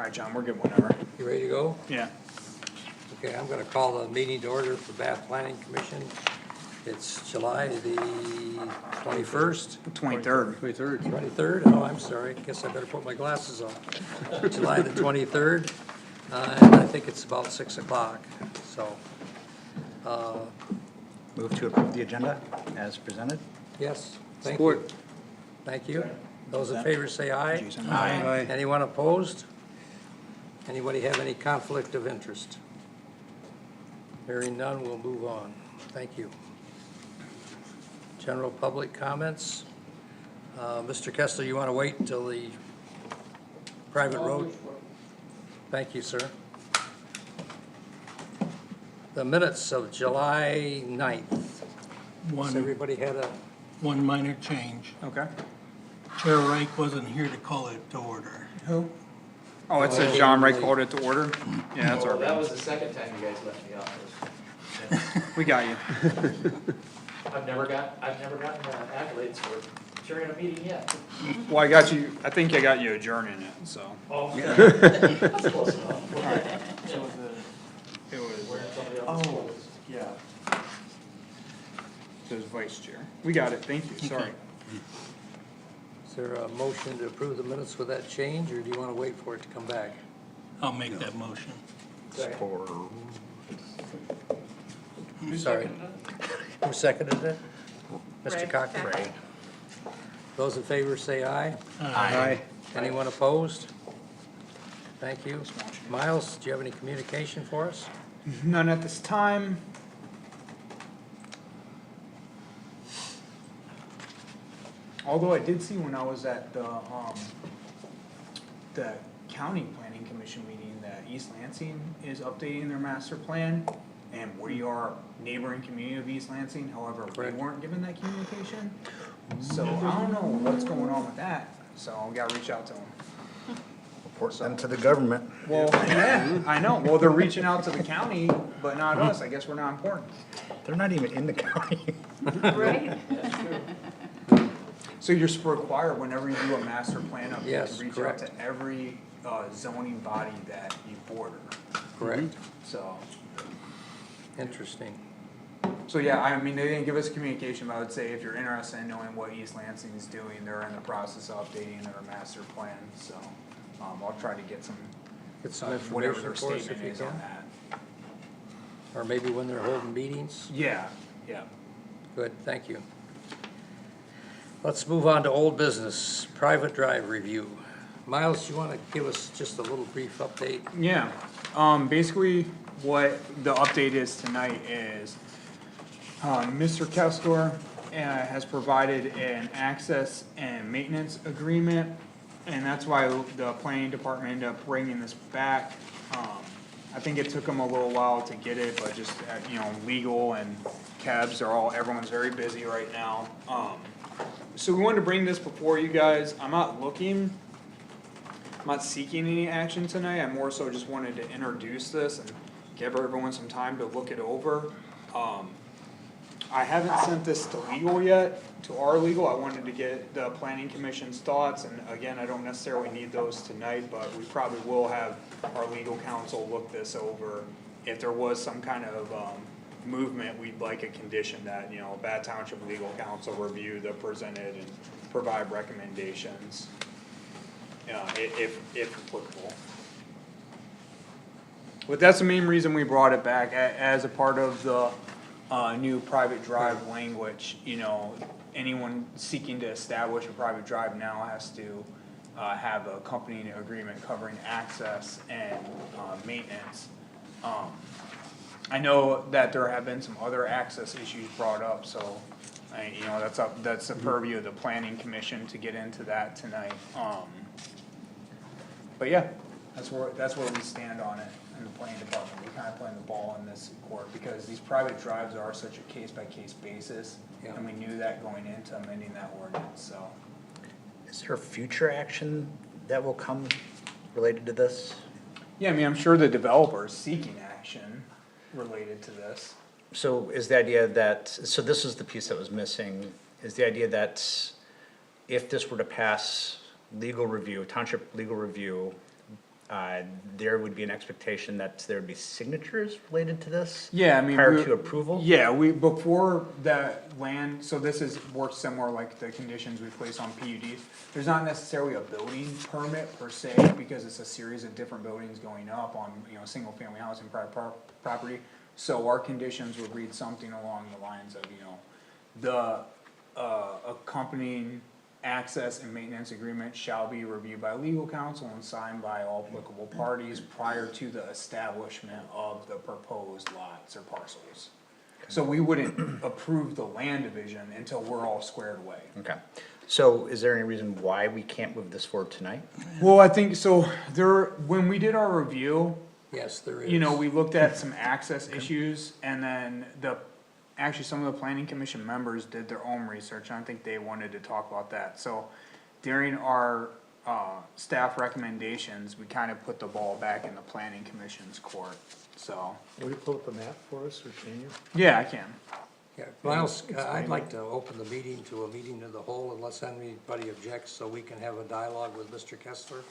Alright, John, we're good whenever. You ready to go? Yeah. Okay, I'm gonna call the meeting to order for Bath Planning Commission. It's July the 21st, 23rd. 23rd, oh, I'm sorry, guess I better put my glasses on. July the 23rd, and I think it's about 6 o'clock, so, Move to approve the agenda as presented. yes, thank you. Thank you. Those in favor say aye. Aye. Anyone opposed? Anybody have any conflict of interest? Hearing none, we'll move on. Thank you. General public comments. Mr. Kessler, you want to wait until the private road? Thank you, sir. The minutes of July 9th. Has everybody had a, One minor change. Okay. Chair Reich wasn't here to call it to order. Who? Oh, it says John Wright called it to order? Yeah, that's our Well, that bad. was the second time you guys left me off. We got you. I've never gotten accolades for chairing a meeting yet. Well, I got you, I think I got you adjourning it, so. Oh, that's close enough. It was, Wearing somebody else's clothes. yeah. It was vice chair. We got it, thank you, sorry. is there a motion to approve the minutes with that change, or do you want to wait for it to come back? I'll make that motion. Sorry. Who seconded it? Mr. Cochran? Ray. Those in favor say aye. Aye. Anyone opposed? Thank you. Miles, do you have any communication for us? None at this time. Although I did see when I was at the county planning commission meeting that East Lansing is updating their master plan. And we are neighboring community of East Lansing, however, we Correct. weren't given that communication. So I don't know what's going on with that, so I gotta reach out to them. Report them to the government. Well, yeah, I know, well, they're reaching out to the county, but not us, I guess we're not important. They're not even in the county. Right? That's true. So you're required, whenever you do a master plan update, Yes, to reach out correct. to every zoning body that you border, Correct. so. Interesting. So yeah, I mean, they didn't give us communication, but I would say if you're interested in knowing what East Lansing is doing, they're in the process of updating their master plan, so. I'll try to get some, Get some whatever information their for us if statement you is on can. that. Or maybe when they're holding meetings. Yeah, yeah. Good, thank you. Let's move on to old business, private drive review. Miles, do you want to give us just a little brief update? Yeah, basically what the update is tonight is, Mr. Kessler, has provided an access and maintenance agreement. And that's why the planning department ended up bringing this back. I think it took them a little while to get it, but just, legal and cabs are all, everyone's very busy right now. So we wanted to bring this before you guys. I'm not seeking any action tonight, I more so just wanted to introduce this and give everyone some time to look it over. I haven't sent this to legal yet, to our legal, I wanted to get the planning commission's thoughts, and again, I don't necessarily need those tonight, but we probably will have our legal counsel look this over. If there was some kind of, movement, we'd like a condition that, Bath Township Legal Counsel review the presented and provide recommendations. If applicable. But that's the main reason we brought it back, as a part of the, new private drive language, anyone seeking to establish a private drive now has to, have a accompanying agreement covering access and, maintenance. I know that there have been some other access issues brought up, so, that's the purview of the planning commission to get into that tonight. But yeah, that's where we stand on it in the planning department, we kinda playing the ball in this court, because these private drives are such a case-by-case basis. Yeah. And we knew that going into amending that ordinance, so. Is there future action that will come related to this? Yeah, I mean, I'm sure the developer is seeking action related to this. So is the idea that, so this is the piece that was missing, is the idea that if this were to pass legal review, township legal review, there would be an expectation that there would be signatures related to this? Yeah, I mean. Prior we- to approval? Yeah, before that land, so this is, works similar like the conditions we place on PUDs. There's not necessarily a building permit per se, because it's a series of different buildings going up on, single family housing private property. So our conditions would read something along the lines of, the, accompanying access and maintenance agreement shall be reviewed by legal counsel and signed by all applicable parties prior to the establishment of the proposed lots or parcels. So we wouldn't approve the land division until we're all squared away. Okay, so is there any reason why we can't move this forward tonight? Well, I think, so when we did our review, Yes, there is. we looked at some access issues, and then actually, some of the planning commission members did their own research, and I think they wanted to talk about that, so during our, staff recommendations, we kind of put the ball back in the planning commission's court, so. Will you pull up a map for us, or can you? Yeah, I can. Yeah, Miles, I'd like to open the meeting to a meeting of the whole unless anybody objects, so we can have a dialogue with Mr. Kessler.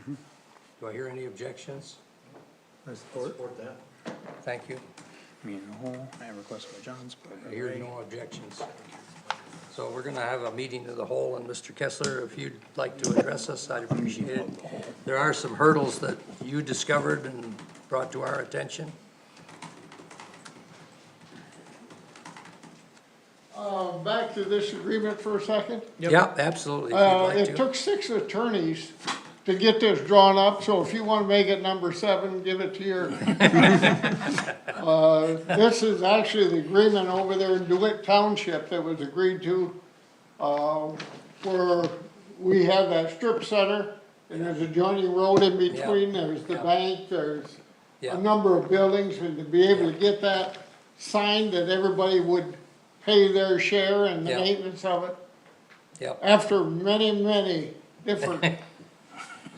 Do I hear any objections? I support. that. Thank you. Me and the whole, I have requests by John's, but. I hear no objections. So we're gonna have a meeting of the whole, and Mr. Kessler, if you'd like to address us, I'd appreciate it. There are some hurdles that you discovered and brought to our attention. Back to this agreement for a second. Yeah, absolutely, if you'd like It to. took 6 attorneys to get this drawn up, so if you wanna make it number 7, give it to your. This is actually the agreement over there in DeWitt Township that was agreed to, where we have that strip center, and there's a joining road in between, there's the Yeah. bank, there's Yeah. a number of buildings, and to be able to get that signed that everybody would pay their share and the Yeah. maintenance of it. Yep, After many, many different,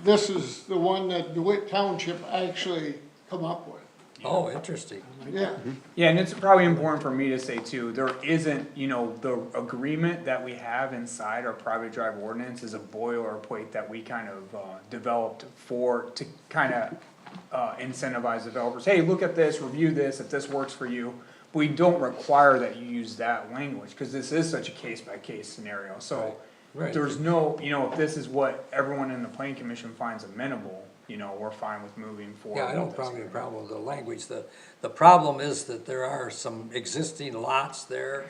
this is the one that DeWitt Township actually come up with, oh, interesting. yeah. Yeah, and it's probably important for me to say too, there isn't, the agreement that we have inside our private drive ordinance is a boilerplate that we kind of, developed to kind of, incentivize developers, hey, look at this, review this, if this works for you. We don't require that you use that language, cause this is such a case by case scenario, so. Right. There's no, if this is what everyone in the planning commission finds amenable, we're fine with moving forward. Yeah, I don't with this. have any problem with the language. The problem is that there are some existing lots there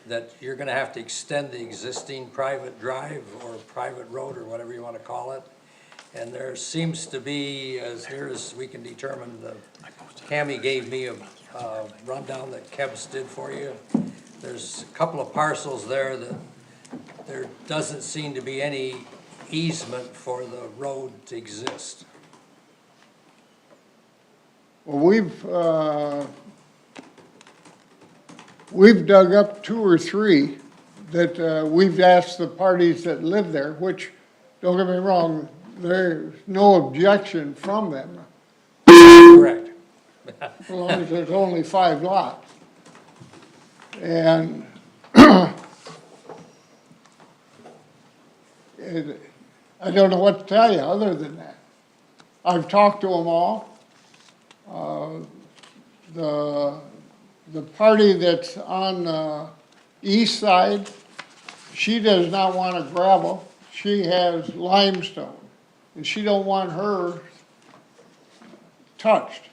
that you're gonna have to extend the existing private drive or private road or whatever you wanna call it. And there seems to be, as near as we can determine, Cammy gave me a rundown that Kebs did for you. There's a couple of parcels there that there doesn't seem to be any easement for the road to exist. Well, we've dug up 2 or 3 that, we've asked the parties that live there, which, don't get me wrong, there's no objection from them, Correct. as long as there's only 5 lots. And I don't know what to tell you other than that. I've talked to them all. The party that's on the east side, she does not want a gravel. She has limestone, and she don't want hers touched.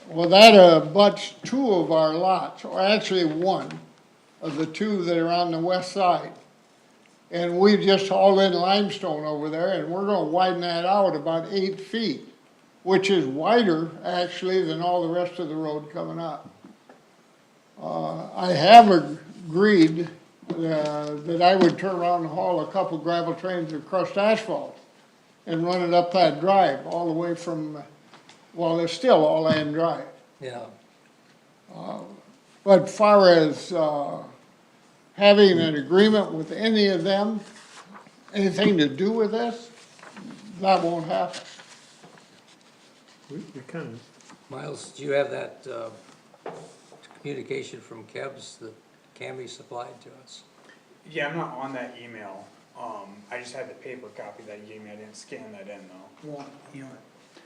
Well, that abuts 2 of our lots, or actually 1 of the 2 that are on the west side. And we just hauled in limestone over there, and we're gonna widen that out about 8 feet, which is wider actually than all the rest of the road coming up. I have agreed that I would turn around and haul a couple gravel trains of crushed asphalt and run it up that drive all the way from, well, it's still all land drive. Yeah, But far as, having an agreement with any of them, anything to do with this, that won't happen. We kind of, Miles, do you have that, communication from Kebs that Cammy supplied to us? Yeah, I'm not on that email, I just had the paper copy that you gave me, I didn't scan that in though. Well, you know what?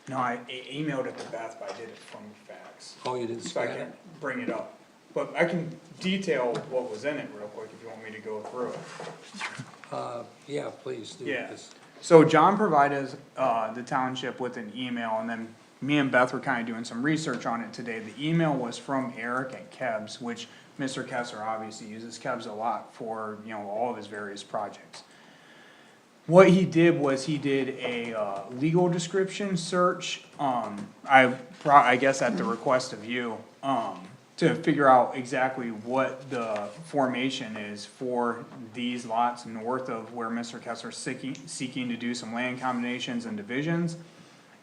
No, I emailed it to Beth, but I did it from fax, Oh, you didn't so I scan it? can't bring it up. But I can detail what was in it real quick if you want me to go through it. Yeah, please do. Yeah. 'cause- So John provided, the township with an email, and then me and Beth were kinda doing some research on it today. The email was from Eric at Kebs, which Mr. Kessler obviously uses Kebs a lot for, you know, all of his various projects. What he did was he did a, legal description search, I guess at the request of you, to figure out exactly what the formation is for these lots north of where Mr. Kessler's seeking to do some land combinations and divisions.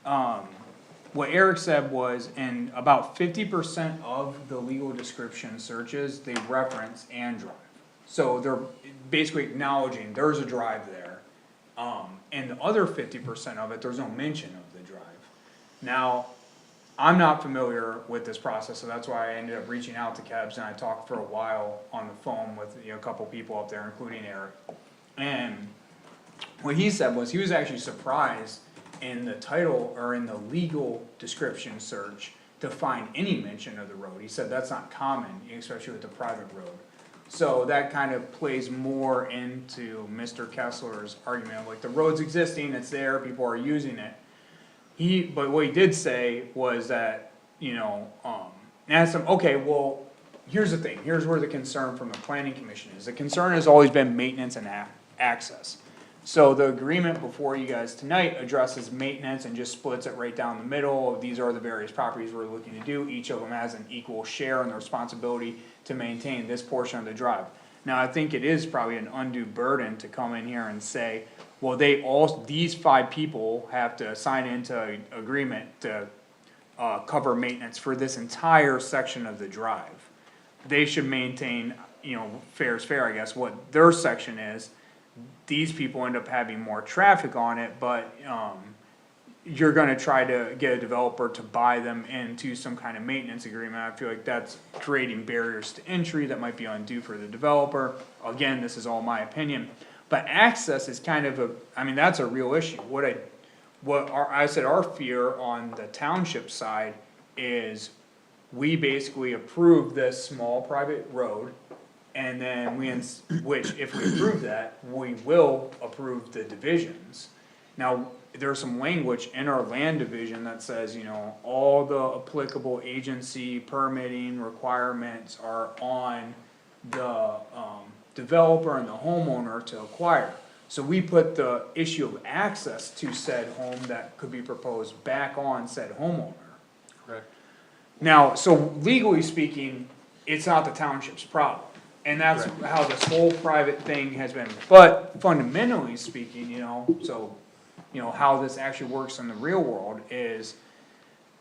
What Eric said was, in about 50% of the legal description searches, they reference and drive. So they're basically acknowledging there's a drive there. And the other 50% of it, there's no mention of the drive. Now, I'm not familiar with this process, so that's why I ended up reaching out to Kebs, and I talked for a while on the phone with, you know, a couple people up there, including Eric. And what he said was, he was actually surprised in the title, or in the legal description search, to find any mention of the road. He said that's not common, especially with the private road. So that kind of plays more into Mr. Kessler's argument, of like, the road's existing, it's there, people are using it. But what he did say was that, you know, asked him, okay, well, here's the thing, here's where the concern from the planning commission is. The concern has always been maintenance and access. So the agreement before you guys tonight addresses maintenance and just splits it right down the middle. These are the various properties we're looking to do, each of them has an equal share in the responsibility to maintain this portion of the drive. Now, I think it is probably an undue burden to come in here and say, well, these 5 people have to sign into an agreement to, cover maintenance for this entire section of the drive. They should maintain, you know, fair is fair, I guess, what their section is. These people end up having more traffic on it, but, you're gonna try to get a developer to buy them into some kind of maintenance agreement. I feel like that's creating barriers to entry that might be undue for the developer. Again, this is all my opinion, but access is kind of that's a real issue. I said our fear on the township side is, we basically approve this small private road, and then which if we approve that, we will approve the divisions. Now, there's some language in our land division that says, you know, all the applicable agency permitting requirements are on the, developer and the homeowner to acquire. So we put the issue of access to said home that could be proposed back on said homeowner. Correct. Now, so legally speaking, it's not the township's problem, and that's how this whole private thing has been, but fundamentally speaking, you know, so, you know, how this actually works in the real world is,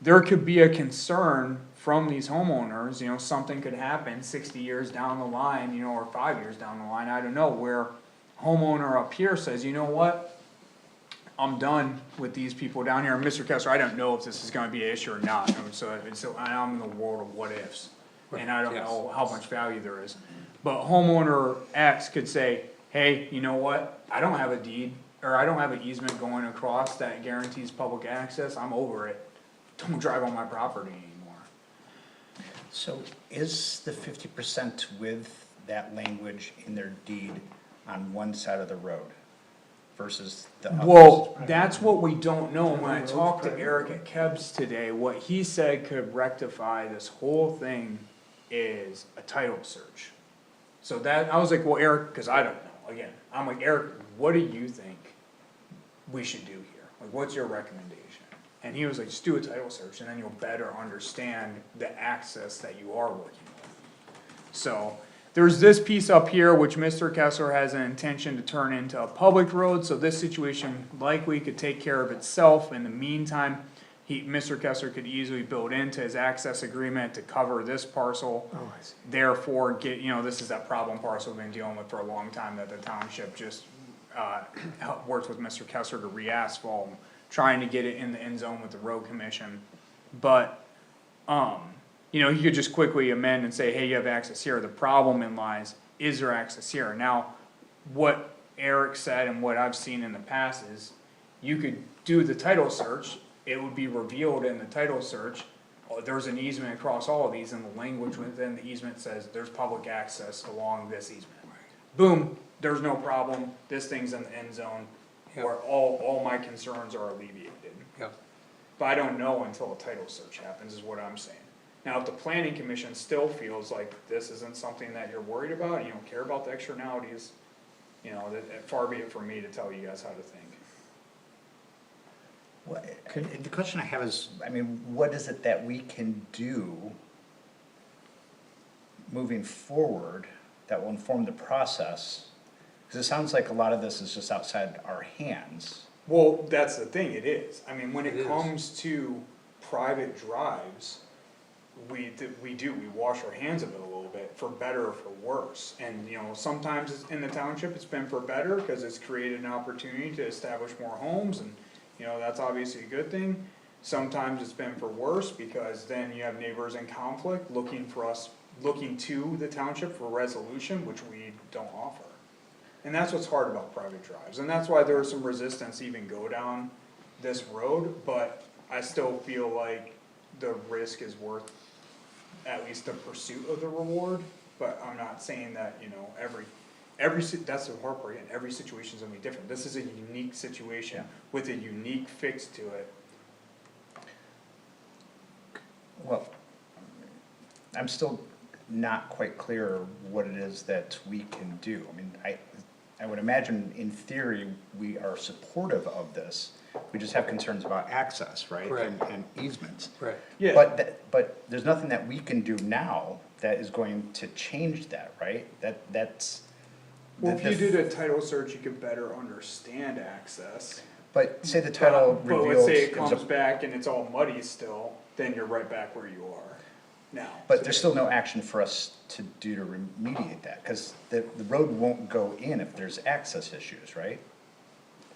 there could be a concern from these homeowners, you know, something could happen 60 years down the line, you know, or 5 years down the line, I don't know, where homeowner up here says, you know what? I'm done with these people down here, and Mr. Kessler, I don't know if this is gonna be an issue or not, so I'm in the world of what ifs. And I don't know how much value there is, but homeowner X could say, hey, you know what, I don't have a deed, or I don't have an easement going across that guarantees public access, I'm over it. Don't drive on my property anymore. So is the 50% with that language in their deed on one side of the road versus the other? Well, that's what we don't know, when I talked to Eric at Kebs today, what he said could rectify this whole thing is a title search. So that, I was like, well, Eric, cause I don't know, again, I'm like, Eric, what do you think we should do here? Like, what's your recommendation? And he was like, just do a title search, and then you'll better understand the access that you are working with. So, there's this piece up here, which Mr. Kessler has an intention to turn into a public road, so this situation likely could take care of itself. In the meantime, Mr. Kessler could easily build into his access agreement to cover this parcel. Oh, I see. Therefore, this is that problem parcel we've been dealing with for a long time, that the township just, works with Mr. Kessler to re-asphalt, trying to get it in the end zone with the road commission. But, you know, he could just quickly amend and say, hey, you have access here, the problem lies, is there access here? Now, what Eric said and what I've seen in the past is, you could do the title search, it would be revealed in the title search, oh, there's an easement across all of these, and the language within the easement says there's public access along this easement. Boom, there's no problem, this thing's in the end zone, where all my concerns are alleviated. Yeah, But I don't know until a title search happens, is what I'm saying. Now, if the planning commission still feels like this isn't something that you're worried about, you don't care about the externalities, you know, that far be it from me to tell you guys how to think. What, the question I have is, I mean, what is it that we can do moving forward that will inform the process? Cause it sounds like a lot of this is just outside our hands. Well, that's the thing, it is. I mean, when It it is. comes to private drives, we wash our hands of it a little bit, for better or for worse. And, you know, sometimes in the township, it's been for better, cause it's created an opportunity to establish more homes, and, you know, that's obviously a good thing. Sometimes it's been for worse, because then you have neighbors in conflict looking to the township for resolution, which we don't offer. And that's what's hard about private drives, and that's why there was some resistance to even go down this road, but I still feel like the risk is worth at least the pursuit of the reward, but I'm not saying that, you know, that's the hard part, and every situation's gonna be different. This is a unique situation with a unique fix to it. Well, I'm still not quite clear what it is that we can do. I mean, I would imagine in theory, we are supportive of this. We just have concerns about access, right? Correct. And easements. right. Yeah. But there's nothing that we can do now that is going to change that, right? That's. Well, if you did a title search, you could better understand access. But say the title But let's reveals. say it it was comes a- back and it's all muddy still, then you're right back where you are now. But there's still no action for us to do to remediate that, cause the road won't go in if there's access issues, right?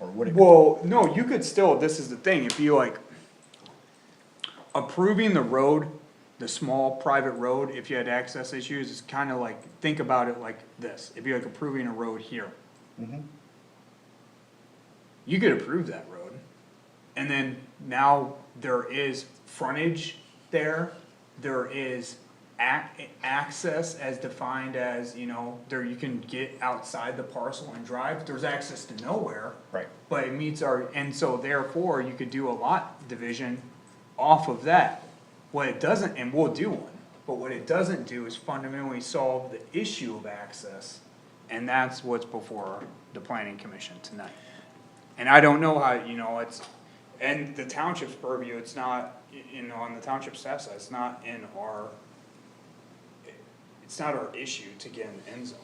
Or would it? Well, no, you could still, this is the thing, if you like, approving the road, the small private road, if you had access issues, it's kinda like, think about it like this, if you're like approving a road here. You could approve that road, and then now there is frontage there is access as defined as, you know, there you can get outside the parcel and drive, there's access to nowhere. Right. But it meets our, and so therefore, you could do a lot division off of that. What it doesn't, and we'll do one, but what it doesn't do is fundamentally solve the issue of access, and that's what's before the planning commission tonight. And I don't know how, you know, and the township's purview, it's not, you know, on the township staff side, it's not our issue to get an end zone,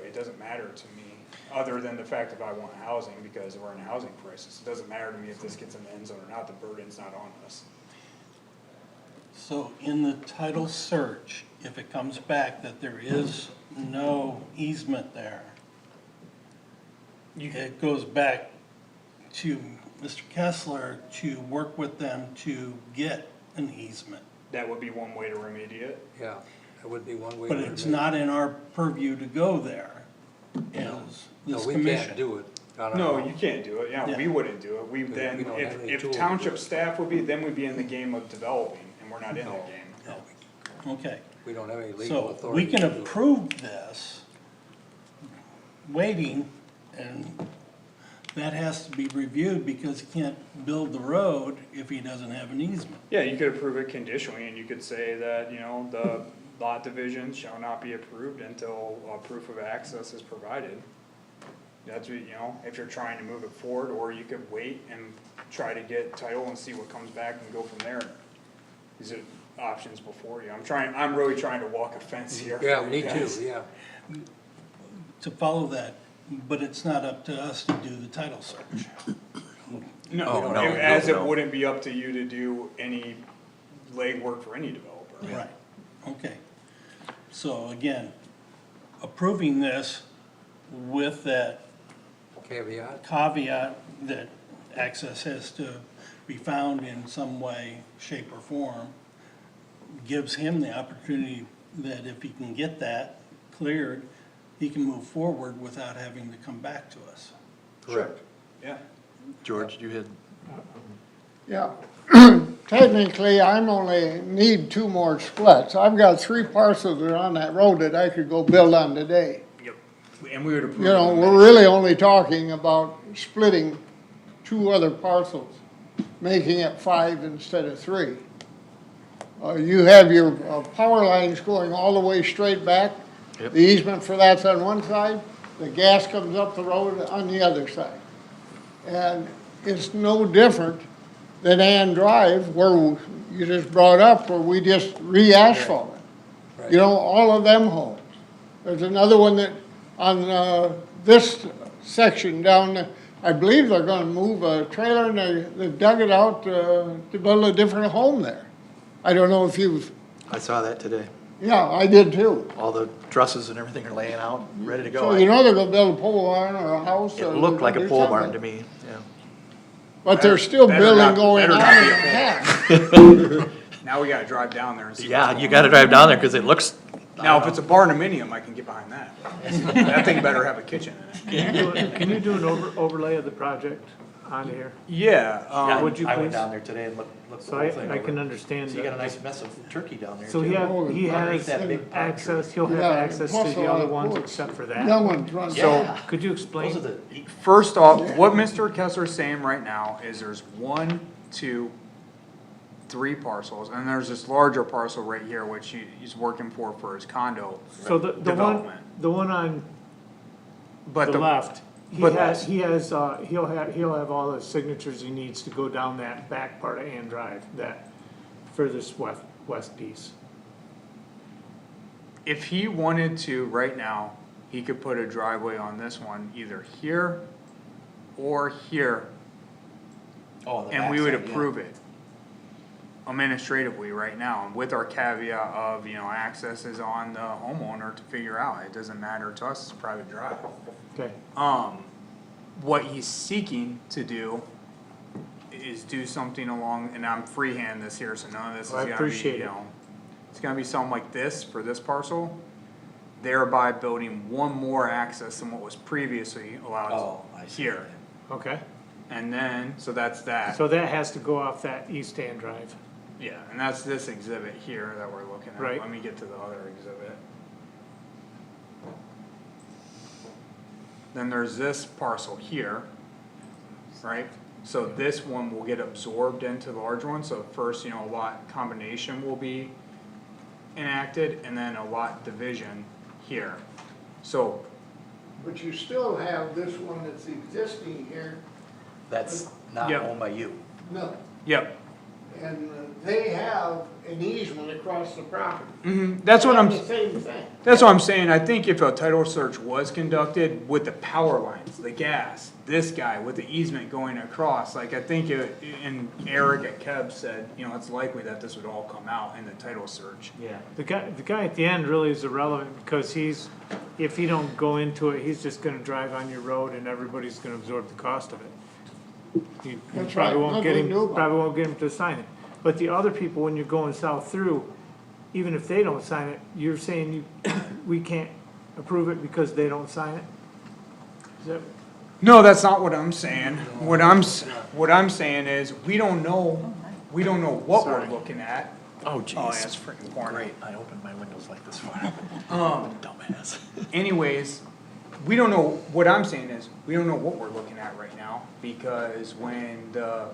it doesn't matter to me, other than the fact if I want housing, because we're in a housing crisis, it doesn't matter to me if this gets in the end zone or not, the burden's not on us. So in the title search, if it comes back that there is no easement there, it goes back to Mr. Kessler to work with them to get an easement. That would be one way to remedy it. Yeah, that would be one way. But to it's do it. not in our purview to go there, is No, this we commission. can't do it on our No, own. you can't do it, yeah, we Yeah. wouldn't do it, we don't have any if tools to township do it. staff would be, then we'd be in the game of developing, and we're not in No. that game. No, Okay, we don't have any legal so authority. we can to do it. approve this, waiting, and that has to be reviewed because he can't build the road if he doesn't have an easement. Yeah, you could approve it conditionally, and you could say that, you know, the lot division shall not be approved until proof of access is provided. That's what, you know, if you're trying to move it forward, or you could wait and try to get title and see what comes back and go from there. These are options before you, I'm really trying to walk a fence here. Yeah, for me you too, guys. yeah. To follow that, but it's not up to us to do the title search. No, no, as it no. wouldn't be up to you to do any legwork for any developer. Right, okay. So again, approving this with that Caveat, caveat that access has to be found in some way, shape or form, gives him the opportunity that if he can get that cleared, he can move forward without having to come back to us. Correct. Yeah. George, you had, Yeah. Technically, I'm only need 2 more splits. I've got 3 parcels that are on that road that I could go build on today. Yep. And we would approve. You know, them. we're really only talking about splitting 2 other parcels, making it 5 instead of 3. You have your power lines going all the way straight back. Yep. The easement for that's on one side, the gas comes up the road on the other side. And it's no different than Ann Drive, where you just brought up, where we just re-asphalt it. Right. You know, all of them homes. There's another one that, on, this section down, I believe they're gonna move a trailer and they dug it out, to build a different home there. I don't know if you've, I saw that today. yeah, I did too. All the trusses and everything are laying out, ready to go. So you know they're gonna build a pole barn or a house. It or looked like a do pole barn something. to me, yeah. But there's still Better building not- going on better in not the be a back. Now we gotta drive down there and see. Yeah, what's you going gotta drive down there, cause it looks. on. Now, if it's a barnuminium, I can get behind that. That thing better have a kitchen in it. Can you do an overlay of the project on here? Yeah, Yeah, would you I went please? down there today and looked the So whole thing I can over. understand So you got a that. nice mess of turkey down there So too. he Holy has that big palm access, he'll have Yeah, access to plus a the lot other of ones quotes. except for Young that. ones run. Yeah. Could you Those are explain? the, first off, what Mr. Kessler's saying right now is there's 1, 2, 3 parcels, and there's this larger parcel right here, which he's working for his condo So the one, development. the one on But the left, he but- has, he'll have all the signatures he needs to go down that back part of Ann Drive, that furthest west piece. if he wanted to, right now, he could put a driveway on this one, either here or here, oh, the and we would backside, yeah. approve it administratively right now, with our caveat of, access is on the homeowner to figure out, it doesn't matter to us, it's a private drive. Okay, What he's seeking to do is do something along, and I'm freehand this here, so none of this is I gonna be, appreciate it. it's gonna be something like this for this parcel, thereby building one more access than what was previously allowed Oh, I see. here. okay. And then, so that's that, So that has to go off that East Ann Drive. yeah, and that's this exhibit here that we're looking at. Right. Let me get to the other exhibit. Then there's this parcel here, right? So this one will get absorbed into the large one, so first, a lot combination will be enacted, and then a lot division here. So, But you still have this one that's existing here. That's not Yep. owned by you. No. yep, And they have an easement across the property. that's what I'm. They have the same thing. That's what I'm saying, I think if a title search was conducted with the power lines, the gas, this guy with the easement going across, like, I think and Eric at Keb said, it's likely that this would all come out in the title search. Yeah. The guy at the end really is irrelevant, because if you don't go into it, he's just gonna drive on your road and everybody's gonna absorb the cost of it. You That's probably right. won't Nothing get to him, do about it. probably won't get him to sign it. But the other people, when you're going south through, even if they don't sign it, you're saying we can't approve it because they don't sign it? Is that, No, that's not what I'm saying, what I'm saying is, we don't know what we're Sorry. looking at. Oh, Oh, jeez. that's freaking pouring. Great, I opened my windows like this far. Dumbass. Anyways, we don't know, what I'm saying is, we don't know what we're looking at right now, because when the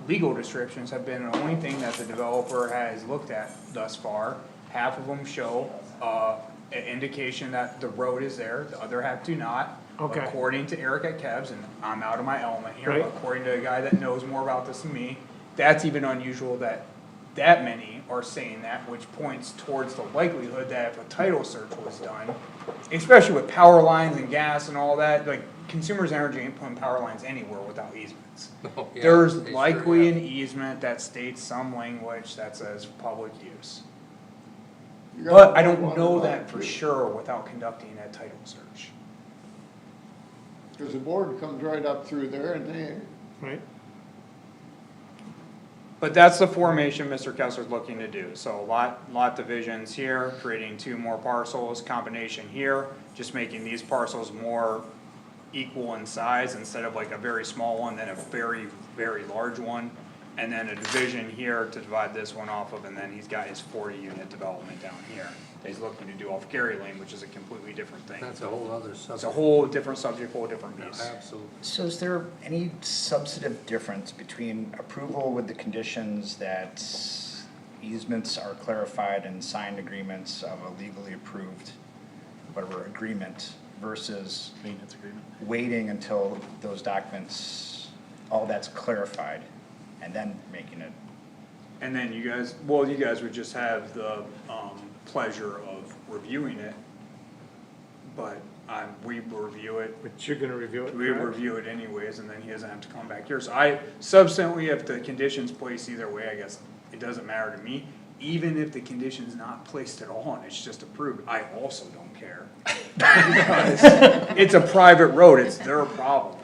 legal descriptions have been the only thing that the developer has looked at thus far, half of them show, an indication that the road is there, the other half do not. Okay. According to Eric at Kebs, and I'm out of my element here, Right. but according to a guy that knows more about this than me, that's even unusual that many are saying that, which points towards the likelihood that if a title search was done, especially with power lines and gas and all that, like, Consumers Energy ain't putting power lines anywhere without easements. Oh, yeah, There's they sure likely have. an easement that states some language that says public use. You got But I don't one know lot, that for too. sure without conducting a title search. Cause the board comes right up through there and they, right? But that's the formation Mr. Kessler's looking to do, so lot divisions here, creating 2 more parcels, combination here, just making these parcels more equal in size, instead of like a very small one, then a very, very large one. And then a division here to divide this one off of, and then he's got his 40-unit development down here. That he's looking to do off Gary Lane, which is a completely different thing. That's a whole other subject. It's a whole different subject, whole different piece. Absolutely. So is there any substantive difference between approval with the conditions that easements are clarified and signed agreements of a legally approved, whatever, agreement versus Maintenance agreement. waiting until those documents, all that's clarified, and then making it? And then you guys would just have the, pleasure of reviewing it. But, we review it, But you're gonna review it, we correct? review it anyways, and then he doesn't have to come back here. So subsequently, if the condition's placed either way, I guess it doesn't matter to me. Even if the condition's not placed at all and it's just approved, I also don't care. Because it's a private road, it's their problem.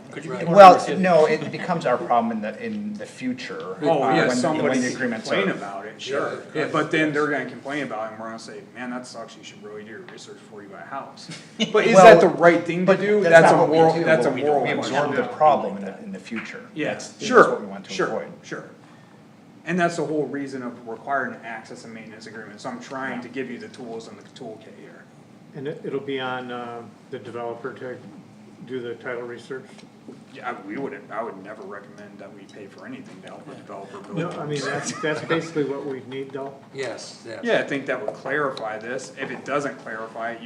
Well, no, it becomes our problem in the future. Oh, yeah, when somebody the can agreements complain are. about it, sure, yeah, but then they're gonna complain about it, and we're gonna say, man, that sucks, you should really do your research before you buy a house. But is that the right thing to But do? that's That's not a what we moral, do. that's a What we moral We question. absorb the problem in the future. Yeah, That's sure, what we want to sure, avoid. sure. And that's the whole reason of requiring an access and maintenance agreement, so I'm trying to give you the tools in the toolkit here. And it'll be on, the developer to do the title research? Yeah, I would never recommend that we pay for anything to help a developer build. No, I mean, that's basically what we need though. Yes, yes. Yeah, I think that would clarify this. If it doesn't clarify it,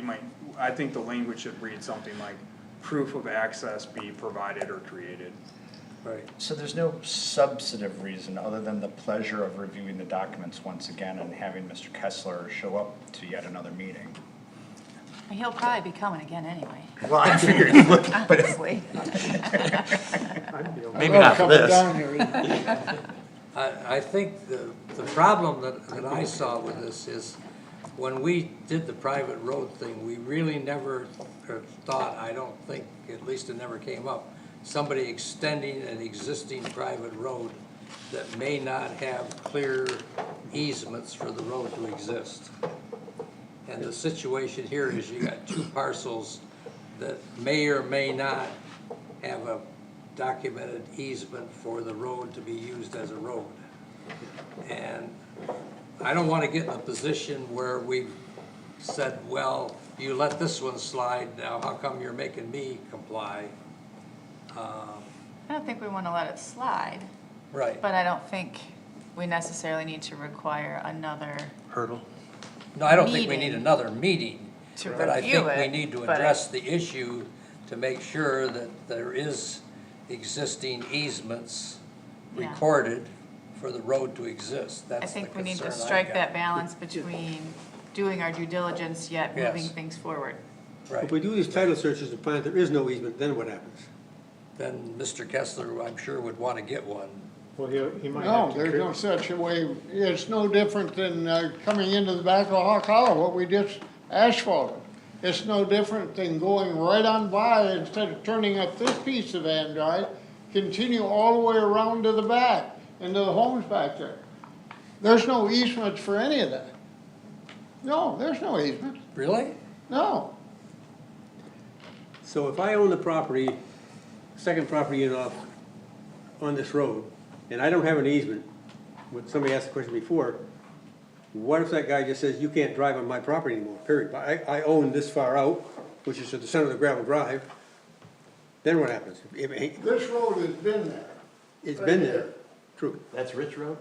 I think the language should read something like, proof of access be provided or created. Right. So there's no substantive reason, other than the pleasure of reviewing the documents once again and having Mr. Kessler show up to yet another meeting. He'll probably be coming again anyway, Well, I figured he would, but honestly. I'd be okay. Maybe not for Coming this. down here. I think the problem that I saw with this is, when we did the private road thing, we really never thought, I don't think, at least it never came up, somebody extending an existing private road that may not have clear easements for the road to exist. And the situation here is you got two parcels that may or may not have a documented easement for the road to be used as a road. And I don't wanna get in a position where we've said, well, you let this one slide, now how come you're making me comply? I don't think we wanna let it slide, Right. but I don't think we necessarily need to require another Hurdle. No, I don't think we meeting need another meeting, to but I review think we it, need to but I- address the issue to make sure that there is existing easements Yeah. recorded for the road to exist. I That's the think we need to concern I've strike got. that balance between doing our due diligence yet moving Yes. things forward. Right. If we do these title searches and find there is no easement, then what happens? Then Mr. Kessler, I'm sure, would wanna get one. Well, he might No, have to. there's no such a way, it's no different than coming into the back of Hawk Hollow, what we just asphalted. It's no different than going right on by, instead of turning up this piece of Van Drive, continue all the way around to the back, into the homes back there. There's no easements for any of that. No, there's no easement, Really? no. So if I own the property, second property unit off on this road, and I don't have an easement, what somebody asked the question before, what if that guy just says, you can't drive on my property anymore, period? I own this far out, which is at the center of the gravel drive, then what happens? This road has been there. It's been there, true. That's Rich Road?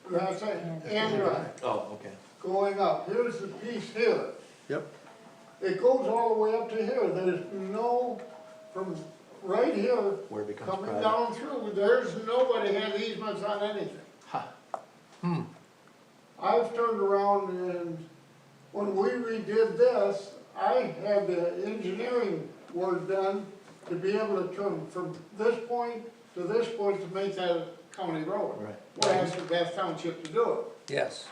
That's it, and Drive, Oh, okay. going up. Here's the piece here. Yep. It goes all the way up to here, there's no, from right here, Where it becomes coming private. down through, there's nobody has easements on anything. I've turned around and when we redid this, I had the engineering work done to be able to turn from this point to this point to make that a county road. Right. Well, I asked the Bath Township to do Yes.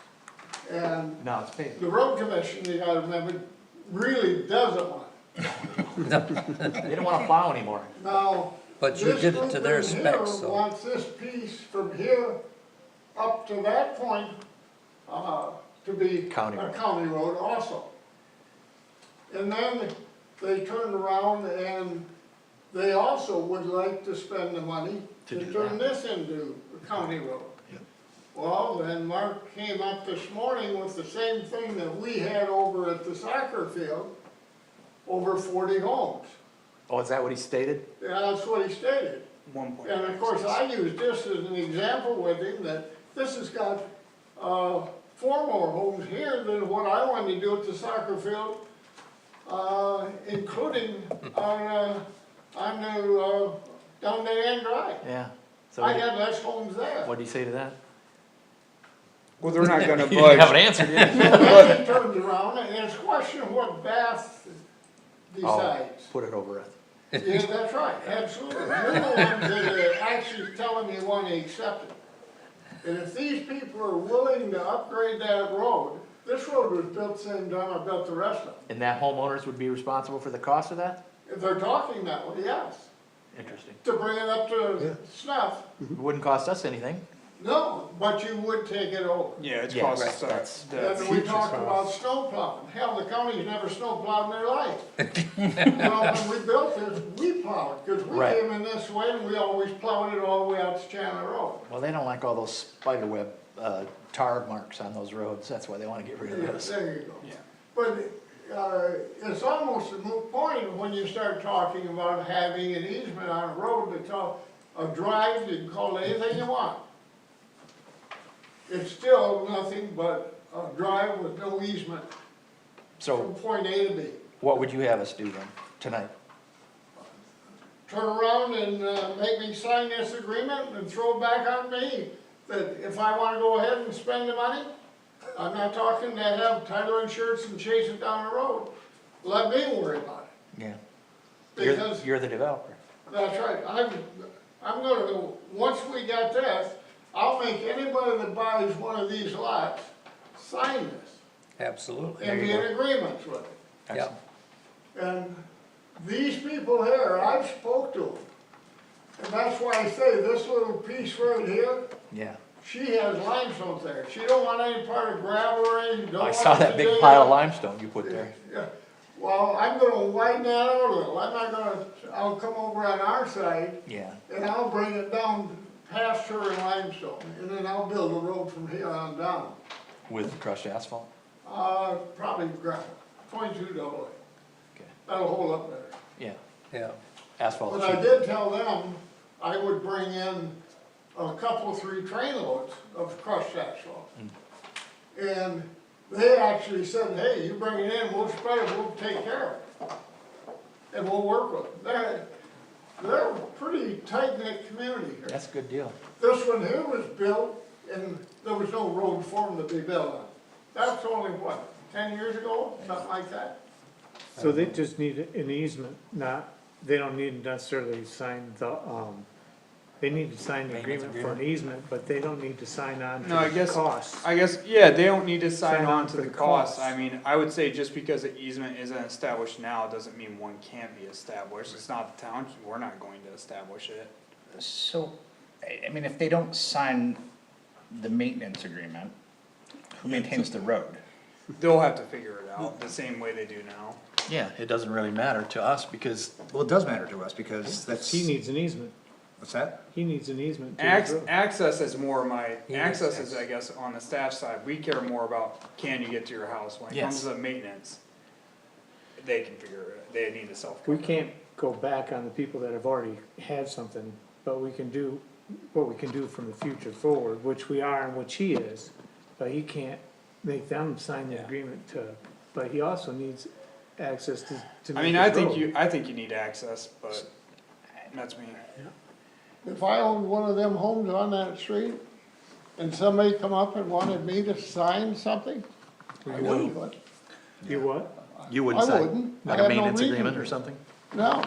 it. And Now it's paved. the road commission, you gotta remember, really doesn't want it. They don't wanna plow anymore. Now. But you this did it group to their in here specs, so. Wants this piece from here up to that point, to be County a road. county road also. And then they turned around and they also would like to spend the money To to do turn this into a county road. Yep. Well, then Mark came up this morning with the same thing that we had over at the soccer field, over 40 homes. Oh, is that what he stated? Yeah, that's what he stated. 1.9. And of course, I used this as an example with him, that this has got, 4 more homes here than what I wanted to do at the soccer field, including on the, down the Ann Drive. Yeah. So I had less homes there. what did he say to that? Well, they're not gonna You didn't have an budge. answer, did you? Then he turns around and it's a question of what Bath Oh, decides. put it over it. Yeah, that's right, absolutely. You're the ones that are actually telling me want to accept it. And if these people are willing to upgrade that road, this road was built the same time I built the rest of them. And that homeowners would be responsible for the cost of that? If they're talking that way, yes. Interesting. To bring it up to snuff, It wouldn't cost us anything. no, but you would take it over. Yeah, it's Yeah, cost right, us, that's- And we talked about snow plowing. Hell, the county's never snow plowed in their life. Well, when we built this, we plowed, because we Right. came in this way and we always plowed it all the way out to Chandler Road. Well, they don't like all those spider web, tar marks on those roads. That's why they wanna get rid of Yeah, those. there you go. Yeah. But, it's almost a moot point when you start talking about having an easement on a road that's a drive, you can call it anything you want. It's still nothing but a drive with no easement So from point A to B. what would you have us do then, tonight? Turn around and, make me sign this agreement and throw it back on me, that if I wanna go ahead and spend the money, I'm not talking to have title insurance and chase it down the road. Let me worry about it, Yeah. because You're the developer. that's right, I'm gonna, once we got this, I'll make anybody that buys one of these lots sign this Absolutely. and be in agreement with it. Yeah. And these people here, I've spoke to them. And that's why I say this little piece right here, Yeah. she has limestone there. She don't want any part of gravel or anything. Don't I want saw it that to big dig pile of up. limestone you put there. Yeah, well, I'm gonna widen that out a little. I'm not gonna, I'll come over on our side Yeah. and I'll bring it down past her in limestone. And then I'll build a road from here on down. With crushed asphalt? Probably gravel, 0.2 double A. Okay. That'll hold up better. Yeah. Yeah. Asphalt. But I did tell them I would bring in a couple, 3 train loads of crushed asphalt. And they actually said, hey, you bring it in, we'll spread it, we'll take care of it. And we'll work with them. They're a pretty tight-knit community here. That's a good deal. This one here was built and there was no road for them to be built on. That's only, what, 10 years ago, something like that? So they just need an easement, not, they don't need to necessarily sign the, they need to sign the Maintenance agreement for an easement, but they don't need to sign on to No, I the guess, costs. I guess, yeah, they don't need to sign Sign on on to for the the cost. costs. I mean, I would say just because an easement isn't established now, doesn't mean one can't be established. It's not the town, we're not going to establish it. So, I mean, if they don't sign the maintenance agreement, who maintains the road? They'll have to figure it out the same way they do now. Yeah, it doesn't really matter to us because, well, it does matter to us because that's. He needs an easement, What's that? he needs an easement to his road. Access is more my, He access needs is, I guess, on the staff side, we care more about, can you get to your house? When it comes Yes. to the maintenance, they can figure it, they need to self-cover. We can't go back on the people that have already had something, but we can do what we can do from the future forward, which we are and which he is. But he can't make them sign the Yeah. agreement to, but he also needs access to I make mean, his I think road. you need access, but that's me. If I owned one of them homes on that street, and somebody come up and wanted me to sign something, I wouldn't, but, You what? You I wouldn't sign, wouldn't. I like a have no maintenance reason agreement to. or something? no.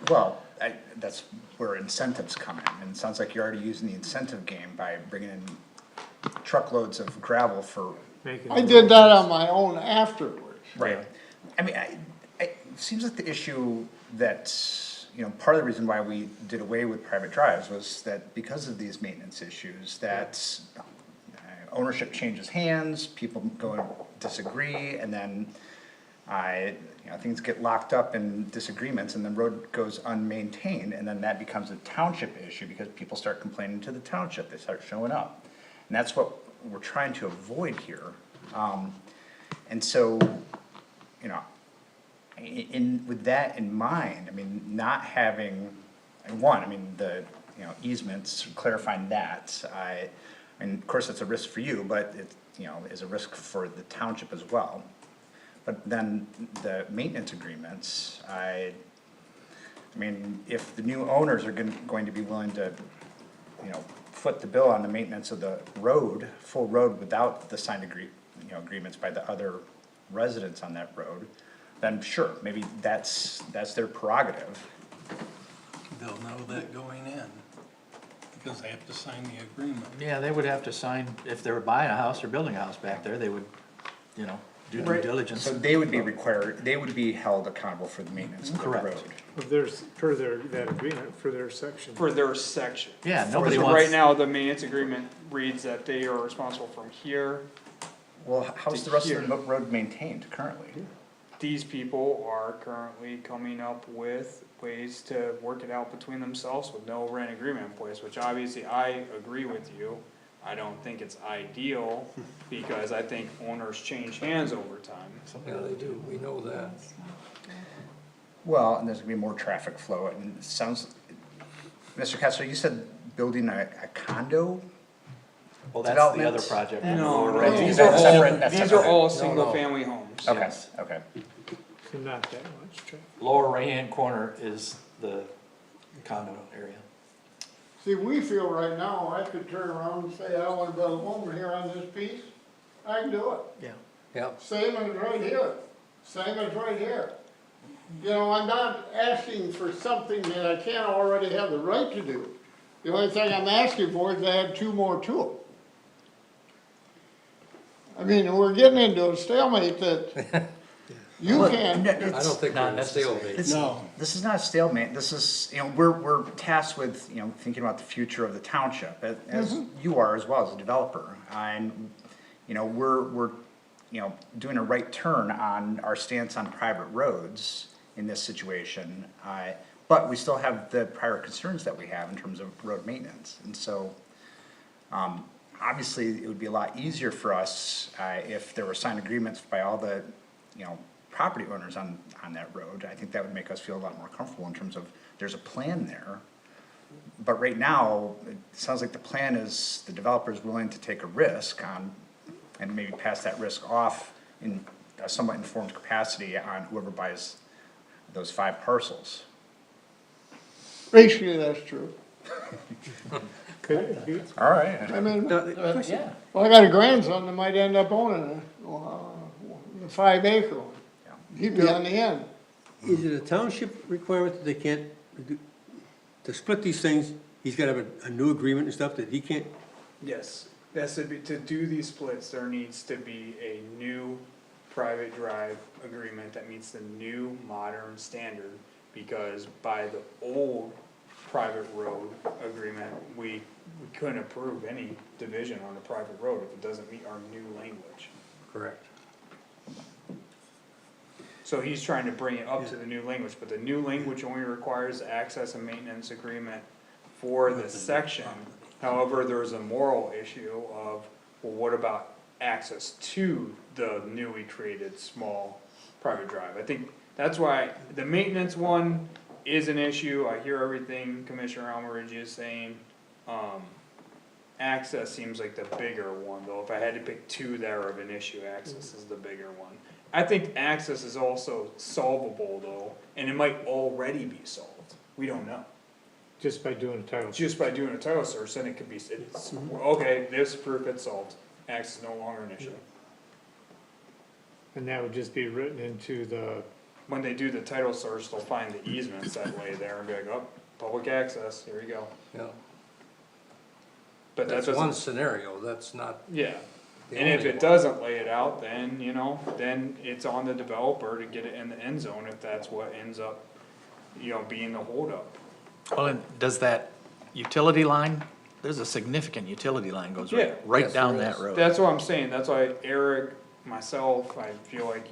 Well, that's where incentives come in, and it sounds like you're already using the incentive game by bringing in truckloads of gravel for. Making I the did road. that on my own afterwards. Right. I mean, it seems like the issue that, you know, part of the reason why we did away with private drives was that because of these maintenance issues, that ownership changes hands, people go and disagree, and then Things get locked up in disagreements and the road goes unmaintained, and then that becomes a township issue because people start complaining to the township, they start showing up. And that's what we're trying to avoid here. And so, with that in mind, I mean, not having, the, easements, clarifying that, and of course, it's a risk for you, but it, is a risk for the township as well. But then the maintenance agreements, if the new owners are going to be willing to, foot the bill on the maintenance of the road, full road without the signed agreements by the other residents on that road, then sure, maybe that's their prerogative. They'll know that going in, because they have to sign the agreement. Yeah, they would have to sign, if they were buying a house or building a house back there, they would, do due diligence. So they would be required, they would be held accountable for the maintenance of the Correct. road. If there's, per that agreement, for their section. For their section. Yeah, nobody So wants. right now, the maintenance agreement reads that they are responsible from here. Well, how's the rest of the road maintained currently? These people are currently coming up with ways to work it out between themselves with no rent agreement in place, which obviously I agree with you. I don't think it's ideal, because I think owners change hands over time. Yeah, they do, we know that. Well, and there's gonna be more traffic flow, and it sounds, Mr. Kessler, you said building a condo? Well, that's the other development? project. No, Right, these that's are separate, all, that's these are separate. all single-family homes. Okay, okay. So not that much traffic. Lower right-hand corner is the condo area. See, we feel right now, I could turn around and say, I wanna build a home here on this piece, I can do it. Yeah. Yeah, Same as right here, same as right here. I'm not asking for something that I can't already have the right to do. The only thing I'm asking for is to add 2 more to it. We're getting into a stalemate that you can't. I don't think we're in a stalemate. No. This is not a stalemate, this is, we're tasked with, thinking about the future of the township, as you are as well as a developer. And, we're doing a right turn on our stance on private roads in this situation. But we still have the prior concerns that we have in terms of road maintenance. And so, obviously, it would be a lot easier for us, if there were signed agreements by all the, property owners on that road. I think that would make us feel a lot more comfortable in terms of, there's a plan there. But right now, it sounds like the plan is the developer's willing to take a risk on, and maybe pass that risk off in a somewhat informed capacity on whoever buys those 5 parcels. Basically, that's true. Could it be? All right. Yeah. Well, I got a grandson that might end up owning the 5-acre one. He'd be on the end. Is it a township requirement that they can't, to split these things, he's gotta have a new agreement and stuff that he can't? Yes, to do these splits, there needs to be a new private drive agreement that meets the new modern standard. Because by the old private road agreement, we couldn't approve any division on a private road if it doesn't meet our new language. Correct. So he's trying to bring it up to the new language, but the new language only requires access and maintenance agreement for the section. However, there's a moral issue of, well, what about access to the newly created small private drive? I think that's why the maintenance one is an issue. I hear everything Commissioner Almaridge is saying. Access seems like the bigger one, though. If I had to pick 2 that are of an issue, access is the bigger one. I think access is also solvable, though, and it might already be solved. We don't know. Just by doing a title. Just by doing a title search, then it could be, okay, this proof it's solved. Access is no longer an issue. And that would just be written into the, When they do the title search, they'll find the easements that lay there and be like, oh, public access, here you go. Yeah, But that that's one doesn't, scenario, that's not yeah. the And if only it one. doesn't lay it out, then, then it's on the developer to get it in the end zone if that's what ends up, being the holdup. Well, and does that utility line, there's a significant utility line goes Yeah. right Yes, down there that is. road. That's what I'm saying, that's why Eric myself, I feel like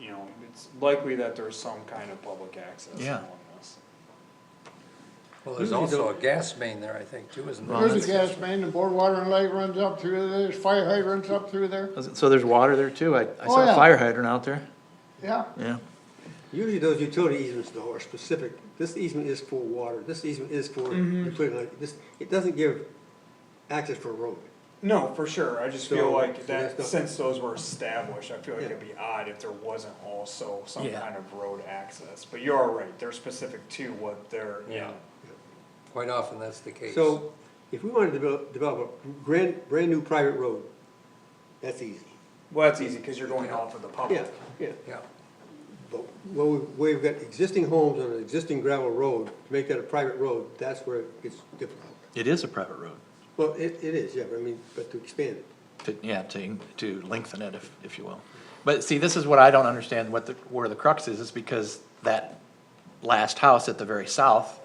you know, it's likely that there's some kind of public access Yeah. along this. Well, there's also a gas main there, I think, too, isn't there? There's a gas main, the board water and light runs up through there, there's fire hydrants up through there, So there's water there too? I Oh, saw yeah. a fire hydrant out there. yeah. Yeah. Usually those utility easements though are specific, this easement is for water, this easement is for, you put it like, this, it doesn't give access for a road. No, for sure, I just So- feel so like that's that, not- since those were established, I feel like Yeah. it'd be odd if there wasn't also some Yeah. kind of road access, but you are right, they're specific to what they're, Yeah. Quite often, that's the case. So, if we wanted to develop a brand new private road, that's easy. well, that's easy, cause you're going off of the public. Yeah. Yeah, But where we've got existing homes on an existing gravel road, to make that a private road, that's where it gets difficult. It is a private road. Well, it is, yeah, but I mean, but to expand it. Yeah, to lengthen it, if you will. But see, this is what I don't understand, where the crux is because that last house at the very south,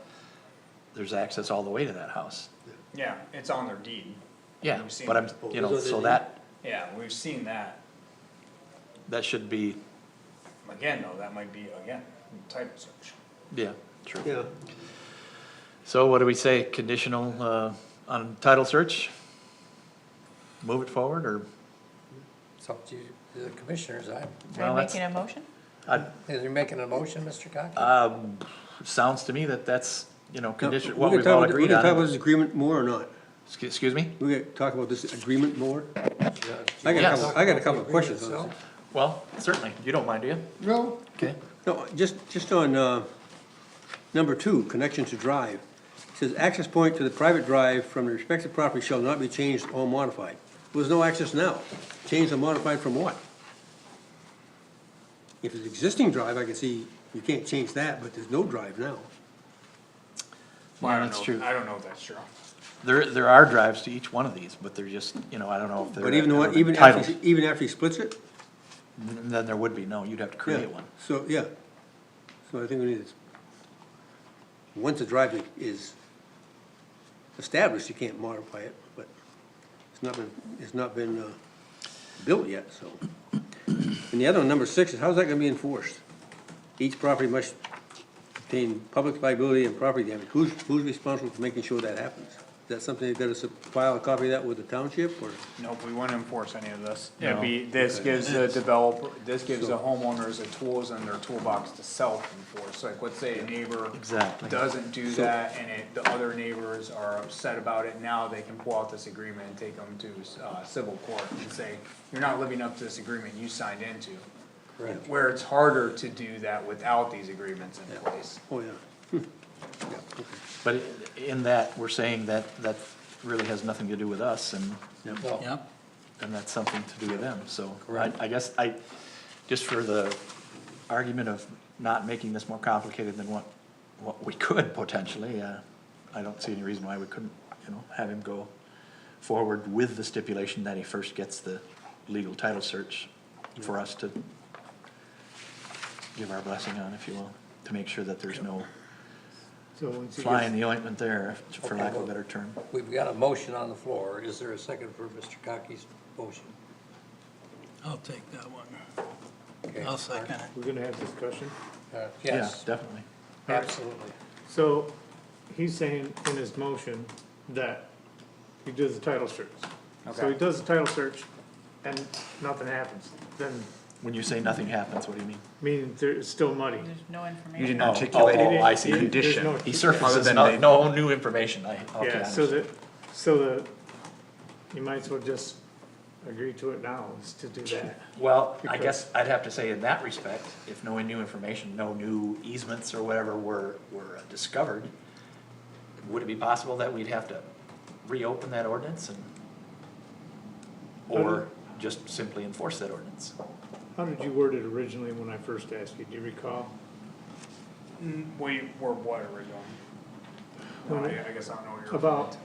there's access all the way to that house. Yeah, it's on their deed. Yeah, We've seen but I'm, that. you know, Those are so the- Yeah, we've seen that. that should be, Again, though, that might be, again, title search. yeah, true. Yeah. So what do we say, conditional, on title search? Move it forward, or? it's up to you, the commissioners, Are Well, you that's- making a motion? is you making a motion, Mr. Cocky? Sounds to me that that's, you know, condition, We're what gonna we've talk all about- agreed We're gonna talk about on. this agreement more or not? Excuse me? We're gonna talk about this agreement more? Yeah. Yes. I got a couple of questions on this. Well, certainly, you don't mind, do you? No, Okay. No, just on, number 2, connection to drive. It says, access point to the private drive from the respective property shall not be changed or modified. Well, there's no access now. Changed or modified from what? If it's existing drive, I can see you can't change that, but there's no drive now. I don't that's know- true. I don't know if that's true. There are drives to each one of these, but they're just, you know, I don't know if they're. But even ever though, even titled. after he splits it? Then there would be, no, you'd have to create Yeah. one. So, yeah. So I think we need to, once the drive is established, you can't modify it, but it's not been built yet, so. And the other one, number 6, is how's that gonna be enforced? Each property must contain public liability and property damage. Who's responsible for making sure that happens? Is that something you gotta file a copy of that with the township, or? Nope, we wouldn't enforce any of this. No. It'd be, this gives the developer, this gives the homeowners the tools in their toolbox to self-enforce. Like, let's say a neighbor Exactly. doesn't do So- that, and the other neighbors are upset about it, now they can pull out this agreement and take them to, civil court and say, you're not living up to this agreement you signed into. Correct. Where it's harder to do that without these agreements in place. Oh, yeah. But in that, we're saying that really has nothing to do with us, and No. that's something to do with them, so. Correct. I guess just for the argument of not making this more complicated than what we could potentially, I don't see any reason why we couldn't, you know, have him go forward with the stipulation that he first gets the legal title search for us to give our blessing on, if you will, to make sure that there's no So once he fly in gets, the ointment there, for lack of a better term. We've got a motion on the floor. Is there a second for Mr. Cocky's motion? I'll take that one. Okay. I'll second it. we're gonna have discussion. Yes, Yeah, definitely. absolutely. So, he's saying in his motion that he does the title search. So Okay. he does the title search and nothing happens, then, When you say nothing happens, what do you mean? meaning there's still muddy. There's no You information. didn't Oh, articulate oh, it. I see. There's Condition. no- He Other surfaces than no, they- no new information, okay, I Yeah, so understand. you might as well just agree to it now, is to do that. Well, I Because- guess I'd have to say in that respect, if no new information, no new easements or whatever were discovered, would it be possible that we'd have to reopen that ordinance and, or just simply enforce that ordinance? How did you word it originally when I first asked you, do you recall? We were what originally? When No, it- I guess I don't know what you're. About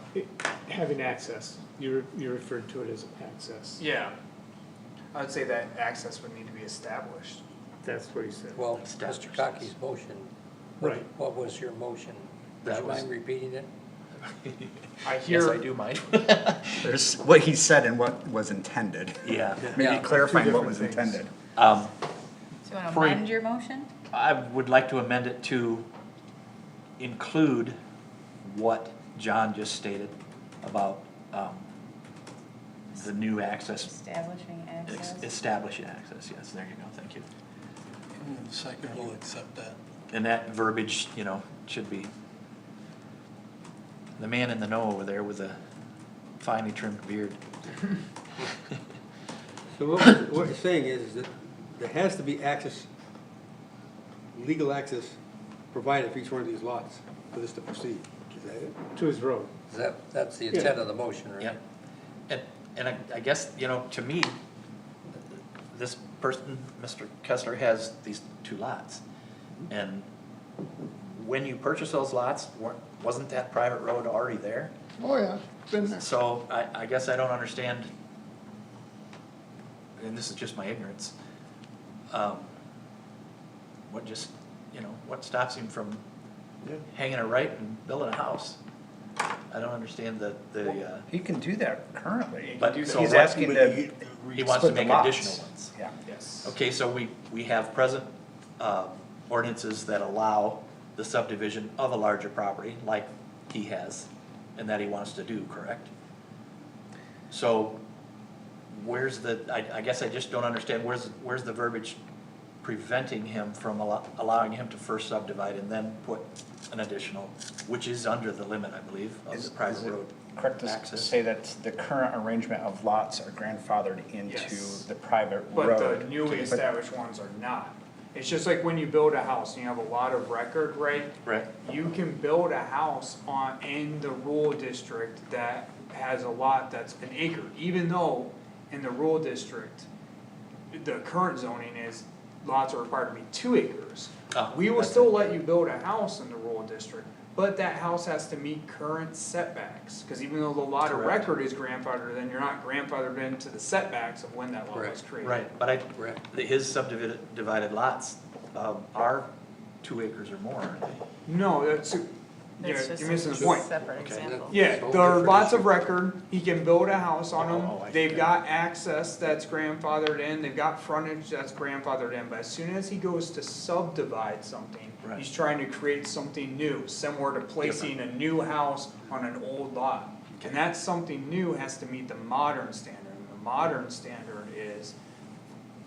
having access, you referred to it as access, Yeah. I'd say that access would need to be established. that's what he said. Well, Mr. Established. Cocky's motion, Right. what was your motion? Would That you was- mind repeating it? I Yes, hear. I do, Mike. There's what he said and what was intended. Yeah. Maybe Yeah. clarifying what Two was different things. intended. Do you wanna For- amend your motion? I would like to amend it to include what John just stated about, the new access, Establishing access? establishing access, yes, there you go, thank you. Second will accept that. And that verbiage, should be the man in the know over there with a finely trimmed beard. So what you're saying is that there has to be access, legal access provided for each one of these lots for this to proceed. Is that it? To his road. That's the intent of the motion, right? Yeah, and I guess, to me, this person, Mr. Kessler, has these 2 lots. And when you purchase those lots, wasn't that private road already there? Oh, yeah, been there. So I guess I don't understand, and this is just my ignorance, what stops him from hanging a right and building a house? I don't understand the, He can do that currently. But He's so what- asking to. he wants to split the make lots. additional ones. Yeah. Yes. Okay, so we have present ordinances that allow the subdivision of a larger property, like he has, and that he wants to do, correct? So, where's I guess I just don't understand, where's the verbiage preventing him from allowing him to first subdivide and then put an additional, which is under the limit, I believe, of Is the private is it road correct to access? say that the current arrangement of lots are grandfathered into Yes. the private road? But the newly But- established ones are not. It's just like when you build a house and you have a lot of record, right? Right. You can build a house in the rural district that has a lot that's an acre, even though in the rural district, the current zoning is lots are required to be 2 acres. Oh, We will that's still let you build a house in the rural district, but that house has to meet current setbacks. Cause even though the lot of Correct. record is grandfathered, then you're not grandfathered into the setbacks of when that lot was Correct. created. Right, but Correct. his subdivided lots are 2 acres or more, aren't they? No, that's, yeah, That's just you're missing a the point. separate Okay. example. Yeah, So there are different lots of issue. record, he can build a house on Oh, them, I see. they've got access that's grandfathered in, they've got frontage that's grandfathered in, but as soon as he goes to subdivide something, Right. he's trying to create something new, similar to placing a new house on an old lot. And that something new has to meet the modern standard, and the modern standard is,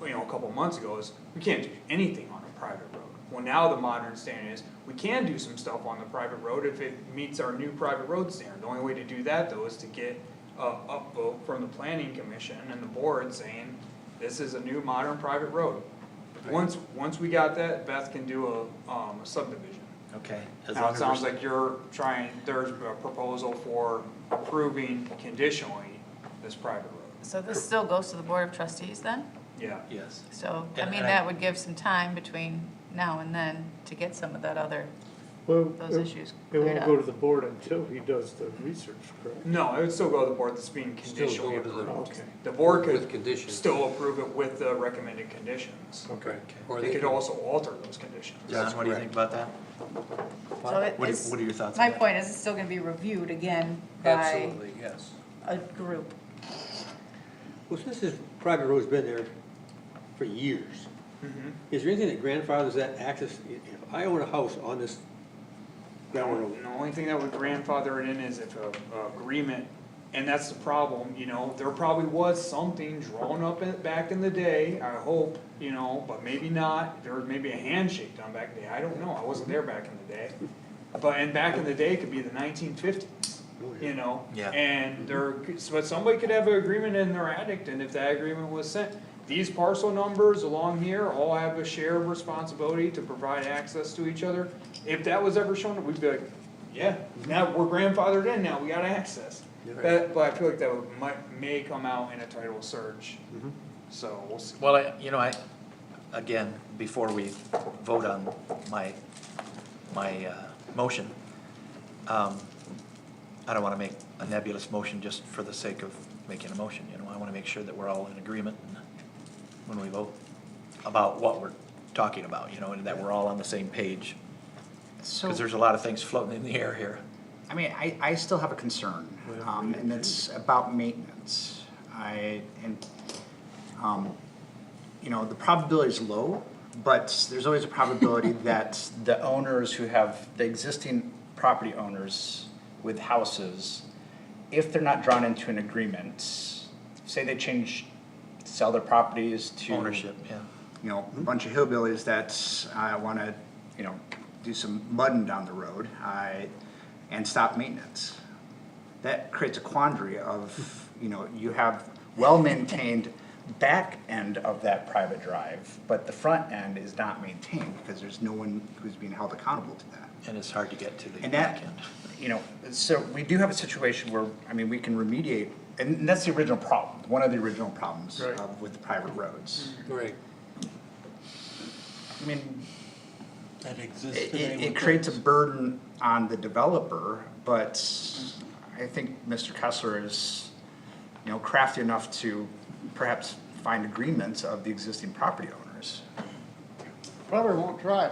a couple months ago is, we can't do anything on a private road. Well, now the modern standard is, we can do some stuff on the private road if it meets our new private road standard. The only way to do that though is to get a upvote from the planning commission and the board saying, this is a new modern private road. Once we got that, Beth can do a subdivision. Okay. as Now, long it as sounds we're- like there's a proposal for approving conditionally this private road. So this still goes to the Board of Trustees then? Yeah. Yes. So, I And- mean, and that would give some time between now and then to get some of that Well, those issues it cleared won't up. go to the board until he does the research, correct? No, it would still go to the board that's being Still conditionally go to the- approved. Okay. The board With could conditions. still approve it with the recommended conditions. Okay. Or They could also alter those conditions. John, what do you think about that? So it What are- is, what are your thoughts on my that? point is it's still gonna be reviewed again by Absolutely, yes. a group. Well, since this private road's been there for years, Mhm. is there anything that grandfathers that access, if I own a house on this gravel road, The only thing that would grandfather it in is if a agreement, and that's the problem, there probably was something drawn up back in the day, I hope, but maybe not. There was maybe a handshake done back in the day, I don't know, I wasn't there back in the day. And back in the day, it could be the 1950s, Yeah. And but somebody could have an agreement in their attic, and if that agreement was sent, these parcel numbers along here all have a share of responsibility to provide access to each other. If that was ever shown, we'd be like, yeah, now we're grandfathered in now, we got access. But I feel like that may come out in a title search, so we'll see. Well, again, before we vote on my motion, I don't wanna make a nebulous motion just for the sake of making a motion, I wanna make sure that we're all in agreement when we vote about what we're talking about, and that we're all on the same page. So, Cause there's a lot of things floating in the air here. I mean, I still have a concern, and it's about maintenance. You know, the probability is low, but there's always a probability that the owners who have, the existing property owners with houses, if they're not drawn into an agreement, say they sell their properties to. Ownership, yeah. You know, a bunch of hillbillies that wanna, you know, do some mudding down the road, and stop maintenance. That creates a quandary of, you know, you have well-maintained back end of that private drive, but the front end is not maintained because there's no one who's being held accountable to that. And it's hard to get to the And back that, end. you know, so we do have a situation where, I mean, we can remediate, and that's the original problem, one of the original problems Right. with the private roads. Right. I mean, That exists today. it with creates a those. burden on the developer, but I think Mr. Kessler is, you know, crafty enough to perhaps find agreements of the existing property owners. Probably won't try it.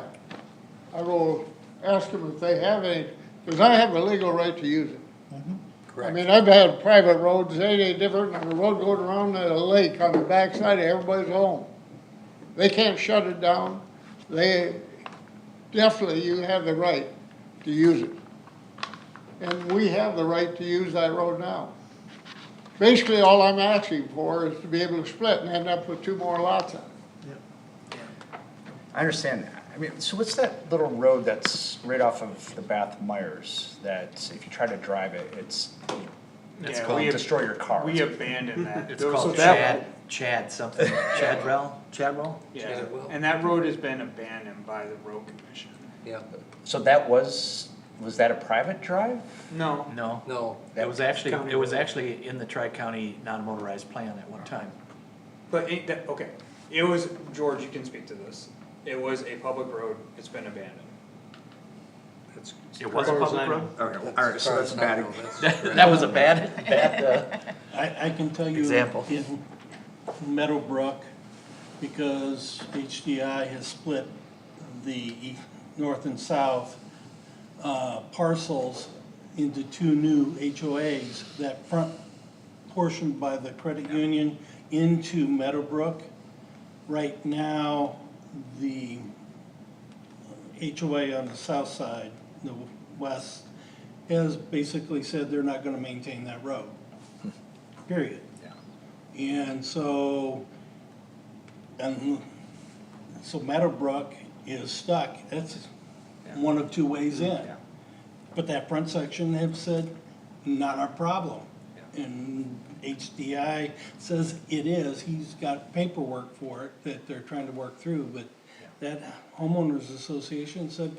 I will ask them if they have any, because I have a legal right to use it. I Correct. mean, I've had private roads, they different than the road going around the lake on the backside of everybody's home. They can't shut it down. They, definitely you have the right to use it. And we have the right to use that road now. Basically, all I'm asking for is to be able to split and end up with 2 more lots on it. I understand that. I mean, so what's that little road that's right off of the Bath Myers, that if you try to drive it, it's Yeah, going we to ab- destroy your car? We abandoned that. It's So called that- Chad something, Chadwell? Yeah, Chadwell. and that road has been abandoned by the road commission. Yeah, So that was that a private drive? No, No. no, It was actually in the Tri-County non-motorized plan at one time. but okay, it was, George, you can speak to this. It was a public road, it's been abandoned. it's. It was a public road? Okay, all right, so that's a bad. That was a bad, I can tell you. Example. In Meadowbrook, because HDI has split the north and south parcels into 2 new HOAs, that front portion by the credit union into Meadowbrook. Right now, the HOA on the south side, the west, has basically said they're not gonna maintain that road. Period. And so Meadowbrook is stuck, that's one of 2 ways in. Yeah. But that front section have said, not our problem. And HDI says it is, he's got paperwork for it that they're trying to work through, but that homeowners association said,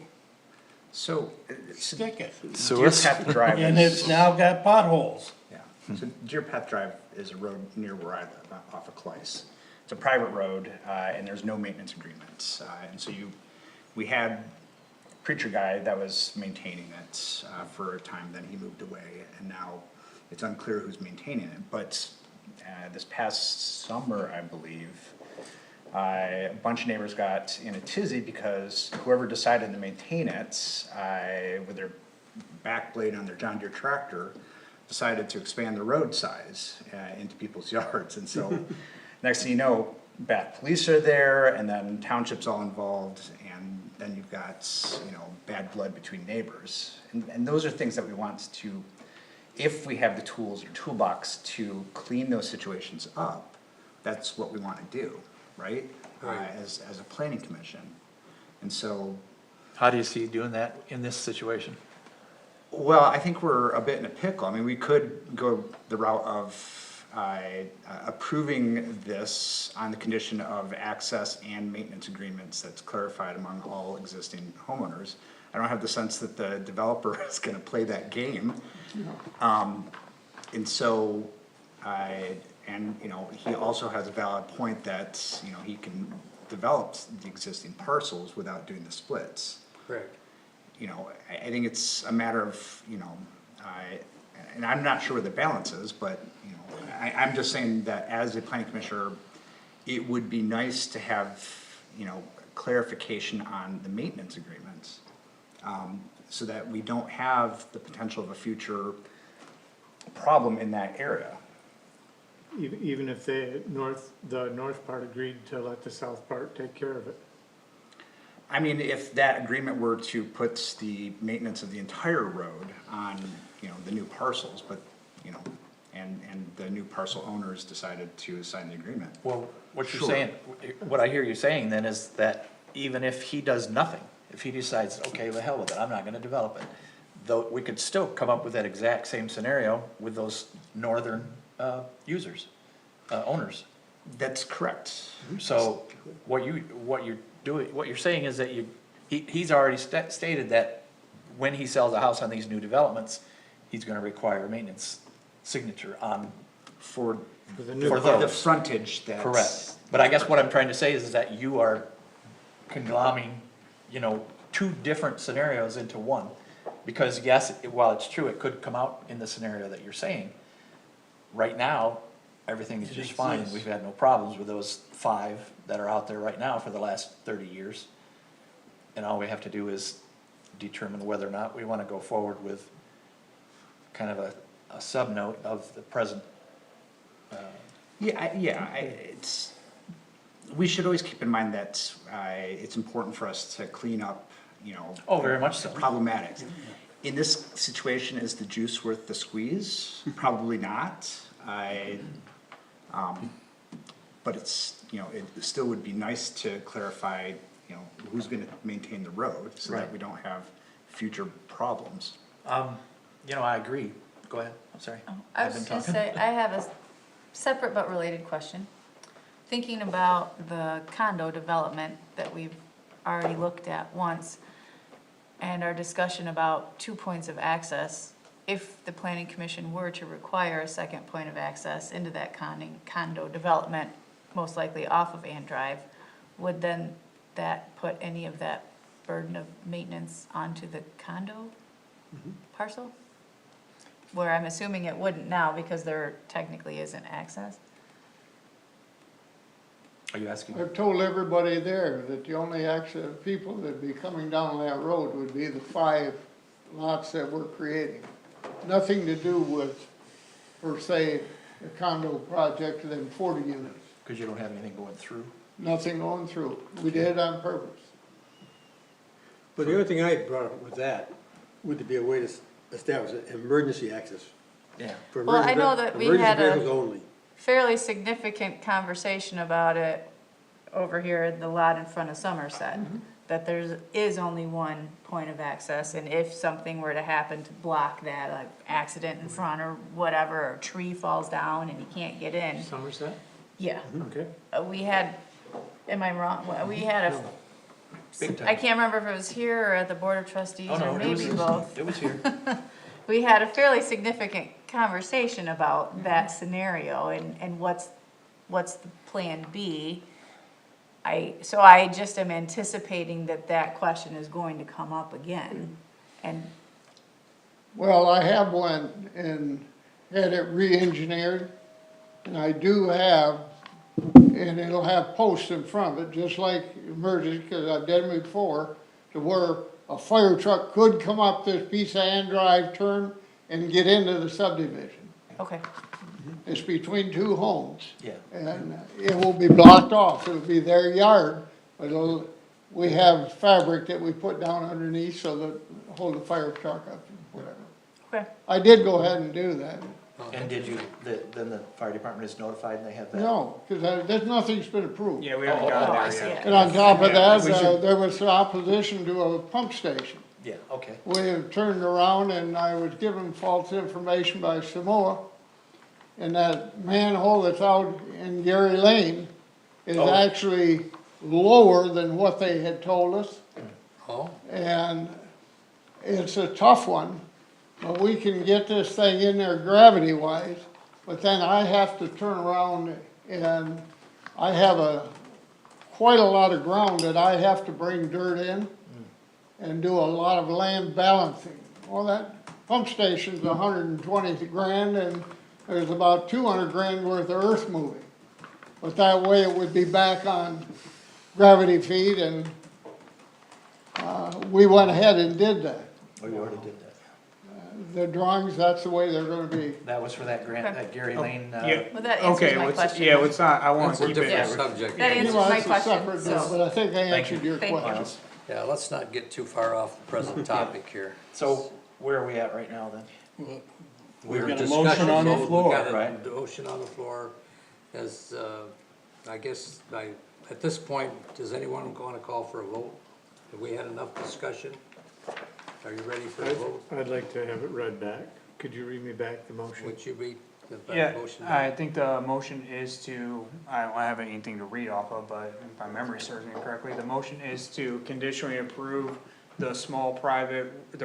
So, stick it. Deer Path Drive And is. it's now got potholes. Yeah, so Deer Path Drive is a road near where I live, off of Clayce. It's a private road, and there's no maintenance agreements, and so we had a preacher guy that was maintaining it, for a time, then he moved away, and now it's unclear who's maintaining it, but, this past summer, I believe, a bunch of neighbors got in a tizzy because whoever decided to maintain it, with their back blade on their John Deere tractor, decided to expand the road size into people's yards, and so, next thing you know, Bath Police are there, and then township's all involved, and then you've got, you know, bad blood between neighbors. And those are things that we want to, if we have the tools or toolbox to clean those situations up, that's what we wanna do, right? Right. As a planning commission. And so, How do you see doing that in this situation? well, I think we're a bit in a pickle. I mean, we could go the route of approving this on the condition of access and maintenance agreements that's clarified among all existing homeowners. I don't have the sense that the developer is gonna play that game. And so, and, you know, he also has a valid point that, you know, he can develop the existing parcels without doing the splits. Correct. You know, I think it's a matter of, you know, and I'm not sure where the balance is, but, you know, I'm just saying that as a planning commissioner, it would be nice to have, you know, clarification on the maintenance agreements. so that we don't have the potential of a future problem in that area. Even if the north part agreed to let the south part take care of it. I mean, if that agreement were to put the maintenance of the entire road on, you know, the new parcels, but, you know, and the new parcel owners decided to sign the agreement. Well, what you're Sure. saying, what I hear you saying then is that even if he does nothing, if he decides, okay, the hell with it, I'm not gonna develop it, though, we could still come up with that exact same scenario with those northern, users, owners. That's correct. So, what you're doing, what you're saying is that he's already stated that when he sells a house on these new developments, he's gonna require a maintenance signature on, For, the new for the those. frontage that's. Correct, but I guess what I'm trying to say is that you are congloming, you know, two different scenarios into one. Because yes, while it's true, it could come out in the scenario that you're saying, right now, everything is just fine, and we've had no problems with those 5 that are out there right now for the last 30 years. And all we have to do is determine whether or not we wanna go forward with kind of a sub-note of the present. It's, we should always keep in mind that, it's important for us to clean up, you know. Oh, very much so. Problematics. In this situation, is the juice worth the squeeze? Probably not. But it's, you know, it still would be nice to clarify, you know, who's gonna maintain the road, so that Right. we don't have future problems. You know, I agree, go ahead, I'm sorry. I I've was been gonna talking. say, I have a separate but related question. Thinking about the condo development that we've already looked at once, and our discussion about 2 points of access, if the planning commission were to require a second point of access into that condo development, most likely off of Ann Drive, would then that put any of that burden of maintenance onto the condo parcel? Where I'm assuming it wouldn't now because there technically isn't access. Are you asking? I've told everybody there that the only access, people that'd be coming down that road would be the 5 lots that we're creating. Nothing to do with, per se, the condo project and then 40 units. Cause you don't have anything going through? Nothing going through. We did it on purpose. But the only thing I brought up with that, would there be a way to establish an emergency access? Yeah. For Well, I emergency know ve- that we emergency had a- vehicles only. Fairly significant conversation about it over here at the lot in front of Somerset. That there is only one point of access, and if something were to happen to block that, like accident in front or whatever, or a tree falls down and you can't get in, Somerset? yeah. Okay. We had, am I wrong? Well, we had a, Big time. I can't remember if it was here or at the Board of Trustees, Oh, no, or it was, maybe both. it was here. We had a fairly significant conversation about that scenario and what's the plan B. So I just am anticipating that question is going to come up again, and, Well, I have went and had it re-engineered, and I do have, and it'll have posts in front of it, just like emergency, because I've done it before, to where a fire truck could come up this piece of Ann Drive, turn, and get into the subdivision. okay, It's between 2 homes. Yeah. And it will be blocked off, it'll be their yard, but we have fabric that we put down underneath so that hold the fire truck up and whatever. okay. I did go ahead and do that. And did you, then the fire department is notified and they have that? No, because there's nothing's been approved. Yeah, we haven't Oh, gotten I there see yet. it. And on top of Yeah, that, we should- there was opposition to a pump station. Yeah, okay. We have turned around and I was given false information by Samoa. And that manhole that's out in Gary Lane is Oh. actually lower than what they had told us. Oh, And it's a tough one, but we can get this thing in there gravity wise. But then I have to turn around and I have quite a lot of ground that I have to bring dirt in and do a lot of land balancing. Well, that pump station's 120 grand and there's about 200 grand worth of earth moving. But that way it would be back on gravity feed and we went ahead and did that. We already did that. The drawings, that's the way they're gonna be. That was for that grant, Okay. that Gary Lane, Yeah, Well, that answers okay, my let's, question. yeah, let's not, I wanna That's a keep different it, subject. That answers Well, my that's a question, separate deal, so, but I think I Thank answered you. your Thank you. question. Miles. Yeah, let's not get too far off the present topic here. So where are we at right now then? We're got a motion on the discussing, floor. we got a Right. motion on the floor. As, I guess, at this point, does anyone wanna call for a vote? Have we had enough discussion? Are you ready for a vote? I'd like to have it read back. Could you read me back the motion? Would you read the yeah, motion? I think the motion is to, I don't have anything to read off of, but if my memory serves me correctly, the motion is to conditionally approve the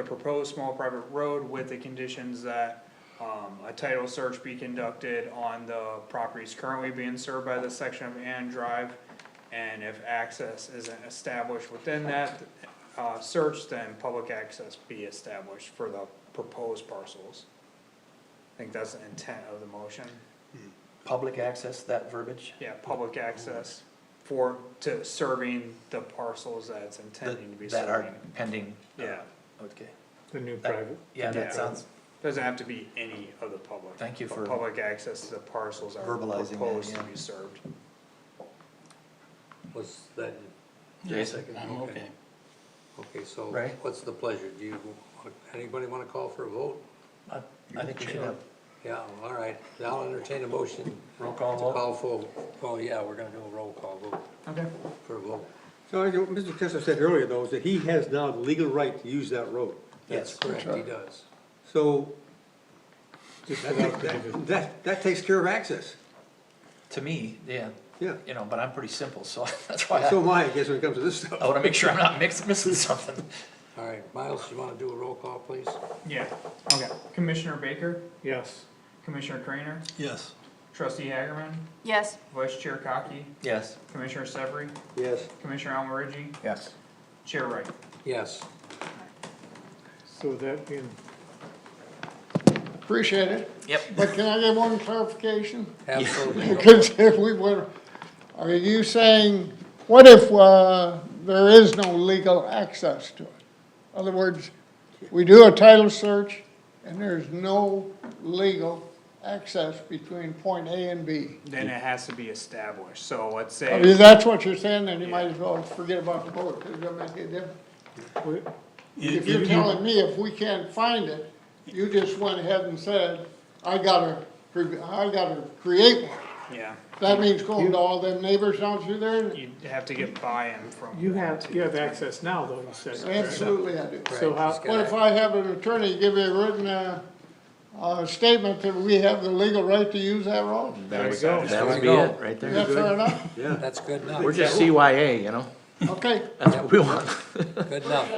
proposed small private road with the conditions that, a title search be conducted on the properties currently being served by this section of Ann Drive. And if access isn't established within that, search, then public access be established for the proposed parcels. I think that's the intent of the motion. Public access, that verbiage? Yeah, public access to serving the parcels that it's intending to be That are serving. pending? Yeah, Okay. The new That- private. Yeah, Yeah. that sounds, doesn't have to be any of the public. Thank you but for public access to the parcels are verbalizing that, proposed to yeah. be served. Was that? Jason? I'm okay. Okay, so Ray? what's the pleasure? Do you, anybody wanna call for a vote? I think we should have Yeah, all right. I'll entertain a motion roll call to vote. call for, oh yeah, we're gonna do a roll call vote Okay. for a vote. So I know Mr. Kessler said earlier though, is that he has now the legal right to use that road. That's Yes. correct, he does. So Just that, without the division. that takes care of access. To me, yeah, Yeah. you know, but I'm pretty simple, so that's why So am I guess, when it comes to this stuff. I wanna make sure I'm not missing something. All right, Miles, you wanna do a roll call, please? Yeah, okay. Commissioner Baker, Yes. Commissioner Crainer, Yes. Trustee Hagerman, yes, Vice Chair Cocky, Yes. Commissioner Severie, Yes. Commissioner Almarigi, Yes. Chair Wright. Yes. So with that being, Appreciate it, Yep. but can I get one clarification? Absolutely. Because if we were, are you saying, what if, there is no legal access to it? In other words, we do a title search and there's no legal access between point A and B. Then it has to be established, so let's I mean, say, that's what you're saying, then you might as well forget about the vote, because it doesn't make a difference. If you're telling me if we can't find it, you just went ahead and said, I gotta create one. yeah, That means going to all them neighbors down through there? you have to get buy-in from. you have access now though, you said. correct? Absolutely I do. So how, What if I have an attorney give you a written, statement that we have the legal right to use that road? there you go. That would be go. it, right Is there. that fair enough? Yeah. That's good enough. We're just CYA, you know, Okay. that's what we want. Good enough.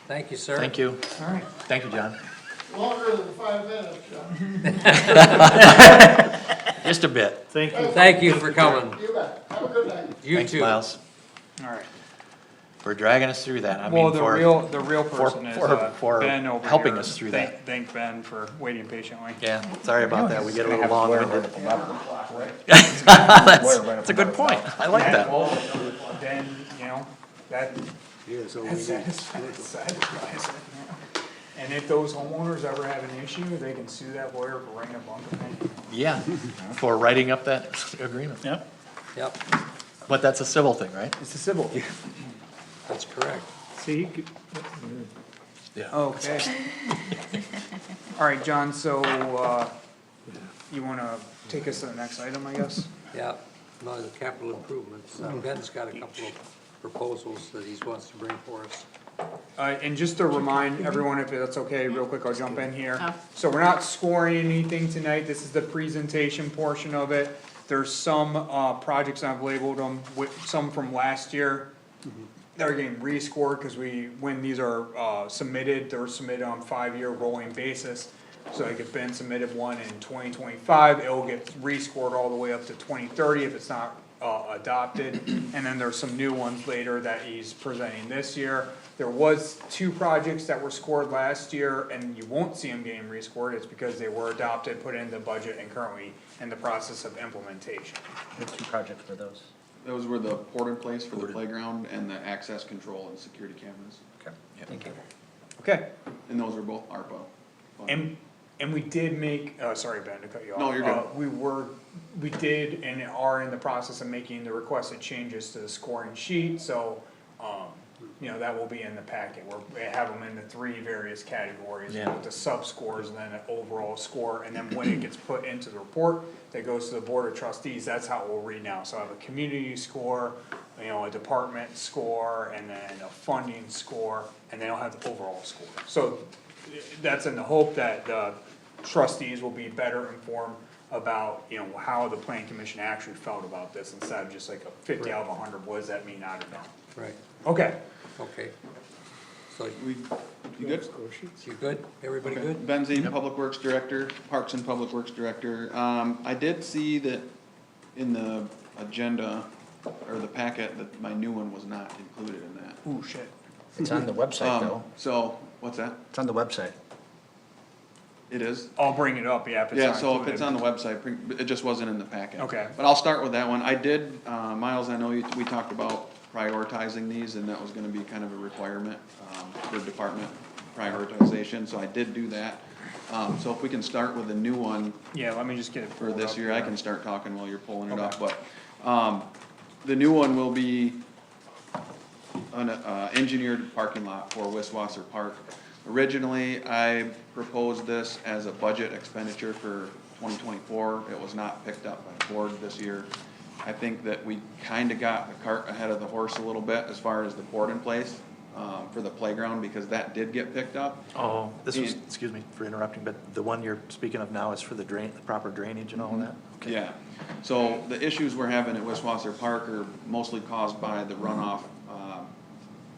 Thank you, sir. Thank you. Alright, Thank you, John. Longer than 5 minutes, John. Just a bit. Thank you. Thank you for coming. You bet. Have a good night. You Thanks, too. Miles, alright. for dragging us through that. I Well, mean, the for, real person is, for Ben over here. helping us through Thank- that. Thank Ben for waiting patiently. yeah, sorry about that. We get a little Gonna have long-winded. a lawyer right up That's a good above point. I like that. Well, then, you know, that Yeah, so we that need- satisfies it. And if those homeowners ever have an issue, they can sue that lawyer for writing a bunk opinion. Yeah, for writing up that agreement. Yep. Yep, But that's a civil thing, right? It's a civil. that's correct. See, you could, Yeah. Okay. Alright, John, so, you wanna take us to the next item, I guess? Yeah, no, the capital improvements. Ben's got a couple of proposals that he wants to bring for us. And just to remind everyone, if that's okay, real quick, I'll jump in here. Oh. So we're not scoring anything tonight, this is the presentation portion of it. There's some, projects, I've labeled them, with, some from last year. That are getting rescored, cause when these are, submitted, they're submitted on 5-year rolling basis. So like if Ben submitted one in 2025, it'll get rescored all the way up to 2030 if it's not, adopted. And then there's some new ones later that he's presenting this year. There was 2 projects that were scored last year, and you won't see them getting rescored, it's because they were adopted, put in the budget, and currently in the process of implementation. What 2 projects were those? Those were the port in place for the playground and the access control and security cameras. Okay. Thank you. Okay, and those are both ARPA. and we did make, sorry Ben, to cut you off. No, you're good. We did and are in the process of making the requested changes to the scoring sheet, so, you know, that will be in the packet. We have them in the 3 various categories, Yeah. with the sub-scores and then an overall score, and then when it gets put into the report, that goes to the board of trustees, that's how it will read now. So I have a community score, you know, a department score, and then a funding score, and then I'll have the overall score. So, that's in the hope that the trustees will be better informed about, you know, how the planning commission actually felt about this, instead of just like a 50 out of 100, what does that mean, I don't know. Right, Okay, okay. So, You good? you good? Everybody Okay. good? Ben Zane, Public Works Director, Parks and Public Works Director. I did see that in the agenda, or the packet, that my new one was not included in that. ooh, shit. It's on the website though, So, what's that? it's on the website. It is? I'll bring it up, yeah, if it's Yeah, not so if it's included. on the website, it just wasn't in the packet. Okay. But I'll start with that one. I did, Miles, I know we talked about prioritizing these, and that was gonna be kind of a requirement, for department prioritization, so I did do that. So if we can start with the new one Yeah, let me just get it for pulled this up year, I here. can start talking while you're pulling it Okay. up, but, the new one will be an, engineered parking lot for Wiswasser Park. Originally, I proposed this as a budget expenditure for 2024. It was not picked up by the board this year. I think that we kinda got the cart ahead of the horse a little bit as far as the board in place, for the playground, because that did get picked up. Oh, this was, And- excuse me for interrupting, but the one you're speaking of now is for the proper drainage and all that? Okay. Yeah, so the issues we're having at Wiswasser Park are mostly caused by the runoff,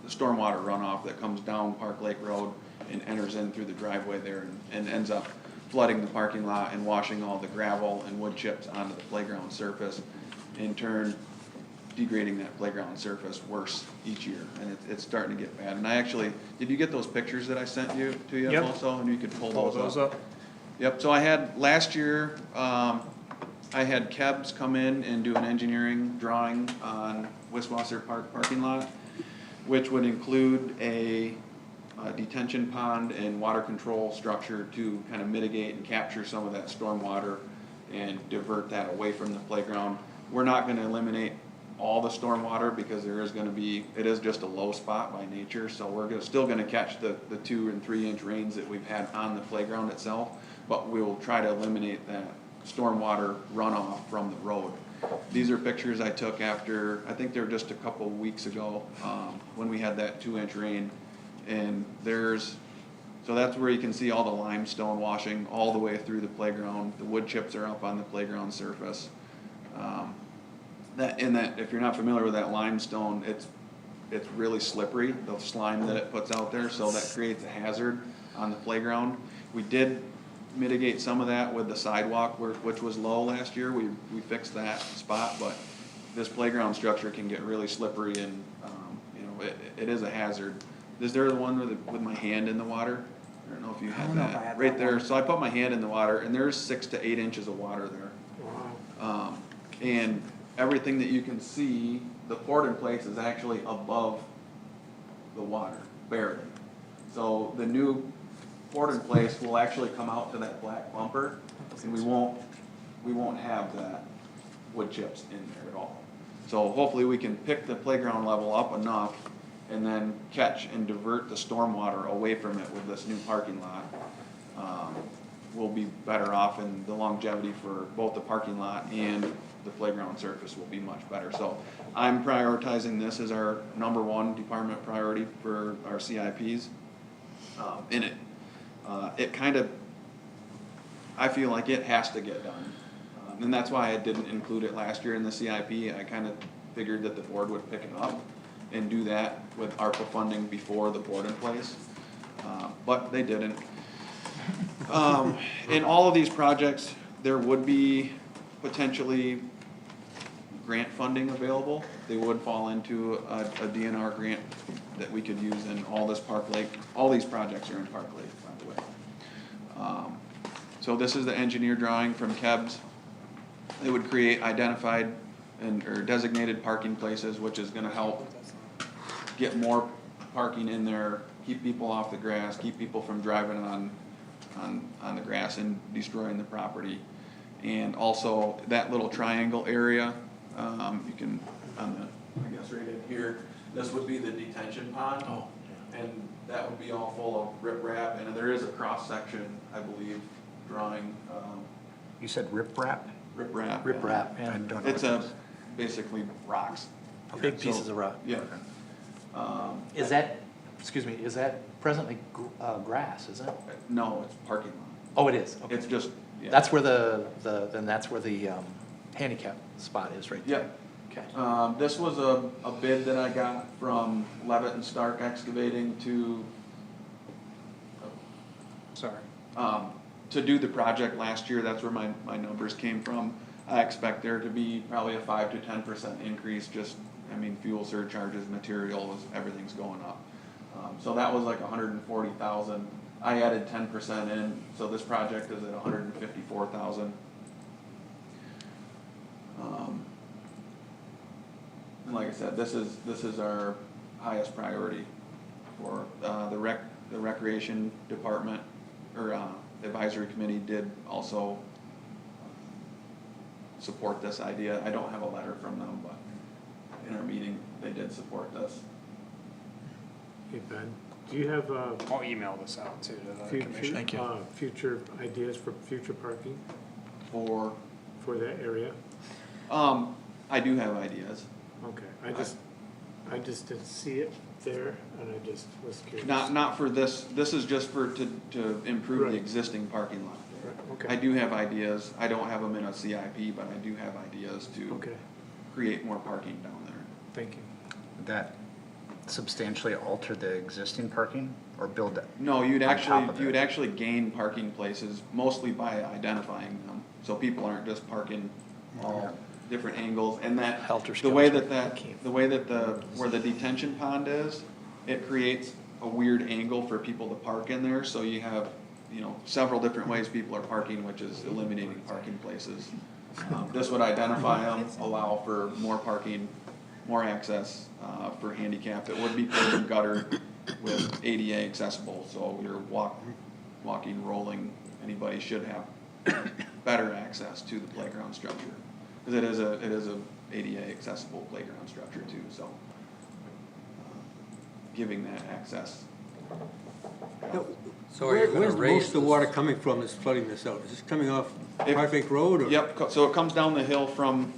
the stormwater runoff that comes down Park Lake Road and enters in through the driveway there and ends up flooding the parking lot and washing all the gravel and wood chips onto the playground surface, in turn degrading that playground surface worse each year, and it's starting to get bad. And I actually, did you get those pictures that I sent you Yep. also, and you could pull Pull those those up? up. Yep, so I had, last year, I had Kebs come in and do an engineering drawing on Wiswasser Park parking lot, which would include a detention pond and water control structure to kind of mitigate and capture some of that stormwater and divert that away from the playground. We're not gonna eliminate all the stormwater, because there is gonna be, it is just a low spot by nature, so we're still gonna catch the 2 and 3 inch rains that we've had on the playground itself, but we'll try to eliminate that stormwater runoff from the road. These are pictures I took after, I think they were just a couple weeks ago, when we had that 2 inch rain. And so that's where you can see all the limestone washing all the way through the playground. The wood chips are up on the playground surface. If you're not familiar with that limestone, it's really slippery, the slime that it puts out there, so that creates a hazard on the playground. We did mitigate some of that with the sidewalk, which was low last year. We fixed that spot, but this playground structure can get really slippery, and, you know, it is a hazard. Is there the one with my hand in the water? I don't know if you I had don't know if I that. had Right that there, one. so I put my hand in the water, and there's 6 to 8 inches of water there. And everything that you can see, the port in place is actually above the water, barely. So the new port in place will actually come out to that black bumper, and we won't have that wood chips in there at all. So hopefully we can pick the playground level up enough, and then catch and divert the stormwater away from it with this new parking lot. We'll be better off, and the longevity for both the parking lot and the playground surface will be much better. So I'm prioritizing this as our #1 department priority for our CIPs. It kind of, I feel like it has to get done. And that's why I didn't include it last year in the CIP. I kind of figured that the board would pick it up and do that with ARPA funding before the board in place. But they didn't. In all of these projects, there would be potentially grant funding available. They would fall into a DNR grant that we could use in all this Park Lake. All these projects are in Park Lake, by the way. So this is the engineer drawing from Kebs. They would create identified or designated parking places, which is gonna help get more parking in there keep people off the grass, keep people from driving on the grass and destroying the property. And also that little triangle area, you can, on the, I guess right in here, this would be the detention pond. Oh. And that would be all full of riprap, and there is a cross-section, I believe, drawing, You said riprap? riprap. Riprap, I yeah. don't know what It's that is. basically rocks. Big So- pieces of rock. Yeah. Is that, excuse me, is that presently grass, is it? No, it's parking lot. Oh, it is, okay. It's just, yeah. That's where then that's where the handicap spot is right there. Yep. Okay. This was a bid that I got from Levitt and Stark Excavating to do the project last year. That's where my numbers came from. I expect there to be probably a 5 to 10% increase, just, I mean, fuel surcharges, materials, everything's going up. So that was like 140,000. I added 10% in, so this project is at 154,000. And like I said, this is our highest priority for, the recreation department, or, advisory committee did also support this idea. I don't have a letter from them, but in our meeting, they did support this. Hey, Ben, do you have, I'll email this out to the commission. Thank you. future ideas for future parking For, for that area? I do have ideas. Okay, I just didn't see it there, and I just was curious. Not for this, this is just to improve the Right. existing parking lot. Right, I okay, do have ideas. I don't have them in a CIP, but I do have ideas to okay, create more parking down there. thank you. Would that substantially alter the existing parking or build it? No, On top of you would it. actually gain parking places, mostly by identifying them, so people aren't just parking all different angles, and that, Helter the way skelter. that where the detention pond is, it creates a weird angle for people to park in there, so you have, you know, several different ways people are parking, which is eliminating parking places. This would identify them, allow for more parking, more access, for handicap. It would be curb and gutter with ADA accessible, so you're walking, rolling, anybody should have better access to the playground structure. Cause it is a ADA accessible playground structure too, so, giving that access. So are you gonna Where's raise most of the water coming from that's flooding this out? Is this coming off If- Park Road or? Yep, so it comes down the hill from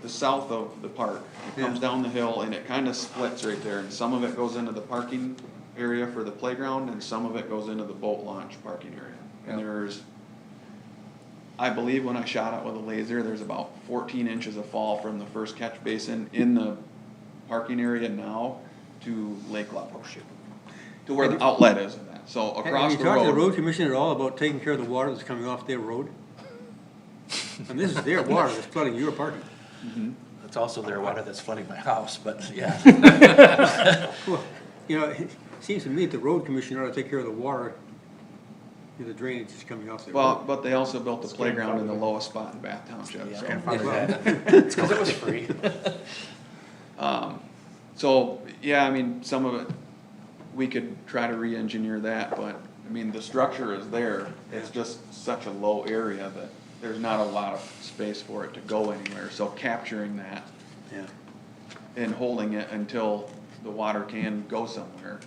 the south of the park. It comes Yeah. down the hill and it kinda splits right there, and some of it goes into the parking area for the playground, and some of it goes into the boat launch parking area. And there's, I believe when I shot it with a laser, there's about 14 inches of fall from the first catch basin in the parking area now to lake level. To where the outlet is in that, so across Have the you talked to the road. road commission at all about taking care of the water that's coming off their road? And this is their water that's flooding your parking. It's also their water that's flooding my house, but yeah. Well, you know, it seems to me that the road commission ought to take care of the water, the drainage that's coming off their Well, road. but they also built the playground in the lowest spot in Bath Township, so. It's because it was free. So, yeah, I mean, some of it, we could try to re-engineer that, but, I mean, the structure is there. It's just such a low area that there's not a lot of space for it to go anywhere, so capturing that Yeah. and holding it until the water can go somewhere.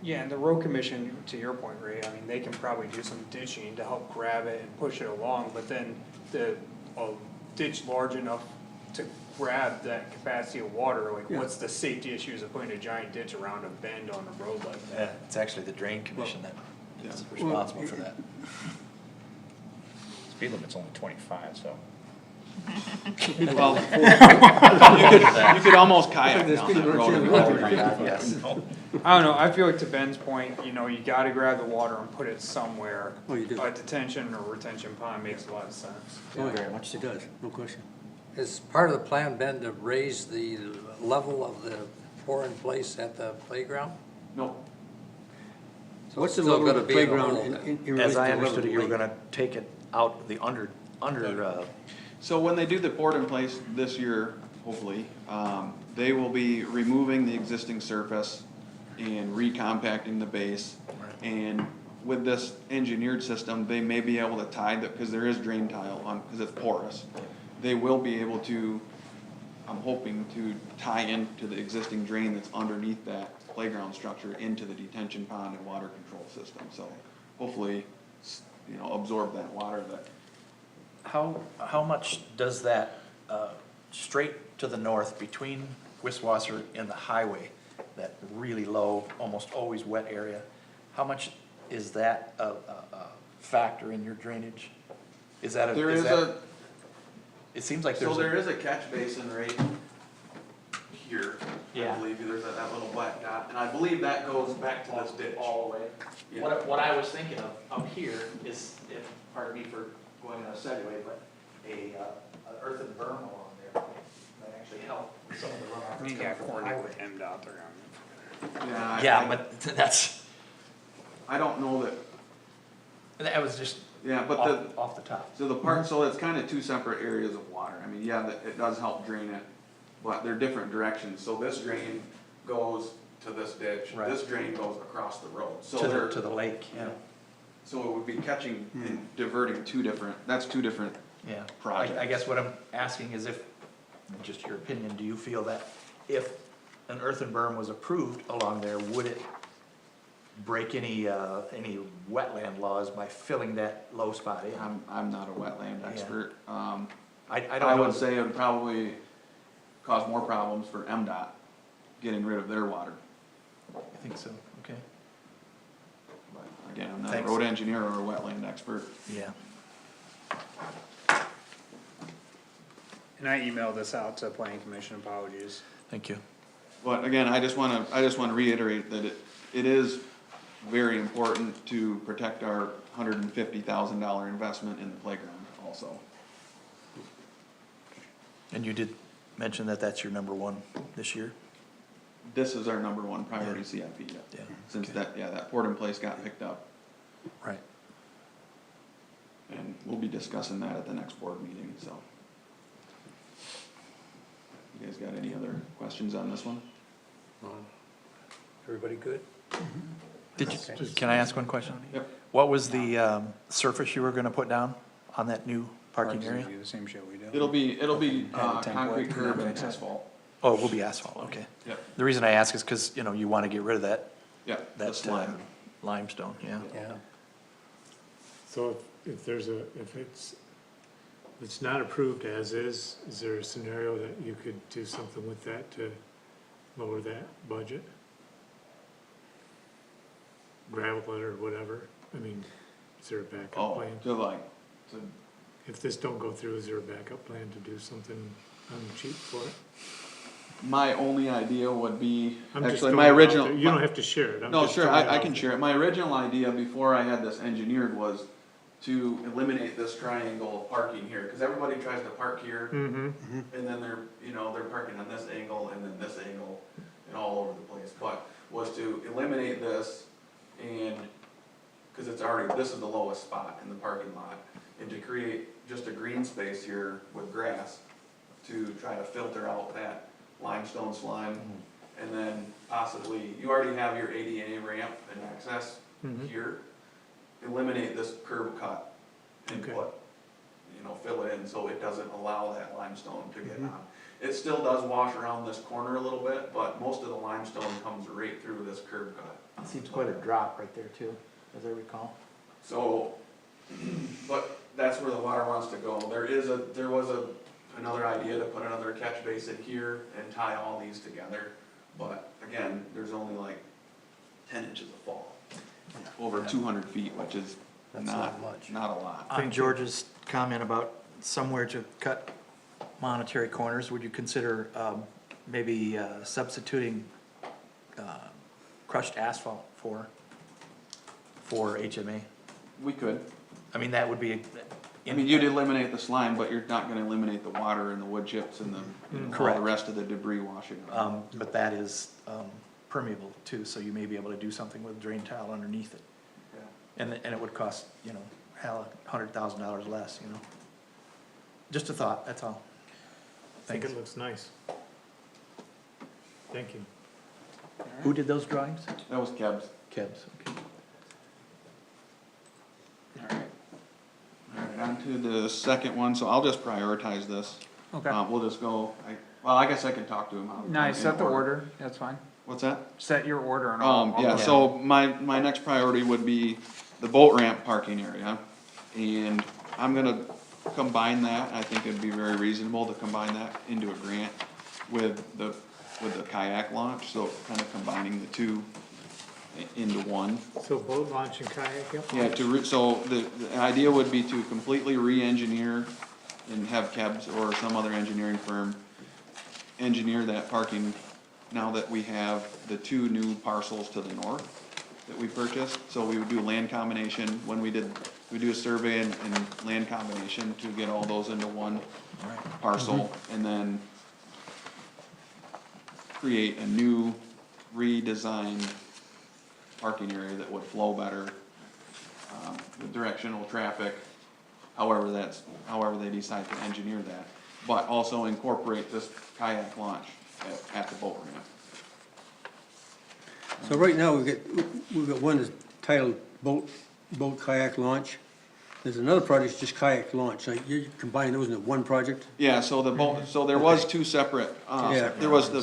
Yeah, and the road commission, to your point, Ray, I mean, they can probably do some ditching to help grab it and push it along, but then a ditch large enough to grab that capacity of water, like, what's the safety issues of putting a giant ditch around a bend on a road like that? Yeah, it's actually the drain commission that is Yeah. responsible for that. Speed limit's only 25, so. Well, you could almost kayak down that road. Yes. I don't know, I feel like to Ben's point, you know, you gotta grab the water and put it somewhere. Oh, you do. A detention or retention pond makes a lot of sense. Oh, very much It does, no question. Is part of the plan, Ben, to raise the level of the pour-in place at the playground? No, So What's the it's still level of gonna the be in a playground hole in then? relation As to I the level understood it, of you were the lake? gonna take it out the under, so when they do the port in place this year, hopefully, they will be removing the existing surface and recompacting the base. And with this engineered system, they may be able to tie that, cause there is drain tile on, cause it's porous. They will be able to, I'm hoping to tie into the existing drain that's underneath that playground structure into the detention pond and water control system, so hopefully, you know, absorb that water that. How much does that, straight to the north between Wiswasser and the highway, that really low, almost always wet area, how much is that a factor in your drainage? Is that There is is that- a, It seems like so there's there a, is a catch basin right here, I Yeah. believe, there's that little black dot, and I believe that goes back to this ditch. All the way. Yeah. What I was thinking of up here is, if, pardon me for going on a segue, but an earthen berm along there might actually help some of the runoff. that's You coming got from the corny highway. with MDOT, they're on. Yeah, yeah, but that's, I don't know that, that was just yeah, but the, off the top. so the part, so it's kinda two separate areas of water, I mean, yeah, that, it does help drain it, but they're different directions, so this drain goes to this ditch, Right. this drain goes across the road, so To they're. the lake, yeah, So it would be catching and diverting two different, that's two different, yeah. Projects. I guess what I'm asking is if, just your opinion, do you feel that if an earthen berm was approved along there, would it break any wetland laws by filling that low spot in? I'm not a wetland expert, I I don't know. would say it would probably cause more problems for MDOT getting rid of their water. I think so, okay, But again, I'm not a Thanks. road engineer or a wetland expert. yeah. And I emailed this out to planning commission, apologies. Thank you. But again, I just wanna reiterate that it is very important to protect our $150,000 investment in the playground also. And you did mention that that's your number one this year? This is our number one priority CIP, yeah. Yeah, Since okay. that port in place got picked up, Right. and we'll be discussing that at the next board meeting, so. You guys got any other questions on this one? Everybody good? Did you, can I ask one question? Yep. What was the, surface you were gonna put down on that new parking area? Do the same shit we do. It'll be, Add a template, concrete curb and fix it. asphalt. Oh, it will be asphalt, okay. Yep. The reason I ask is cause, you know, you wanna get rid of that, Yeah, the that slime. limestone, yeah. Yeah. So if there's if it's not approved as is there a scenario that you could do something with that to lower that budget? Gravel it or whatever, I mean, is there a backup Oh, plan? to, If this don't go through, is there a backup plan to do something on the cheap for it? my only idea would be, I'm just actually, throwing my it out original. there. You don't have to share it, I'm No, just sure, throwing it I out can there. share it. My original idea before I had this engineered was to eliminate this triangle of parking here, cause everybody tries to park here, Mm-hmm, and then they're, you know, they're parking on this angle and then this angle and all over the place, but was to eliminate this and, cause it's already, this is the lowest spot in the parking lot, and to create just a green space here with grass to try to filter out that limestone slime, and then possibly, you already have your ADA ramp and access Mhm. here, eliminate this curb cut and Okay. put, you know, fill it in so it doesn't allow that limestone to get on. It still does wash around this corner a little bit, but most of the limestone comes right through this curb cut. Seems quite a drop right there too, as I recall. So, but that's where the water wants to go. There was another idea to put another catch basin here and tie all these together. But again, there's only like 10 inches of fall, over 200 feet, which is That's not, not much. not a lot. On George's comment about somewhere to cut monetary corners, would you consider, maybe, substituting, crushed asphalt for HMA? We could. I mean, that would be. I mean, you'd eliminate the slime, but you're not gonna eliminate the water and the wood chips and the, you know, all Correct. the rest of the debris washing. out. But that is, permeable too, so you may be able to do something with drain tile underneath it. Yeah. And it would cost, you know, $100,000 less, you know? Just a thought, that's all. I think Thanks. it looks nice. Thank you. Who did those drawings? That was Keb's. Kebs, okay. Alright. Alright, on to the second one, so I'll just prioritize this. Okay. We'll just go, well, I guess I can talk to him. Nice, set the order, that's fine. What's that? Set your order and I'll Yeah, go. so my next priority would be the boat ramp parking area. And I'm gonna combine that, I think it'd be very reasonable to combine that into a grant with the kayak launch, so kind of combining the two into one. So boat launch and kayak, yep. Yeah, so the idea would be to completely re-engineer and have Kebs or some other engineering firm engineer that parking now that we have the two new parcels to the north that we purchased. So we would do land combination, when we do a survey and land combination to get all those into one parcel, and then create a new redesigned parking area that would flow better, with directional traffic, however they decide to engineer that, but also incorporate this kayak launch at the boat ramp. So right now, we've got one that's titled boat kayak launch. There's another project, just kayak launch. Now, you combine those into one project? Yeah, so the boat, so there was two separate, Yeah. there was the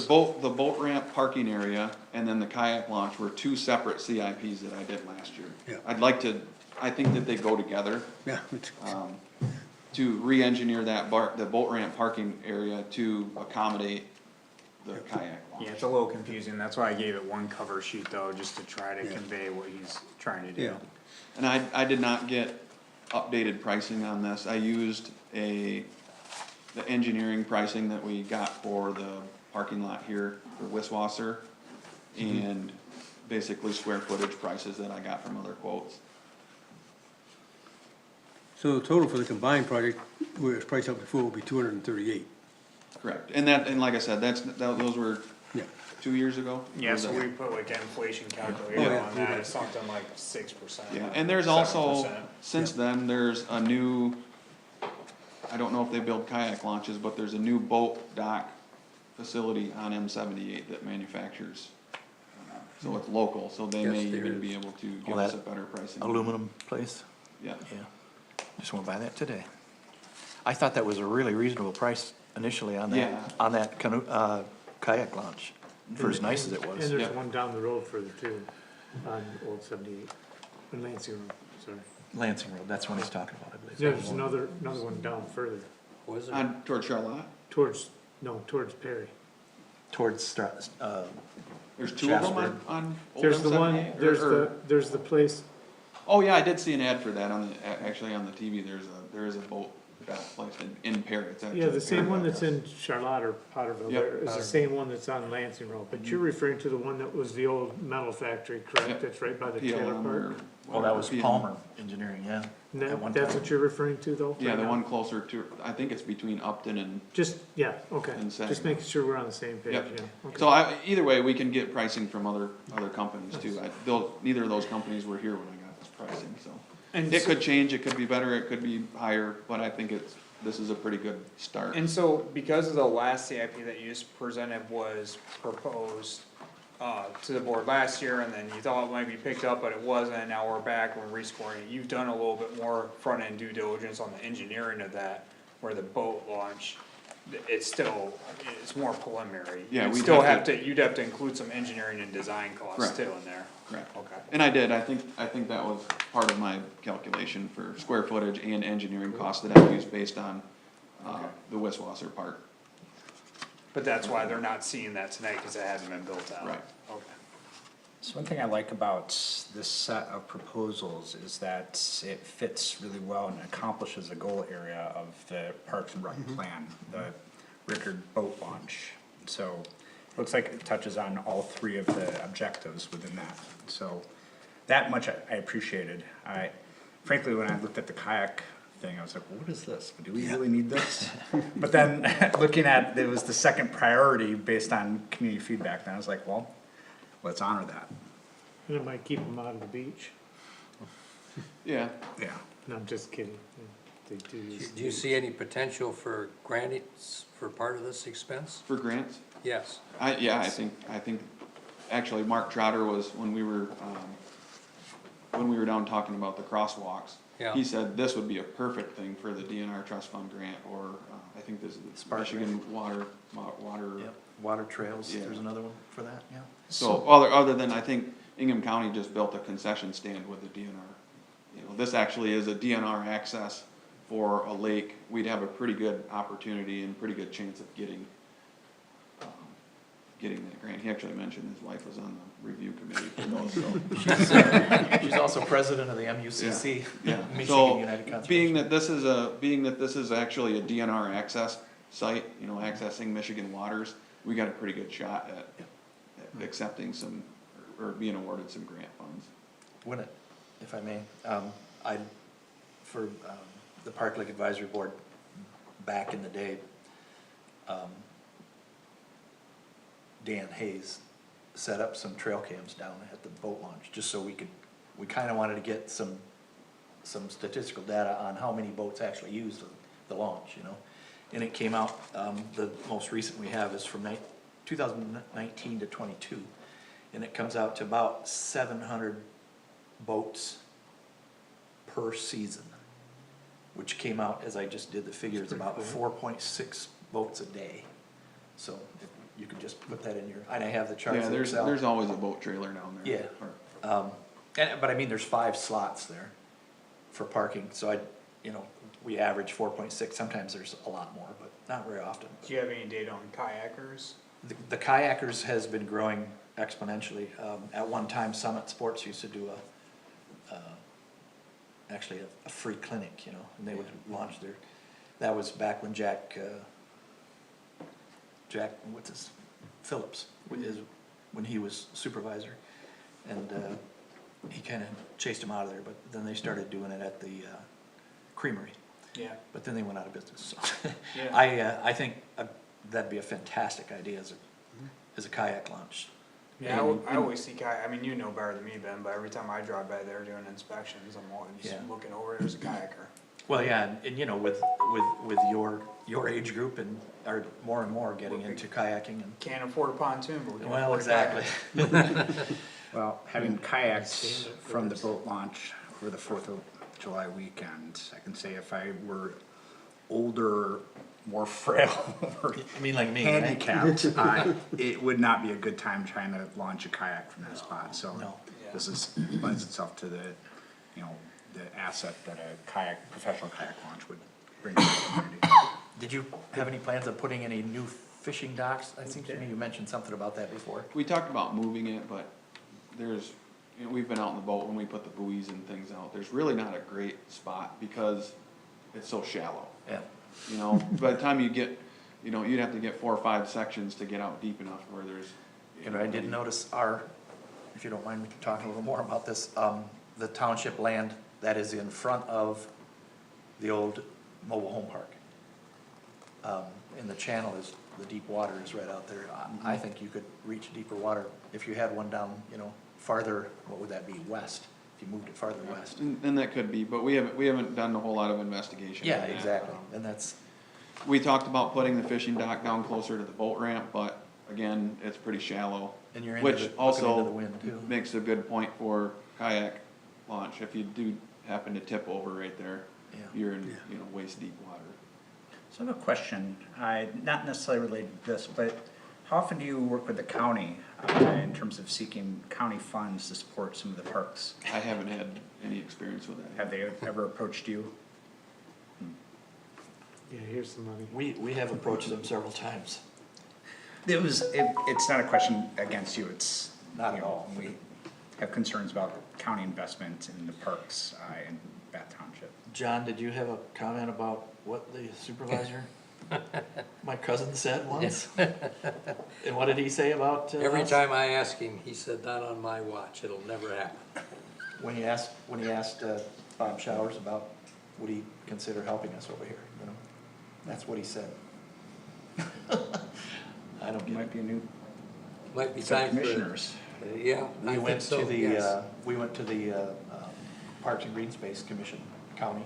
boat ramp parking area, and then the kayak launch were two separate CIPs that I did last year. Yeah. I think that they go together, Yeah. to re-engineer the boat ramp parking area to accommodate the kayak launch. Yeah, it's a little confusing, that's why I gave it one cover sheet though, just to try to convey what he's trying to do. Yeah. And I did not get updated pricing on this, I used the engineering pricing that we got for the parking lot here for Wiswasser, and basically square footage prices that I got from other quotes. So the total for the combined project, where it's priced out before, will be 238. Correct, and like I said, those were Yeah. 2 years ago? Yeah, Or so was that- we put like an inflation calculator Yeah. on that, it's something like 6%. Yeah, and there's also, 7%. since then, there's a new, I don't know if they build kayak launches, but there's a new boat dock facility on M78 that manufactures. So it's local, so they Yes, may there even is. be able to Oh, give us a that better pricing. Aluminum place? Yeah, Yeah. Just went by that today. I thought that was a really reasonable price initially on Yeah. that canoe, kayak launch, for as nice as it was. And there's Yeah. one down the road further too, on Old 78, in Lansing Road, sorry. Lansing Road, that's what he's talking about, I believe. There's another one down further, Was it? on, toward Charlotte, towards Perry. Towards, there's two of them Jasper. on Old There's the one, M78? there's the place, Oh, yeah, I did see an ad for that on actually on the TV, there is a boat dock place in Perry, it's actually. yeah, the same Perry. one that's in Charlotte or Potterville, Yep. there is the same one that's on Lansing Road, but you're referring to the one that was the old metal factory, correct? Yep. That's right by the trailer PLM park? or. well, that was PLM. Palmer Engineering, yeah. And at one that's time. what you're referring to though? Yeah, right the now? one closer to, I think it's between Upton and, Just, yeah, okay, And just Sagamore. making sure we're on the same page, Yep. yeah, okay. so either way, we can get pricing from other companies too. Neither of those companies were here when I got this pricing, so. And It so- could change, it could be better, it could be higher, but I think this is a pretty good start. And so, because of the last CIP that you just presented was proposed, to the board last year, and then you thought it might be picked up, but it wasn't, now we're back, we're rescoring it, you've done a little bit more front-end due diligence on the engineering of that, where the boat launch, it's more preliminary. Yeah, You'd we'd still have have to, you'd have to include some engineering and design costs Correct. too in there. Correct. Okay. And I did, I think that was part of my calculation for square footage and engineering costs that I used based on, the Wiswasser part. But that's why they're not seeing that tonight, cause it hasn't been built out. Right. Okay. So one thing I like about this set of proposals is that it fits really well and accomplishes a goal area of the Parks and Rec plan, the Rickard boat launch. So, looks like it touches on all three of the objectives within that, so that much I appreciated. Frankly, when I looked at the kayak thing, I was like, what is this? Do we really need this? But then, looking at, it was the second priority based on community feedback, and I was like, well, let's honor that. And it might keep them out of the beach, Yeah, Yeah. no, I'm just kidding, they do use. Do you see any potential for grants for part of this expense? for grants, Yes. I think actually, Mark Trotter was, when we were down talking about the crosswalks, Yeah. he said this would be a perfect thing for the DNR trust fund grant, or, I think this is Spark Michigan Water, Yep, water trails, Yeah. there's another one for that, yeah. So, other than, I think Ingham County just built a concession stand with the DNR. You know, this actually is a DNR access for a lake, we'd have a pretty good opportunity and pretty good chance of getting that grant. He actually mentioned his wife was on the review committee for those, so. She's also president of the MUCC, Yeah, Michigan so, United Conservation. being that this is actually a DNR access site, you know, accessing Michigan waters, we got a pretty good shot at accepting some, or being awarded some grant funds. When it, if I may, for the Park Lake Advisory Board, back in the day, Dan Hayes set up some trail cams down at the boat launch, just so we kinda wanted to get some statistical data on how many boats actually used the launch, you know? And it came out, the most recent we have is from 2019 to 22, and it comes out to about 700 boats per season, which came out, as I just did the figures, about 4.6 boats a day. So if you could just put that in your, and I have the charts Yeah, in Excel. there's always a boat trailer down there. Yeah. But I mean, there's 5 slots there for parking, so we average 4.6, sometimes there's a lot more, but not very often. Do you have any data on kayakers? The kayakers has been growing exponentially. At one time, Summit Sports used to do actually a free clinic, you know, and they would launch that was back when Jack, Phillips, when he was supervisor. And he kinda chased him out of there, but then they started doing it at the creamery. Yeah. But then they went out of business, so. Yeah. I think that'd be a fantastic idea as a kayak launch. Yeah, I always see I mean, you know better than me, Ben, but every time I drive by there doing inspections, I'm always Yeah. looking over, there's a kayaker. Well, yeah, and you know, with your age group and are more and more getting into kayaking and. Can't afford a pontoon, but we can Well, afford a exactly. kayak. Well, having kayaks from the boat launch for the 4th of July weekend, I can say if I were older, more frail, or I mean, like me, right? handicapped, it would not be a good time trying to launch a kayak from that spot, so. No. This lends itself to the, you know, the asset that a professional kayak launch would bring to the community. Did you have any plans of putting any new fishing docks? I think you mentioned something about that before. We talked about moving it, but we've been out in the boat when we put the buoys and things out, there's really not a great spot because it's so shallow. Yeah. You know, by the time you get, you know, you'd have to get 4 or 5 sections to get out deep enough where there's. And I did notice if you don't mind me talking a little more about this, the township land that is in front of the old mobile home park. And the channel the deep water is right out there. I think you could reach deeper water if you had one down, you know, farther, what would that be, west? If you moved it farther west. And that could be, but we haven't done a whole lot of investigation. Yeah, on that. exactly, and that's, We talked about putting the fishing dock down closer to the boat ramp, but again, it's pretty shallow. and you're Which looking into also the wind too. makes a good point for kayak launch, if you do happen to tip over right there, Yeah. you're in, you know, waist deep water. So I have a question, not necessarily related to this, but how often do you work with the county in terms of seeking county funds to support some of the parks? I haven't had any experience with that. Have they ever approached you? Yeah, here's some money. We have approached them several times. It's not a question against you, it's, Not at all. we have concerns about county investment in the parks in Bath Township. John, did you have a comment about what the supervisor, my cousin said once? And what did he say about? Every us? time I ask him, he said, not on my watch, it'll never happen. When he asked Bob Showers about, would he consider helping us over here, you know? That's what he said. I don't get Might it. be a new Might be set of time for, commissioners. yeah, I We think went so, to yes. the Parks and Green Space Commission, county,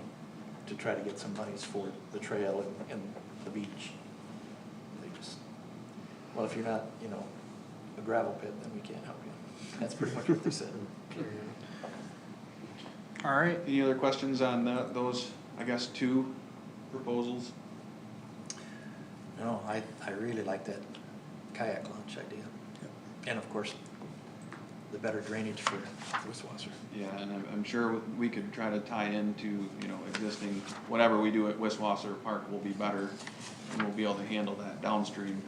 to try to get some monies for the trail and the beach. They just, well, if you're not, you know, a gravel pit, then we can't help you. That's pretty much what they said. All right, Any other questions on those, I guess, two proposals? No, I really like that kayak launch idea. And of course, the better drainage for Wiswasser. Yeah, and I'm sure we could try to tie into, existing, whatever we do at Wiswasser Park will be better, and we'll be able to handle that downstream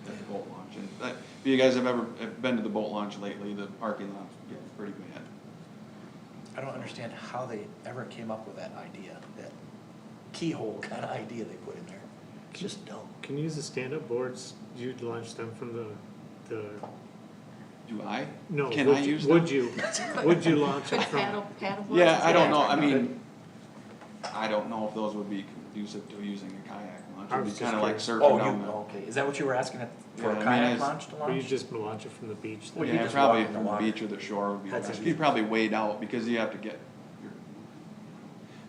at the boat launch. And if you guys have ever been to the boat launch lately, the parking lot's getting pretty bad. I don't understand how they ever came up with that idea, that keyhole kind of idea they put in there. It's just dumb. Can you use the stand-up boards, you'd launch them from the, Do I? no, Can I use them? would you launch it from? Paddle boards? Yeah, I don't know, I mean, I don't know if those would be conducive to using a kayak launch. I It'd was be just kinda like curious. surfing down the. Okay, is that what you were asking for Yeah, I a mean, kayak it's- launch to Or you launch? just launch it from the beach? Well, you Yeah, just probably walk in the from the water. beach or the shore would be That's best. it. You probably wade out because you have to get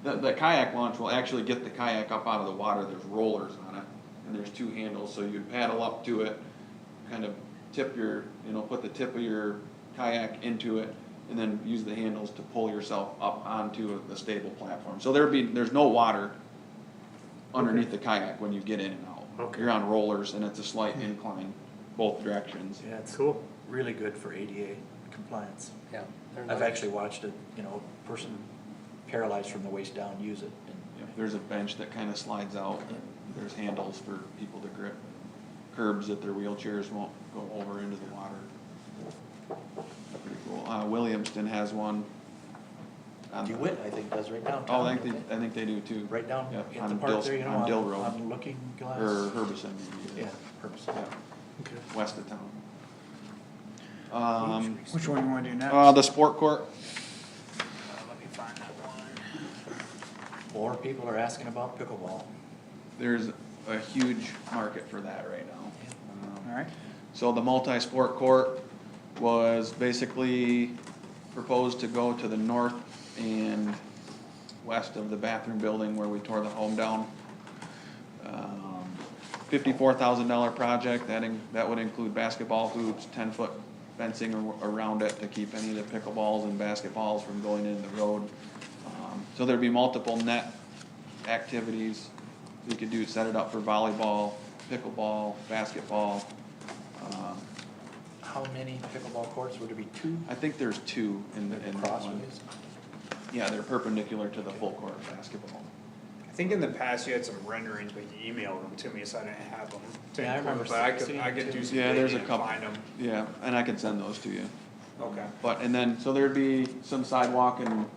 the kayak launch will actually get the kayak up out of the water. There's rollers on it and there's two handles, so you paddle up to it, kind of tip your, put the tip of your kayak into it and then use the handles to pull yourself up onto the stable platform. So there's no water underneath the kayak when you get in and out. Okay. You're on rollers and it's a slight incline both directions. Yeah, it's Cool. really good for ADA compliance. Yeah. they're I've nice. actually watched a, person paralyzed from the waist down use it. Yep, there's a bench that kind of slides out, and there's handles for people to grip curbs that their wheelchairs won't go over into the water. Pretty cool. Williamston has one. DeWitt, I think, does right downtown. Oh, I don't think I think they do too. Right down Yep, in on the park Dill- there, on Dill Road. on Looking Glass. Or Herbison, maybe. Yeah, purpose. Yeah, Okay. west of town. which one you wanna do next? The sport court. Let me find that one. More people are asking about pickleball. There's a huge market for that right now. All right. So the multi-sport court was basically proposed to go to the north and west of the bathroom building where we tore the home down. $54,000 project, that would include basketball hoops, 10-foot fencing around it to keep any of the pickleballs and basketballs from going into the road. So there'd be multiple net activities. You could set it up for volleyball, pickleball, basketball. How many pickleball courts? Would it be two? I think there's two in that one. Crossways? Yeah, they're perpendicular to the full court basketball. I think in the past you had some renderings, but you emailed them to me, so I didn't have them to Yeah, I include, remember but I seeing could them do too. some Yeah, there's a digging and couple. find them. Yeah, and I can send those to you. Okay. But, and then, so there'd be some sidewalk and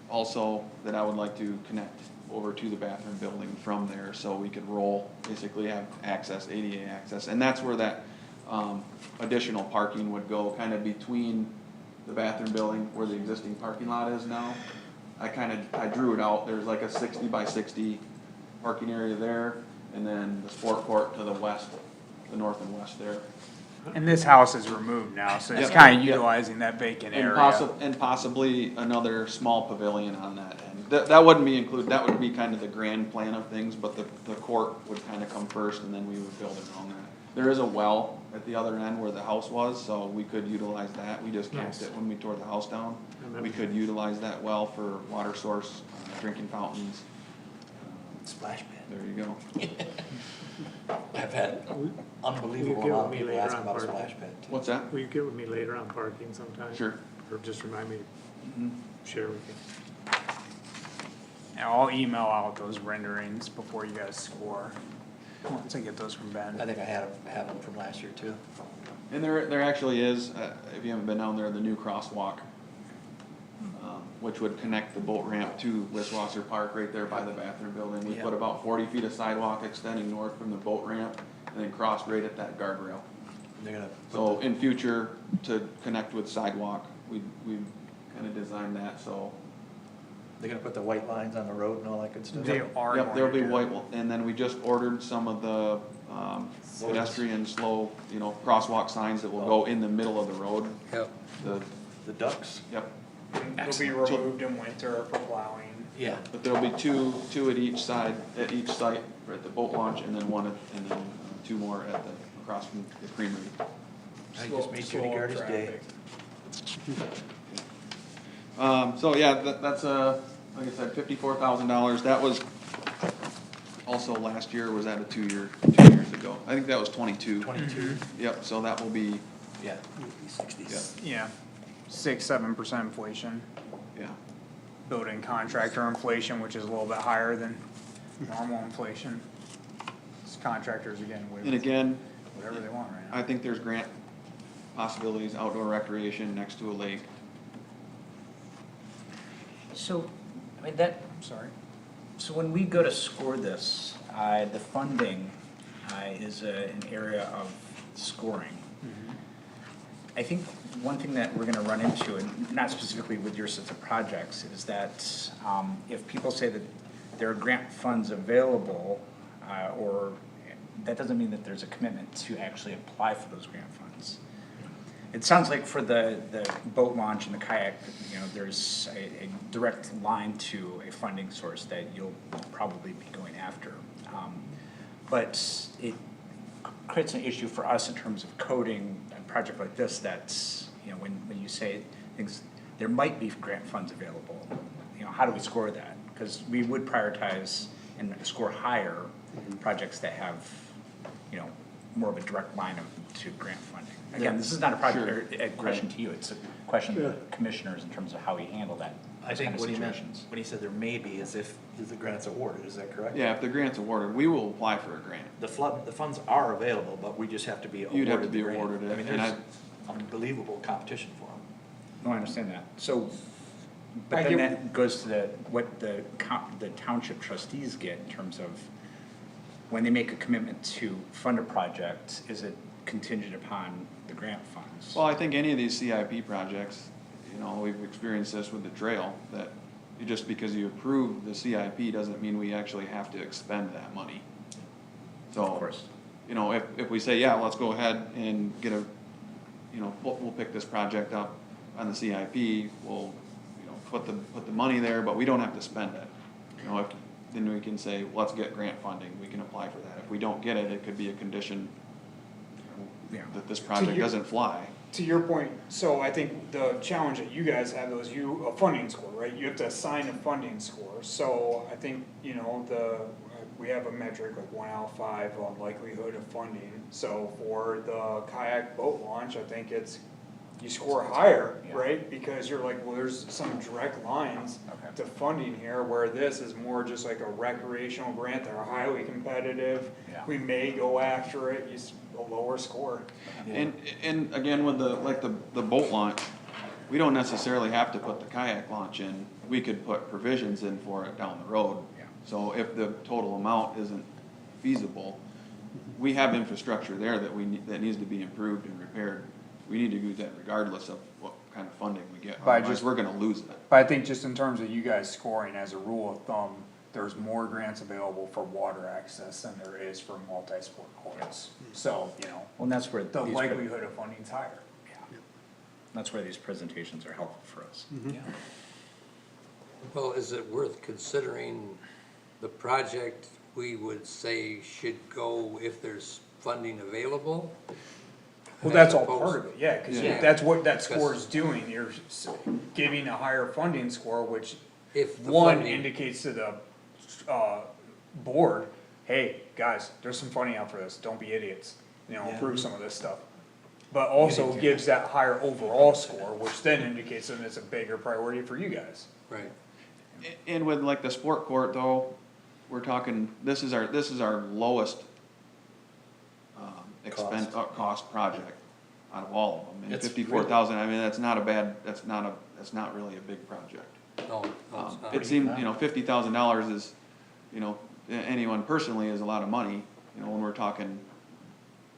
also that I would like to connect over to the bathroom building from there, so we could roll, basically have access, ADA access, and that's where that, additional parking would go, kind of between the bathroom building where the existing parking lot is now. I drew it out, there's like a 60 by 60 parking area there, and then the sport court to the west, the north and west there. And this house is removed now, so it's Yep. kinda Yep. utilizing that vacant And area. and possibly another small pavilion on that end. That wouldn't be included, that would be kind of the grand plan of things, but the court would kind of come first and then we would build around that. There is a well at the other end where the house was, so we could utilize that. We just capped Nice. it when we tore the house down. Remember We could utilize that well for water source, drinking fountains. Splash pad. There you go. I've had unbelievable get amount with of me people later ask on about a parking? splash pad too. What's that? Will you get with me later on parking sometime? Sure. Or just remind me to share with you. And I'll email out those renderings before you guys score, once I get those from I Ben. think I have them from last year too. And there actually is, if you haven't been down there, the new crosswalk, which would connect the boat ramp to Wiswasser Park right there by the bathroom building. We put Yeah. about 40 feet of sidewalk extending north from the boat ramp and then cross right at that guardrail. They're gonna So put in future, to connect with sidewalk, we kinda designed that, so. they're gonna put the white lines on the road and all that good stuff. They are Yep, there'll be going to. white, and then we just ordered some of the, pedestrian slow, crosswalk signs that will go in the middle of the road. Yep. The, ducks. yep, They'll be removed in winter for plowing. Yeah. but there'll be two at each side, at each site, or at the boat launch, and then two more across from the creamery. I just made Judy Garter's day. So yeah, that's like I said, $54,000. That was also last year, was that a 2 years ago? I think that was 22. 22, Yep, so that will be, yeah. Yeah, 6-7% inflation, yeah. building contractor inflation, which is a little bit higher than normal inflation. Contractors are getting away And with again, whatever they want right now. I think there's grant possibilities, outdoor recreation next to a lake. So, I mean, that, Sorry. so when we go to score this, the funding is an area of scoring. I think one thing that we're gonna run into, and not specifically with your sets of projects, is that if people say that there are grant funds available, or that doesn't mean that there's a commitment to actually apply for those grant funds. It sounds like for the boat launch and the kayak, you know, there's a direct line to a funding source that you'll probably be going after. But it creates an issue for us in terms of coding a project like this that's, you know, when you say things, there might be grant funds available, you know, how do we score that? Because we would prioritize and score higher projects that have, you know, more of a direct line to grant funding. Again, this is not a project, or a question to you, it's a question to the commissioners in terms of how we handle that. I those think kind of what he meant, situations. when he said there may be, is if the grant's awarded, is that correct? Yeah, if the grant's awarded, we will apply for a grant. The funds are available, but we just have to be awarded You'd have to be the grant. awarded it, I mean, and there's unbelievable competition for them. No, I understand that. So, but I then get- that goes to what the township trustees get in terms of when they make a commitment to fund a project, is it contingent upon the grant funds? Well, I think any of these CIP projects, you know, we've experienced this with the trail, that just because you approve the CIP doesn't mean we actually have to expend that money. So, Of course. you know, if we say, yeah, let's go ahead and get a, you know, we'll pick this project up on the CIP, we'll, you know, put the money there, but we don't have to spend it. You know, then we can say, let's get grant funding, we can apply for that. If we don't get it, it could be a condition Yeah. that this project your- doesn't fly. To your point, so I think the challenge that you guys have is a funding score, right? You have to assign a funding score, so I think, you know, we have a metric like 1 out of 5 on likelihood of funding. So for the kayak boat launch, I think you score higher, Yeah. right? Because you're like, well, there's some direct lines Okay. to funding here, where this is more just like a recreational grant, they're highly competitive. Yeah. We may go after it, a lower score. And again, with the boat launch, we don't necessarily have to put the kayak launch in, we could put provisions in for it down the road. Yeah. So if the total amount isn't feasible, we have infrastructure there that needs to be improved and repaired. We need to use that regardless of what kind of funding we get, By otherwise just- we're gonna lose it. But I think just in terms of you guys scoring, as a rule of thumb, there's more grants available for water access than there is for multi-sport courts. So, you know, Well, and that's where the these, likelihood of funding's higher. that's where these presentations are helpful for us. Well, is it worth considering the project we would say should go if there's funding available? Well, that's As all opposed- part of it, yeah, cause Yeah. that's what that score is doing, you're giving a higher funding score, which If the one funding- indicates to the, board, hey, guys, there's some funding out for this, don't be idiots, you know, approve some of this stuff. But also gives that higher overall score, which then indicates that it's a bigger priority for you guys. Right. And with like the sport court though, we're talking, this is our lowest, cost project out of all of them. And It's 54,000, I mean, that's not really a big project. No, no, it's not. It seemed, you know, $50,000 is, you know, anyone personally is a lot of money, you know, when we're talking,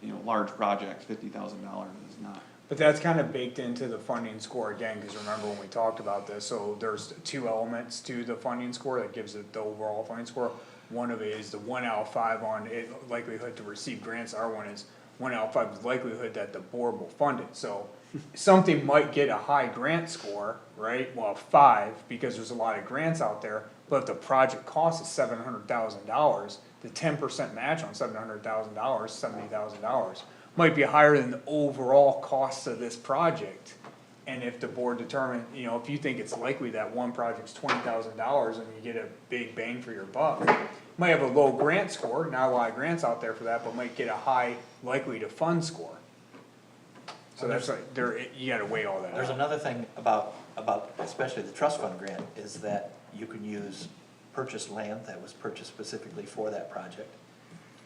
you know, large projects, $50,000 is not. But that's kind of baked into the funding score again, cause remember when we talked about this, so there's 2 elements to the funding score that gives it the overall funding score. One of it is the 1 out of 5 on it, likelihood to receive grants, our one is 1 out of 5 is likelihood that the board will fund it, so. Something might get a high grant score, right, well, 5, because there's a lot of grants out there, but if the project cost is $700,000, the 10% match on $700,000, $70,000, might be higher than the overall cost of this project. And if the board determine, you know, if you think it's likely that one project's $20,000 and you get a big bang for your buck, might have a low grant score, not a lot of grants out there for that, but might get a high likely to fund score. So that's like, there, you gotta weigh all that There's out. another thing about especially the trust fund grant, is that you can use purchased land that was purchased specifically for that project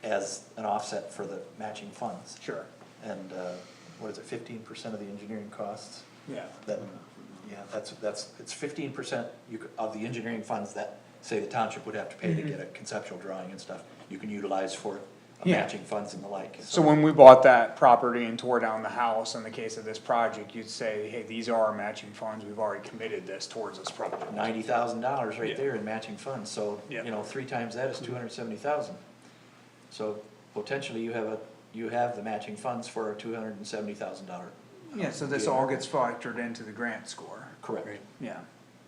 as an offset for the matching funds. Sure, And, what is it, 15% of the engineering costs? yeah. That, yeah, it's 15% of the engineering funds that, say, the township would have to pay to get a conceptual drawing and stuff, you can utilize for Yeah. matching funds and the like. So when we bought that property and tore down the house, in the case of this project, you'd say, hey, these are our matching funds, we've already committed this towards this project. $90,000 right Yeah. there in matching funds, so, Yeah. you know, 3 times that is 270,000. So potentially you have the matching funds for a $270,000. Yeah, so this all gets factored into the grant score. Correct. Yeah,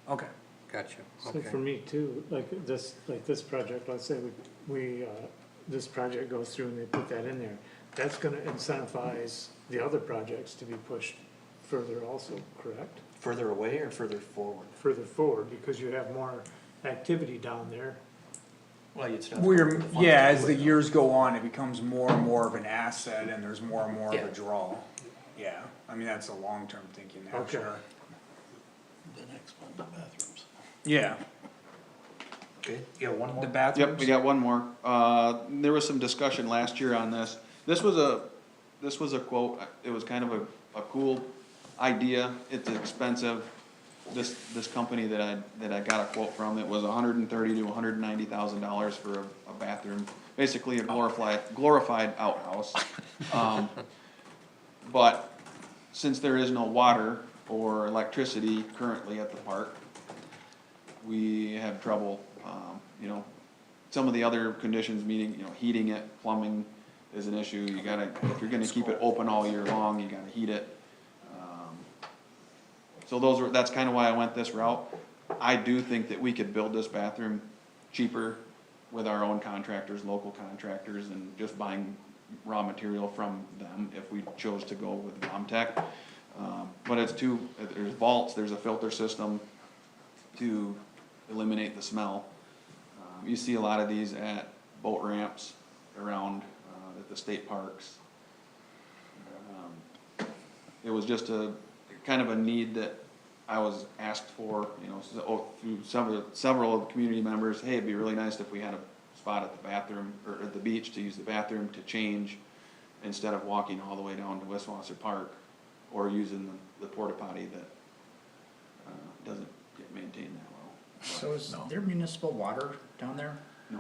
okay. Gotcha, So okay. for me too, like this project, let's say this project goes through and they put that in there, that's gonna incentivize the other projects to be pushed further also, correct? Further away or further forward? Further forward, because you have more activity down there. Well, you'd still have to look We're, at the funds yeah, to as do the it, though. years go on, it becomes more and more of an asset and there's more and more of Yeah. a draw. Yeah, I mean, that's a long-term thinking there, Okay. sure. The next one, the bathrooms. Yeah, Okay, you got one more? the bathrooms. Yep, we got one more. There was some discussion last year on this. This was a quote, it was kind of a cool idea. It's expensive. This company that I got a quote from, it was $130,000 to $190,000 for a bathroom. Basically a glorified outhouse. But since there is no water or electricity currently at the park, we have trouble, you know, some of the other conditions, meaning, you know, heating it, plumbing is an issue. You gotta, if you're gonna keep it open all year long, you gotta heat it. So that's kinda why I went this route. I do think that we could build this bathroom cheaper with our own contractors, local contractors, and just buying raw material from them if we chose to go with Romtech. But there's vaults, there's a filter system to eliminate the smell. You see a lot of these at boat ramps around, at the state parks. It was just kind of a need that I was asked for, you know, through several of the community members. Hey, it'd be really nice if we had a spot at the bathroom, or at the beach to use the bathroom to change, instead of walking all the way down to Westwasser Park, or using the porta potty that, doesn't get maintained that well. So is there municipal water down there? No.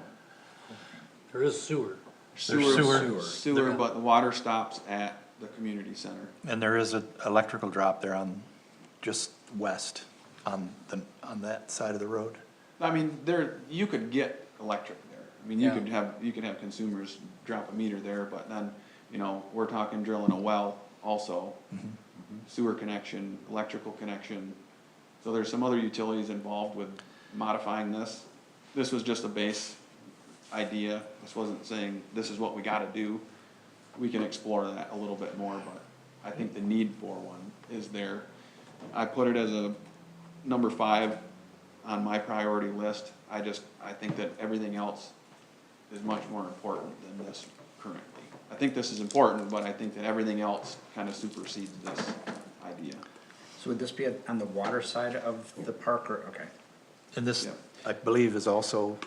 There is sewer. Sewer, but the water stops at the community center. And there is an electrical drop there just west on that side of the road. I mean, you could get electric there. I mean, you could have consumers drop a meter there, but then, you know, we're talking drilling a well also. Sewer connection, electrical connection. So there's some other utilities involved with modifying this. This was just a base idea. This wasn't saying this is what we gotta do. We can explore that a little bit more, but I think the need for one is there. I put it as a number 5 on my priority list. I think that everything else is much more important than this currently. I think this is important, but I think that everything else kind of supersedes this idea. So would this be on the water side of the park, or, okay? And this, Yeah. I believe, is also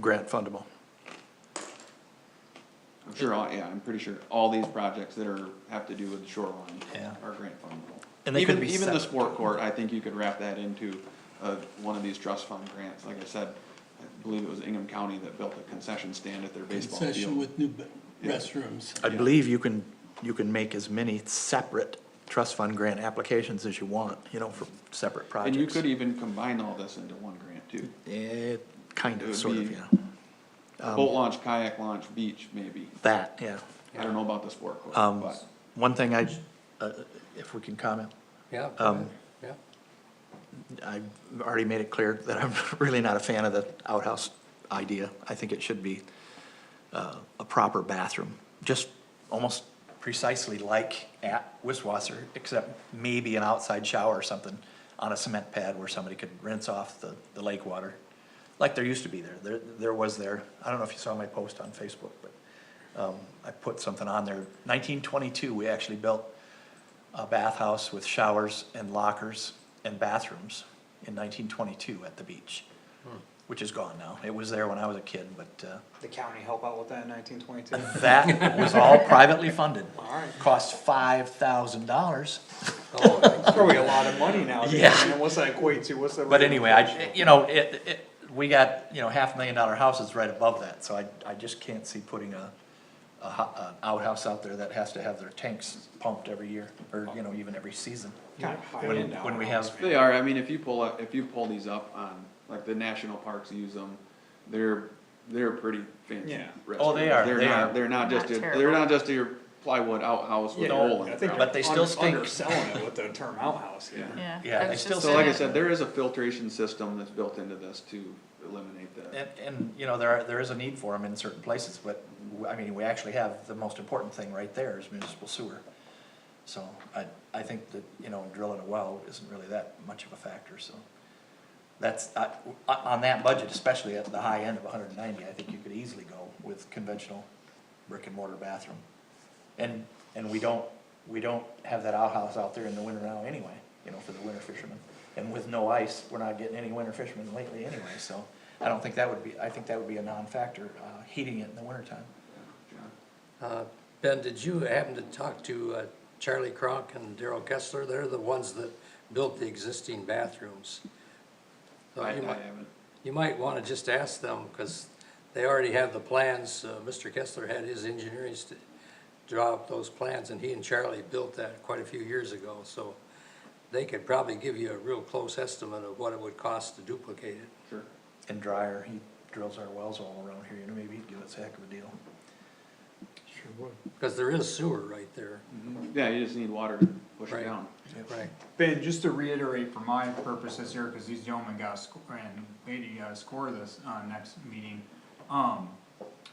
grant fundable. I'm sure, I'm pretty sure all these projects that have to do with the shoreline Yeah. are grant fundable. And they could be Even the sep- sport court, I think you could wrap that into, one of these trust fund grants. Like I said, I believe it was Ingham County that built a concession stand at their baseball Concession field. with new restrooms. I believe you can make as many separate trust fund grant applications as you want, you know, for separate projects. And you could even combine all this into one grant too. Kind It of, would sort of, be- yeah. Boat launch, kayak launch, beach, maybe. That, yeah. I don't know about the sport court, but. One thing if we can comment, Yeah, yeah. I've already made it clear that I'm really not a fan of the outhouse idea. I think it should be a proper bathroom, just almost precisely like at Wiswasser, except maybe an outside shower or something on a cement pad where somebody could rinse off the lake water, like there used to be there. There was there, I don't know if you saw my post on Facebook, but I put something on there. 1922, we actually built a bathhouse with showers and lockers and bathrooms in 1922 at the beach, which is gone now. It was there when I was a kid, but The county help out with that in 1922? that was all privately funded. Alright. Cost $5,000. It's probably a lot of money nowadays. Yeah. I mean, what's that equate to? What's the? But anyway, you know, we got, you know, $500,000 houses right above that, so I just can't see putting an outhouse out there that has to have their tanks pumped every year, or, you know, even every season. Kinda high When- end when we outhouse, have- man. They are, I mean, if you pull these up on, like, the national parks use them, they're pretty fancy. Yeah. Oh, they are, they are. They're not just, Not they're terrible. not just your plywood outhouse with a Yeah, hole in I it. think But they still stink. underselling it with the term outhouse, yeah. Yeah. Yeah, I they was still just So like I saying- said, there is a filtration system that's built into this to eliminate that. And, you know, there is a need for them in certain places, but, I mean, we actually have the most important thing right there is municipal sewer. So I think that, you know, drilling a well isn't really that much of a factor, so. That's, on that budget, especially at the high end of 190, I think you could easily go with conventional brick and mortar bathroom. And we don't have that outhouse out there in the winter now anyway, you know, for the winter fishermen. And with no ice, we're not getting any winter fishermen lately anyway, so I don't think that would be, I think that would be a non-factor, heating it in the wintertime. Ben, did you happen to talk to Charlie Cronk and Daryl Kessler? They're the ones that built the existing bathrooms. So I you might- haven't. You might want to just ask them, because they already have the plans. Mr. Kessler had his engineering draw up those plans, and he and Charlie built that quite a few years ago. So they could probably give you a real close estimate of what it would cost to duplicate it. Sure. And Dryer, he drills our wells all around here, you know, maybe he'd give us a heck of a deal. Sure would. Because there is sewer right there. Yeah, you just need water to push it Right. down. Right. Ben, just to reiterate for my purposes here, cause these gentlemen got a score, and lady got a score this, next meeting.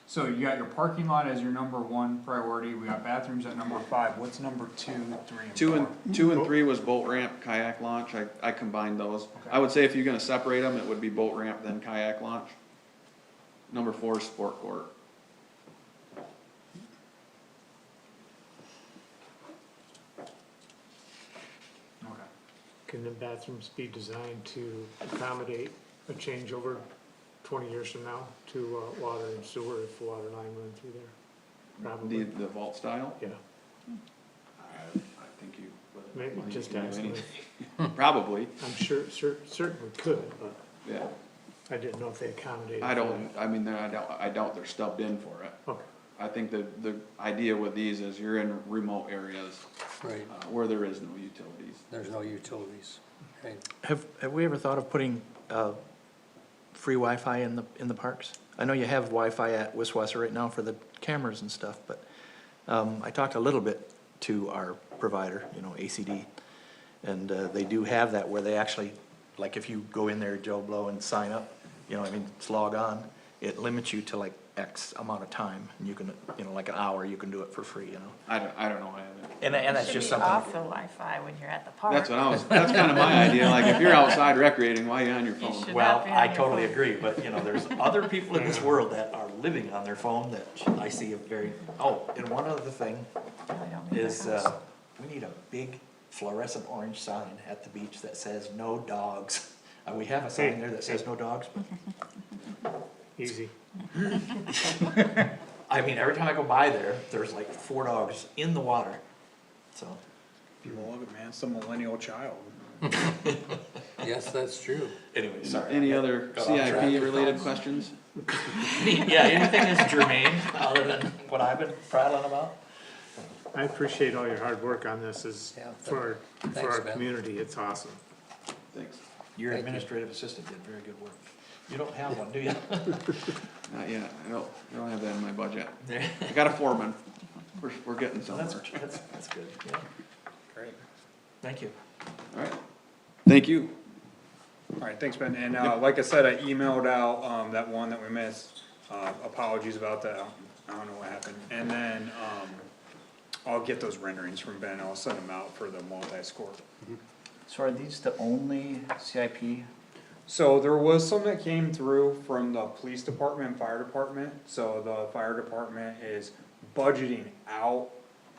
So you got your parking lot as your number one priority, we got bathrooms at number 5, what's number 2, 3, and 4? Two and three was boat ramp, kayak launch, I combined those. I would say if you're gonna separate them, it would be boat ramp, then kayak launch. Number 4 is sport court. Okay. Can the bathrooms be designed to accommodate a changeover 20 years from now to water and sewer if the water line went through there? Probably, The vault style, yeah. I think you. Maybe well, you just can do ask them. anything. Probably, I'm sure, certainly could, but yeah. I didn't know if they accommodated. I for don't, I mean, I doubt they're stubbed in for it. that. Okay, I think the idea with these is you're in remote areas, Right. where there is no utilities. There's no utilities. Right. Have we ever thought of putting, free Wi-Fi in the parks? I know you have Wi-Fi at Wiswasser right now for the cameras and stuff, but, I talked a little bit to our provider, you know, ACD, and, they do have that where they actually, like if you go in there, Joe Blow, and sign up, you know, I mean, just log on, it limits you to like X amount of time, and you can, you know, like an hour, you can do it for free, you know? I don't know, I haven't. And that's Should just be something. off the Wi-Fi when you're at the park. That's kinda my idea, like, if you're outside recreating, why are you on your phone? should- Well, not be on I your totally phone. agree, but you know, there's other people in this world that are living on their phone that I see a very, and one other thing Really don't need is, that house. we need a big fluorescent orange sign at the beach that says no dogs. We have a sign there that says no dogs, but, easy. I mean, every time I go by there, there's like 4 dogs in the water, so. People love it, man, it's a millennial child. Yes, that's true. Anyway, sorry. Any other Got off track. CIP related questions? Yeah, anything that's germane, other than what I've been prattling about? I appreciate all your hard work on this Yeah, for thanks, our Ben. community, it's awesome. Thanks. Your Thank you. administrative assistant did very good work. You don't have one, do you? Not yet, I don't have that in my budget. I got a foreman, we're getting somewhere. That's good, yeah. Great. Thank you. Alright, thank you. Alright, thanks, Ben, and, like I said, I emailed out, that one that we missed, apologies about that, I don't know what happened, and then, I'll get those renderings from Ben, I'll send them out for the multi-score. So are these the only CIP? So there was some that came through from the police department and fire department, so the fire department is budgeting out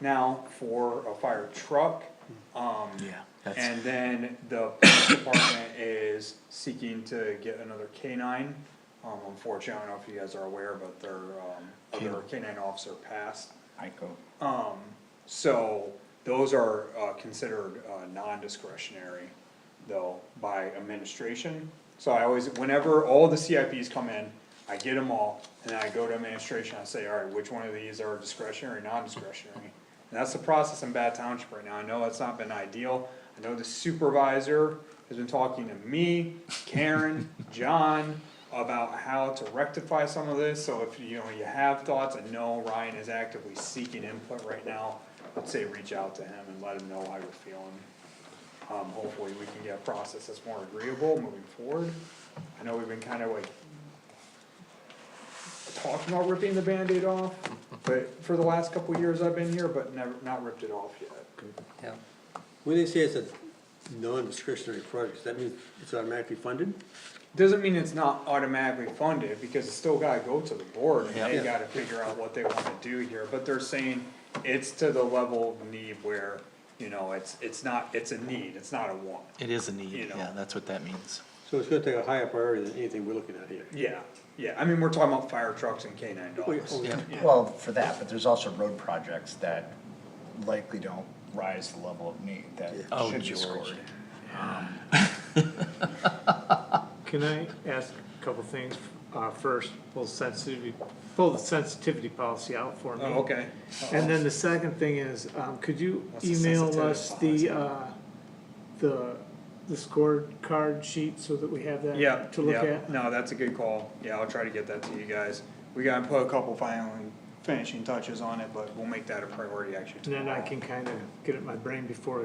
now for a fire truck. Yeah, that's, And then the police department is seeking to get another K-9. Unfortunately, I don't know if you guys are aware, but their, other K-9 officer passed. ICO. So those are, considered, non-discretionary though by administration. So I always, whenever all the CIPs come in, I get them all, and then I go to administration, I say, alright, which one of these are discretionary, non-discretionary? And that's the process in Bath Township right now, I know it's not been ideal, I know the supervisor has been talking to me, Karen, John, about how to rectify some of this, so if you have thoughts, I know Ryan is actively seeking input right now. I'd say reach out to him and let him know how you're feeling. Hopefully we can get a process that's more agreeable moving forward. I know we've been kinda like talking about ripping the Band-Aid off, but for the last couple of years I've been here, but never, not ripped it off yet. Yeah. When they say it's a non-discretionary project, does that mean it's automatically funded? Doesn't mean it's not automatically funded, because it's still gotta go to the board, and they Yeah. gotta figure out what they wanna do here, but they're saying it's to the level of need where, it's not, it's a need, it's not a want. it is a need, You know. yeah, that's what that means. So it's gonna take a higher priority than anything we're looking at here. Yeah, I mean, we're talking about fire trucks and K-9 dogs. Yeah. Yeah. Well, for that, but there's also road projects that likely don't rise to the level of need that Oh, should be George. scored. Can I ask a couple things? First, pull the sensitivity policy out for me. Oh, okay. And then the second thing is, could you What's the email sensitivity us the scorecard sheet so that we have Yeah, that to look yeah, at? no, that's a good call, yeah, I'll try to get that to you guys. We gotta put a couple final finishing touches on it, but we'll make that a priority actually And then I tomorrow. can kinda get it in my brain before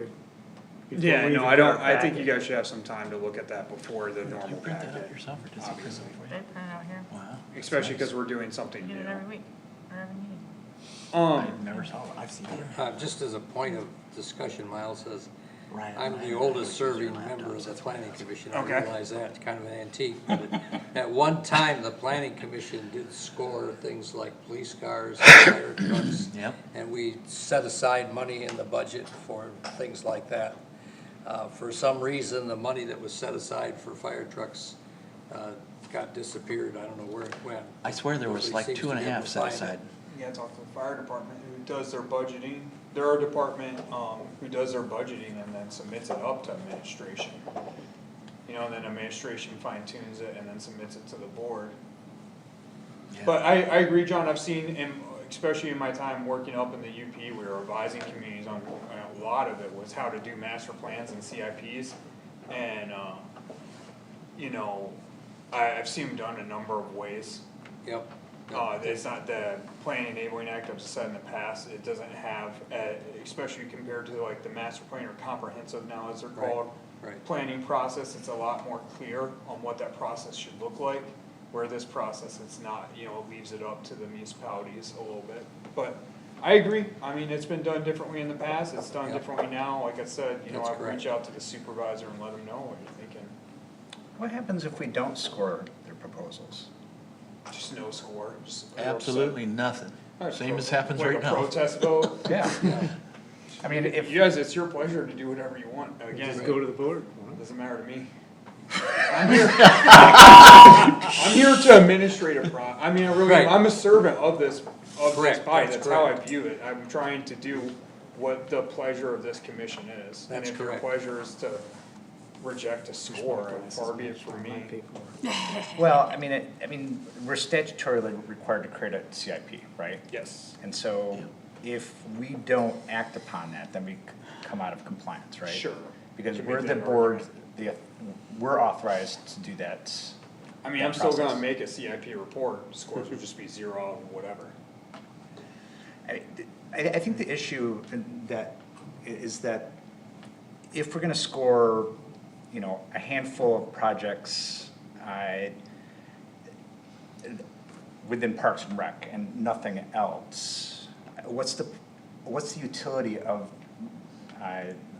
we Yeah, even no, I get our don't, I think you packet. guys should have some time to look at that before the You normal print that out packet, yourself, or does he print obviously. it for They you? print it out here, Wow. Especially cause we're doing something we new. get it every week, or every meeting. I never saw it, I've seen it. Just as a point of discussion, Miles says, Ryan- I'm Ryan the and I oldest would use serving your member of laptops, the that's why planning that's- commission, I Okay. realize that, kind of an antique. But at one time, the planning commission did score things like police cars, fire trucks. Yep. And we set aside money in the budget for things like that. For some reason, the money that was set aside for fire trucks, got disappeared, I don't know where it went. I swear there was like Nobody seems to be 2.5 able to set find it. aside. Yeah, talk to the fire department who does their budgeting. They're a department, who does their budgeting and then submits it up to administration. And then administration fine tunes it and then submits it to the board. Yeah. But I agree, John, I've seen, especially in my time working up in the UP, we were advising communities on, a lot of it was how to do master plans and CIPs. And, I've seen them done a number of ways. Yep. It's not the Planning Enabling Act, I've said in the past, it doesn't have, especially compared to like the master plan or comprehensive now as they're Right, called. right. Planning process, it's a lot more clear on what that process should look like, where this process, it's not, it leaves it up to the municipalities a little bit. But I agree, I mean, it's been done differently in the past, it's done Yep. differently now, like I said, That's I've correct. reached out to the supervisor and let him know what you're thinking. What happens if we don't score their proposals? Just no score, just. a little Absolutely nothing, Alright, same as pro- happens like right a now. protest vote. Yeah. I mean, if, You guys, it's your pleasure to do whatever you want, again, Just go to the board. it doesn't matter to me. I'm here to administrate a I mean, I really, Right. I'm a servant of this Correct, body, that's that's how I correct. view it, I'm trying to do what the pleasure of this commission is. That's And if your correct. pleasure is to reject a score, far be it from me. well, I mean, we're statutorily required to create a CIP, right? Yes, And so if we don't act upon that, then we come out of compliance, right? sure. Because Can we're make the that board, argument. we're authorized to do that. I mean, that I'm still gonna process. make a CIP report, scores would just be 0 out of whatever. I think the issue that is that if we're gonna score, a handful of projects, within Parks and Rec and nothing else, what's the what's the utility of,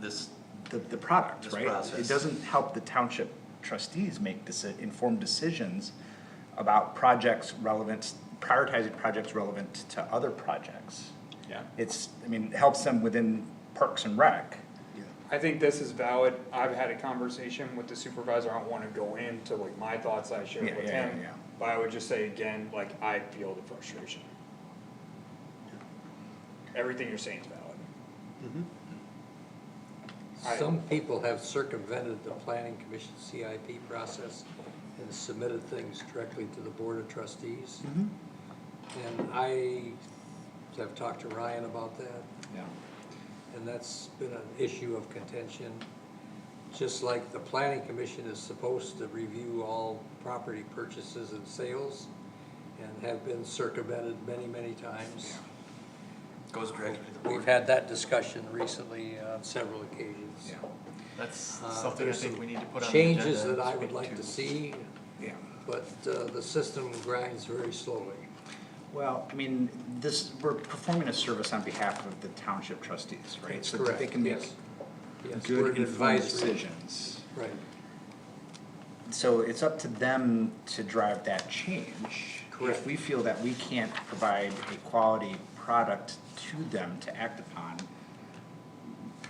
This, the product, This right? process. It doesn't help the township trustees make informed decisions about projects relevant, prioritizing projects relevant to other projects. Yeah. I mean, it helps them within Parks and Rec. I think this is valid. I've had a conversation with the supervisor. I don't wanna go into like my thoughts I shared Yeah, with yeah, him. yeah. But I would just say again, like, I feel the frustration. Everything you're saying is valid. Some people have circumvented the planning commission CIP process and submitted things directly to the board of trustees. And I have talked to Ryan about that, Yeah. and that's been an issue of contention. Just like the planning commission is supposed to review all property purchases and sales, and have been circumvented many, many times. goes directly to the We've board. had that discussion recently on several occasions. That's something I There's think some we need to put on the agenda. changes that and I would speak like to see, Yeah. but the system grinds very slowly. Well, I mean, we're performing a service on behalf of the township trustees, right? So that they can make Yes. Yes, we're good an informed advisory. decisions. Right, So it's up to them to drive that change. Correct. If we feel that we can't provide a quality product to them to act upon,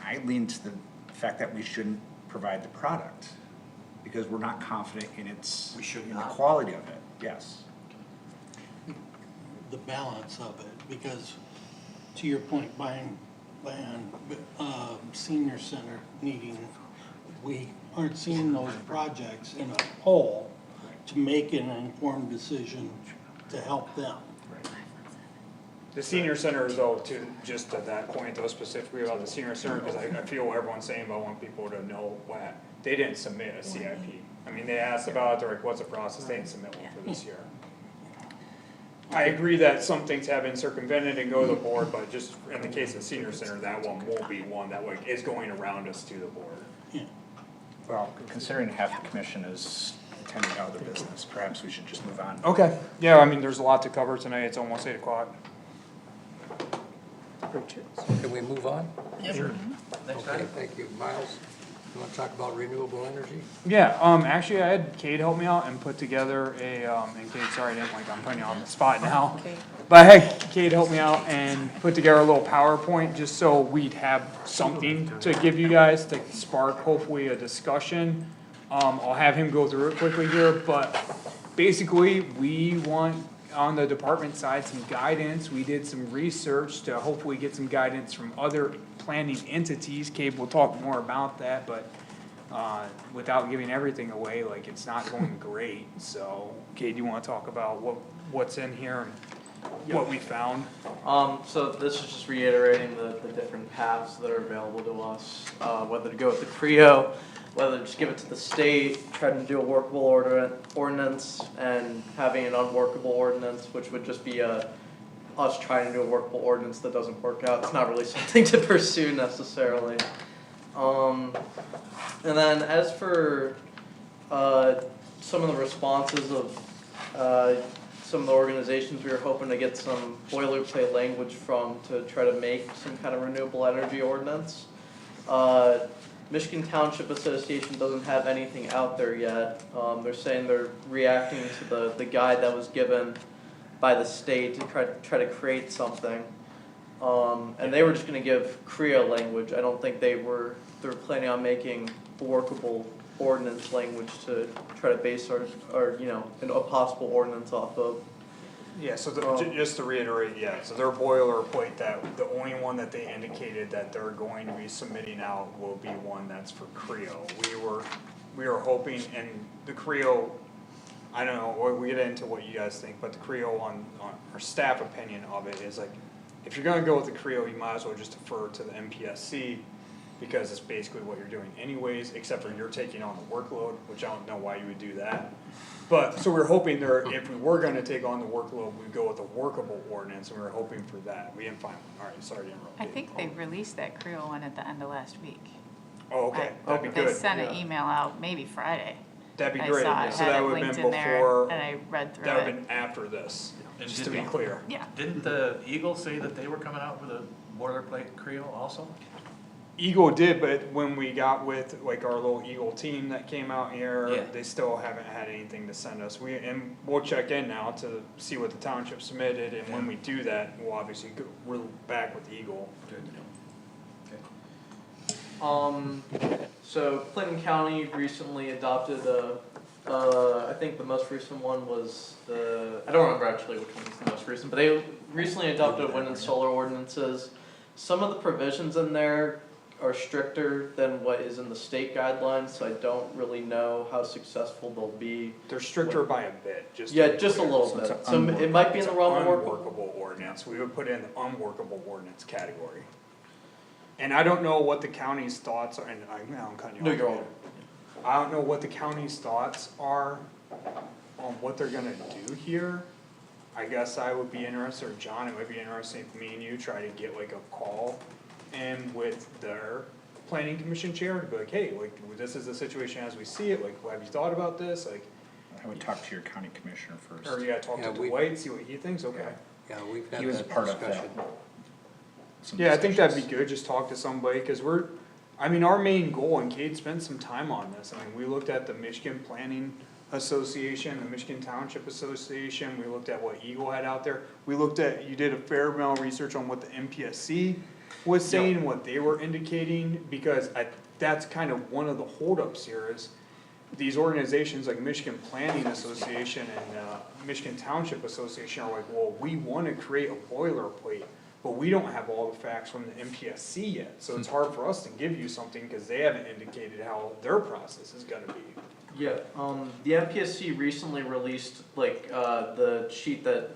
I lean to the fact that we shouldn't provide the product, because we're not confident in We should in the not. quality of it, yes. The balance of it, because to your point, buying land, senior center needing, we aren't seeing those projects in a whole to make an informed decision to help them. The senior center though, just to that point though, specifically about the senior center, cause I feel what everyone's saying about wanting people to know what, they didn't submit a CIP. I mean, they asked about it, they're like, what's the process, they didn't submit one for this year. I agree that some things have been circumvented and go to the board, but just in the case of senior center, that one won't be one that like is going around us to the board. Yeah. Well, considering half the commission is attending other business, perhaps we should just move on. Okay, yeah, I mean, there's a lot to cover tonight, it's almost 8 o'clock. can we move on? Sure. Next Okay, item. thank you. Miles, you wanna talk about renewable energy? Yeah, actually, I had Kate help me out and put together and Kate, sorry, I didn't like, I'm putting you on the spot now. Okay. But hey, Kate helped me out and put together a little PowerPoint, just so we'd have something to give you guys to spark hopefully a discussion. I'll have him go through it quickly here, but basically, we want, on the department side, some guidance. We did some research to hopefully get some guidance from other planning entities. Kate will talk more about that, but, without giving everything away, like, it's not going great. So, Kate, do you wanna talk about what's in here and what we found? So this is just reiterating the different paths that are available to us, whether to go with the CREO, whether to just give it to the state, trying to do a workable ordinance, and having an unworkable ordinance, which would just be us trying to do a workable ordinance that doesn't work out. It's not really something to pursue necessarily. And then as for some of the responses of some of the organizations we were hoping to get some boilerplate language from to try to make some kind of renewable energy ordinance. Michigan Township Association doesn't have anything out there yet. They're saying they're reacting to the guide that was given by the state to try to create something. And they were just gonna give CREO language. I don't think they were planning on making a workable ordinance language to try to base our a possible ordinance off of. Yeah, so just to reiterate, yeah, so their boilerplate, that the only one that they indicated that they're going to be submitting out will be one that's for CREO. We were hoping, and the CREO, I don't know, we get into what you guys think, but the CREO on our staff opinion of it is like, if you're gonna go with the CREO, you might as well just defer to the MPSC, because it's basically what you're doing anyways, except for you're taking on the workload, which I don't know why you would do that. But, so we're hoping if we were gonna take on the workload, we'd go with a workable ordinance, and we were hoping for that. We didn't find one. Alright, sorry to interrupt. I think they released that CREO one at the end of last week. Oh, okay, that'd be They good. sent an email out, maybe Friday. That'd be I great. saw it, So had that it would've linked been in there, before, and I read through that it. would've been after this, And just to did be we- clear. Yeah, Didn't the Eagle say that they were coming out with boilerplate Creo also? Eagle did, but when we got with like our little Eagle team that came out here, Yeah. they still haven't had anything to send us. And we'll check in now to see what the township submitted, and when we do that, we'll obviously go, we're back with Eagle. So Clinton County recently adopted I think the most recent one was I don't remember actually which one was the most recent, but they recently adopted wind and solar ordinances. Some of the provisions in there are stricter than what is in the state guidelines, so I don't really know how successful they'll be. They're stricter by a bit, just. Yeah, just a little So it's bit. a So it might be in the realm of work. Unworkable ordinance, we would put it in the unworkable ordinance category. And I don't know what the county's thoughts are, and I'm cutting you off. No, you're all right. I don't know what the county's thoughts are on what they're gonna do here. I guess I would be interested, or John, it might be interesting if me and you try to get like a call in with their planning commission chair to be like, hey, like, this is the situation as we see it, like, have you thought about this, like, I would talk to your county commissioner first. or yeah, talk Yeah, to we- Dwight, see what he thinks, okay. Yeah, we've had He was that part of that. discussion. Some Yeah, I think that'd be discussions. good, just talk to somebody, cause I mean, our main goal, and Kate spent some time on this, I mean, we looked at the Michigan Planning Association, the Michigan Township Association, we looked at what Eagle had out there. We looked at, you did a fair amount of research on what the MPSC was saying, what they were indicating, because that's kind of one of the holdups here is these organizations like Michigan Planning Association and, Michigan Township Association are like, well, we wanna create a boilerplate, but we don't have all the facts from the MPSC yet, so it's hard for us to give you something, cause they haven't indicated how their process is gonna be. Yeah, the MPSC recently released like the sheet that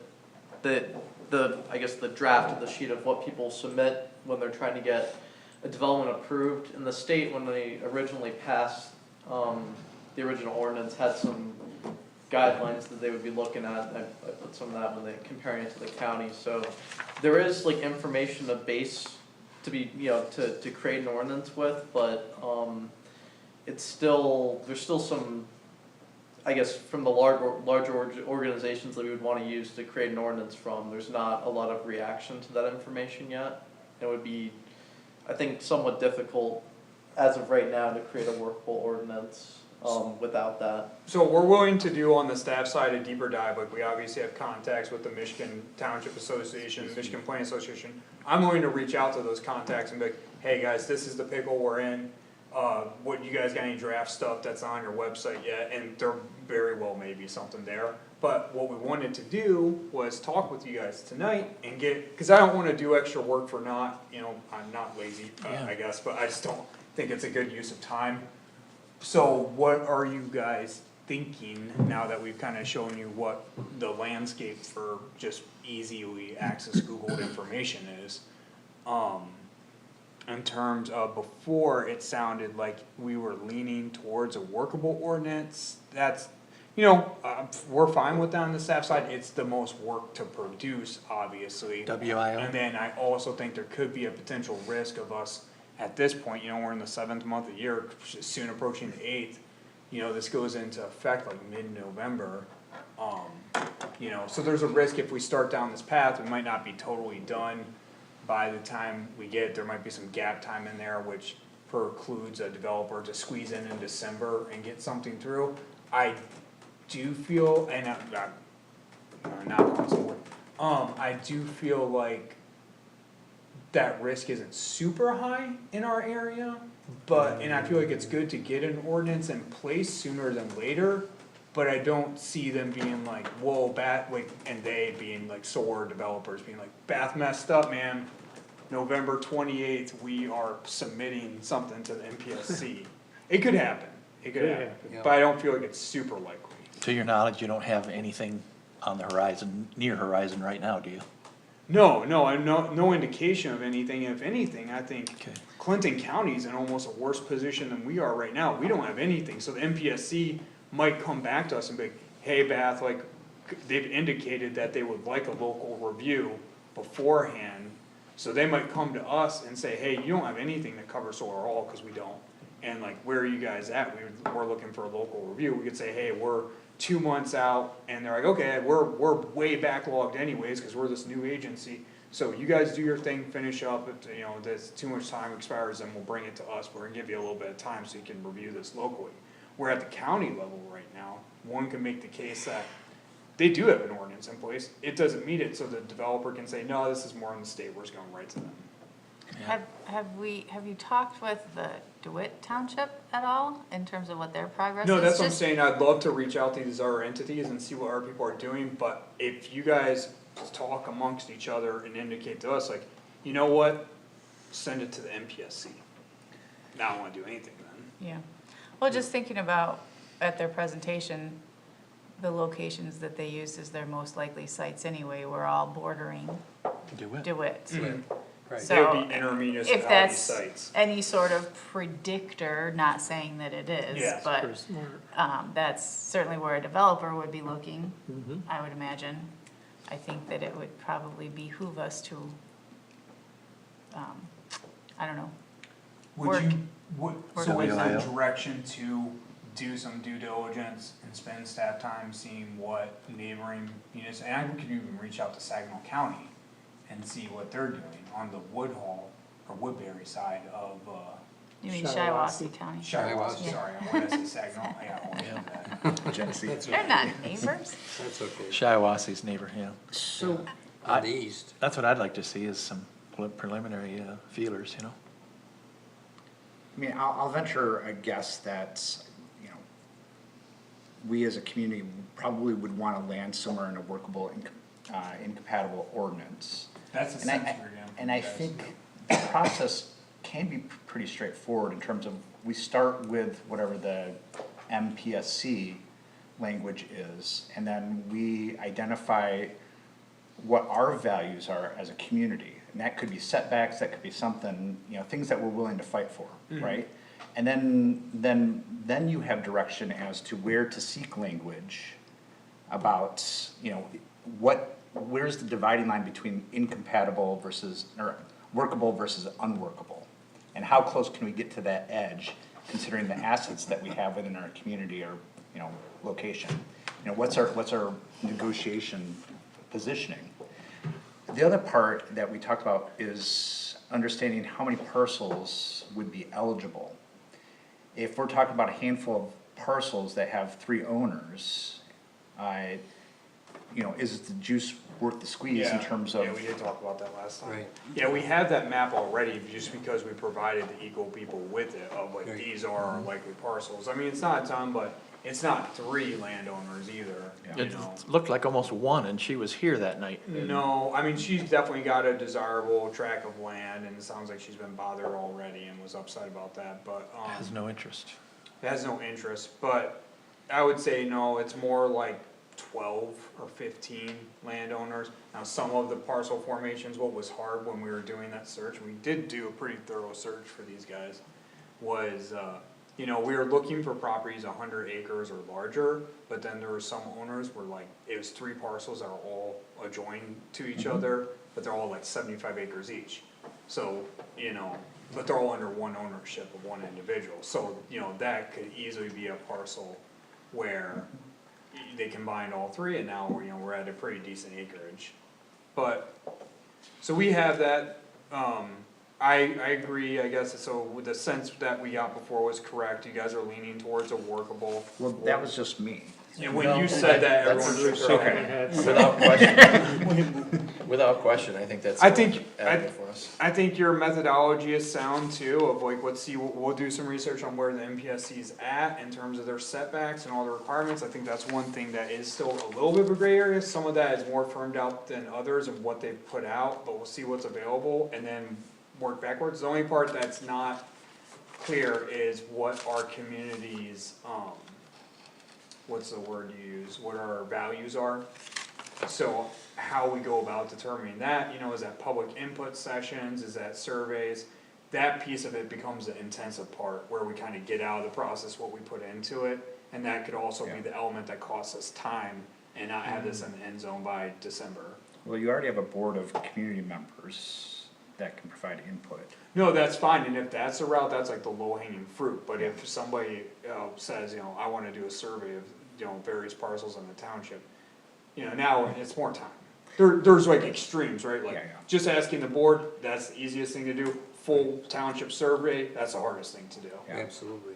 I guess the draft of the sheet of what people submit when they're trying to get a development approved. In the state, when they originally passed the original ordinance, had some guidelines that they would be looking at. I put some of that when they comparing it to the county. So there is like information, a base to be, to create an ordinance with, but it's still, there's still some, I guess, from the larger organizations that we would wanna use to create an ordinance from, there's not a lot of reaction to that information yet. It would be, I think, somewhat difficult as of right now to create a workable ordinance, without that. So we're willing to do on the staff side a deeper dive, like we obviously have contacts with the Michigan Township Association, Michigan Planning Association. I'm willing to reach out to those contacts and be like, hey guys, this is the pickle we're in. What, you guys got any draft stuff that's on your website yet? And there very well may be something there. But what we wanted to do was talk with you guys tonight and cause I don't wanna do extra work for I'm not lazy, I guess, but I just don't think it's a good use of time. So what are you guys thinking now that we've kinda shown you what the landscape for just easily access Googled information is? In terms of before, it sounded like we were leaning towards a workable ordinance, that's, we're fine with that on the staff side, it's the most work to produce, obviously. WIO. And then I also think there could be a potential risk of us, at this point, we're in the 7th month of the year, soon approaching the 8th. This goes into effect like mid-November, so there's a risk if we start down this path, we might not be totally done. By the time we get it, there might be some gap time in there, which precludes a developer to squeeze in December and get something through. I do feel, and I'm not on some wood, I do feel like that risk isn't super high in our area, and I feel like it's good to get an ordinance in place sooner than later, but I don't see them being like, whoa, and they being like SOAR developers being like, Bath messed up, man. November 28th, we are submitting something to the MPSC. It could happen, Yeah. but I don't feel like it's super likely. To your knowledge, you don't have anything on the horizon, near horizon right now, do you? No, no indication of anything. If anything, I think Okay. Clinton County's in almost a worse position than we are right now. We don't have anything, so the MPSC might come back to us and be like, hey Bath, like, they've indicated that they would like a local review beforehand. So they might come to us and say, hey, you don't have anything that covers solar at all, cause we don't. And like, where are you guys at? We're looking for a local review. We could say, hey, we're 2 months out, and they're like, okay, we're way backlogged anyways, cause we're this new agency. So you guys do your thing, finish up, if, you know, there's too much time expires, then we'll bring it to us, we're gonna give you a little bit of time so you can review this locally. We're at the county level right now, one can make the case that they do have an ordinance in place, it doesn't meet it, so the developer can say, no, this is more on the state, we're just going right to them. Have you talked with the DeWitt Township at all, in terms of what their progress is? No, that's what I'm Just- saying, I'd love to reach out to these other entities and see what our people are doing, but if you guys talk amongst each other and indicate to us, like, you know what? Send it to the MPSC. Now I don't wanna do anything then. Yeah, well, just thinking about, at their presentation, the locations that they used as their most likely sites anyway were all bordering Do it. DeWitt. Right. They would So, be intermunicipality if that's sites. any sort of predictor, not saying that it is, Yes. but, Pretty smart. that's certainly where a developer would be looking, Mhm. I would imagine. I think that it would probably behoove us to, I don't know, Would you, work so with is there them. direction to do some due diligence and spend staff time seeing what neighboring munis, and we could even reach out to Saginaw County and see what they're doing on the Woodhull or Woodbury side of, you mean Shiawassee. Shiawassee County. Shiawassee, Yeah. sorry, I wanted to say Saginaw, I got all of that. Genesee. They're not neighbors. That's okay. Shiawassee's neighbor, yeah. So, On the east, That's what I'd like to see is some preliminary feelers, you know? I mean, I'll venture a guess that, you know, we as a community probably would wanna land somewhere in a workable, incompatible ordinance. That's the And sense I, we're getting from and I you guys. think the process can be pretty straightforward in terms of, we start with whatever the MPSC language is, and then we identify what our values are as a community. And that could be setbacks, that could be something, you know, things that we're willing to fight for, right? And then you have direction as to where to seek language about, you know, where's the dividing line between incompatible versus, or workable versus unworkable? And how close can we get to that edge, considering the assets that we have within our community or, you know, location? You know, what's our negotiation positioning? The other part that we talked about is understanding how many parcels would be eligible. If we're talking about a handful of parcels that have 3 owners, you know, is the juice worth the squeeze in terms of? Yeah, we did talk about that last time. Right. Yeah, we have that map already, just because we provided the equal people with it, of like, Right. these are our likely parcels. I mean, it's not a ton, but it's not 3 landowners either, you It know? looked like almost one, and she was here that night. No, I mean, she's definitely got a desirable tract of land, and it sounds like she's been bothered already and was upset about that, but, Has no interest. has no interest, but I would say no, it's more like 12 or 15 landowners. Now, some of the parcel formations, what was hard when we were doing that search, we did do a pretty thorough search for these guys, was, you know, we were looking for properties 100 acres or larger, but then there were some owners were like, it was 3 parcels that are all adjoined to each other, but they're all like 75 acres each. So, you know, but they're all under one ownership of one individual, so, you know, that could easily be a parcel where they combined all 3 and now we're, you know, we're at a pretty decent acreage. But, so we have that, I agree, I guess, so with the sense that we got before was correct, you guys are leaning towards a workable. Well, that was just me. And when you said that, That's- everyone shook Shaking their their head. heads. Without question, without question, I think that's I think- adequate for us. I think your methodology is sound too, of like, let's see, we'll do some research on where the MPSC is at in terms of their setbacks and all the requirements. I think that's one thing that is still a little bit of a gray area, some of that is more firmed out than others of what they've put out, but we'll see what's available and then work backwards. The only part that's not clear is what our communities, what's the word you use, what our values are. So how we go about determining that, you know, is that public input sessions, is that surveys? That piece of it becomes the intensive part, where we kinda get out of the process what we put into it. And that could also be the element that costs us time and not have this in the end zone by December. Well, you already have a board of community members that can provide input. No, that's fine, and if that's the route, that's like the low hanging fruit, but if somebody, says, you know, I wanna do a survey of, you know, various parcels in the township, you know, now it's more time. there's like extremes, right? Like, Yeah, yeah. just asking the board, that's the easiest thing to do. Full township survey, that's the hardest thing to do. Absolutely.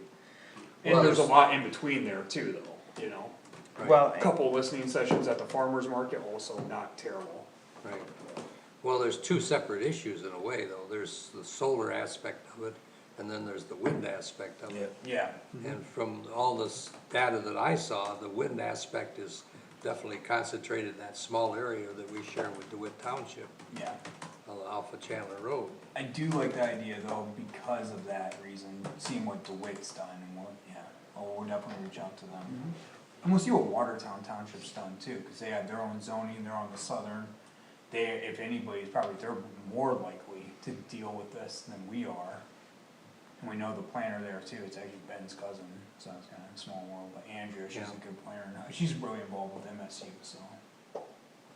And Well, there's a there's- lot in between there too, though, you know? Well, A couple listening sessions at the farmer's market, also not terrible. Right. Well, there's two separate issues in a way, though. There's the solar aspect of it, and then there's the wind aspect of it. Yeah. And from all this data that I saw, the wind aspect is definitely concentrated in that small area that we share with DeWitt Township Yeah. off of Chandler Road. I do like the idea though, because of that reason, seeing what DeWitt's done and what, yeah, we'll definitely reach out to them. And we'll see what Watertown Township's done too, cause they have their own zoning, they're on the southern. They, if anybody's probably, they're more likely to deal with this than we are. And we know the planner there too, it's actually Ben's cousin, so it's kinda a small world, but Andrea, she's a good planner, now. She's really involved with MSU, so.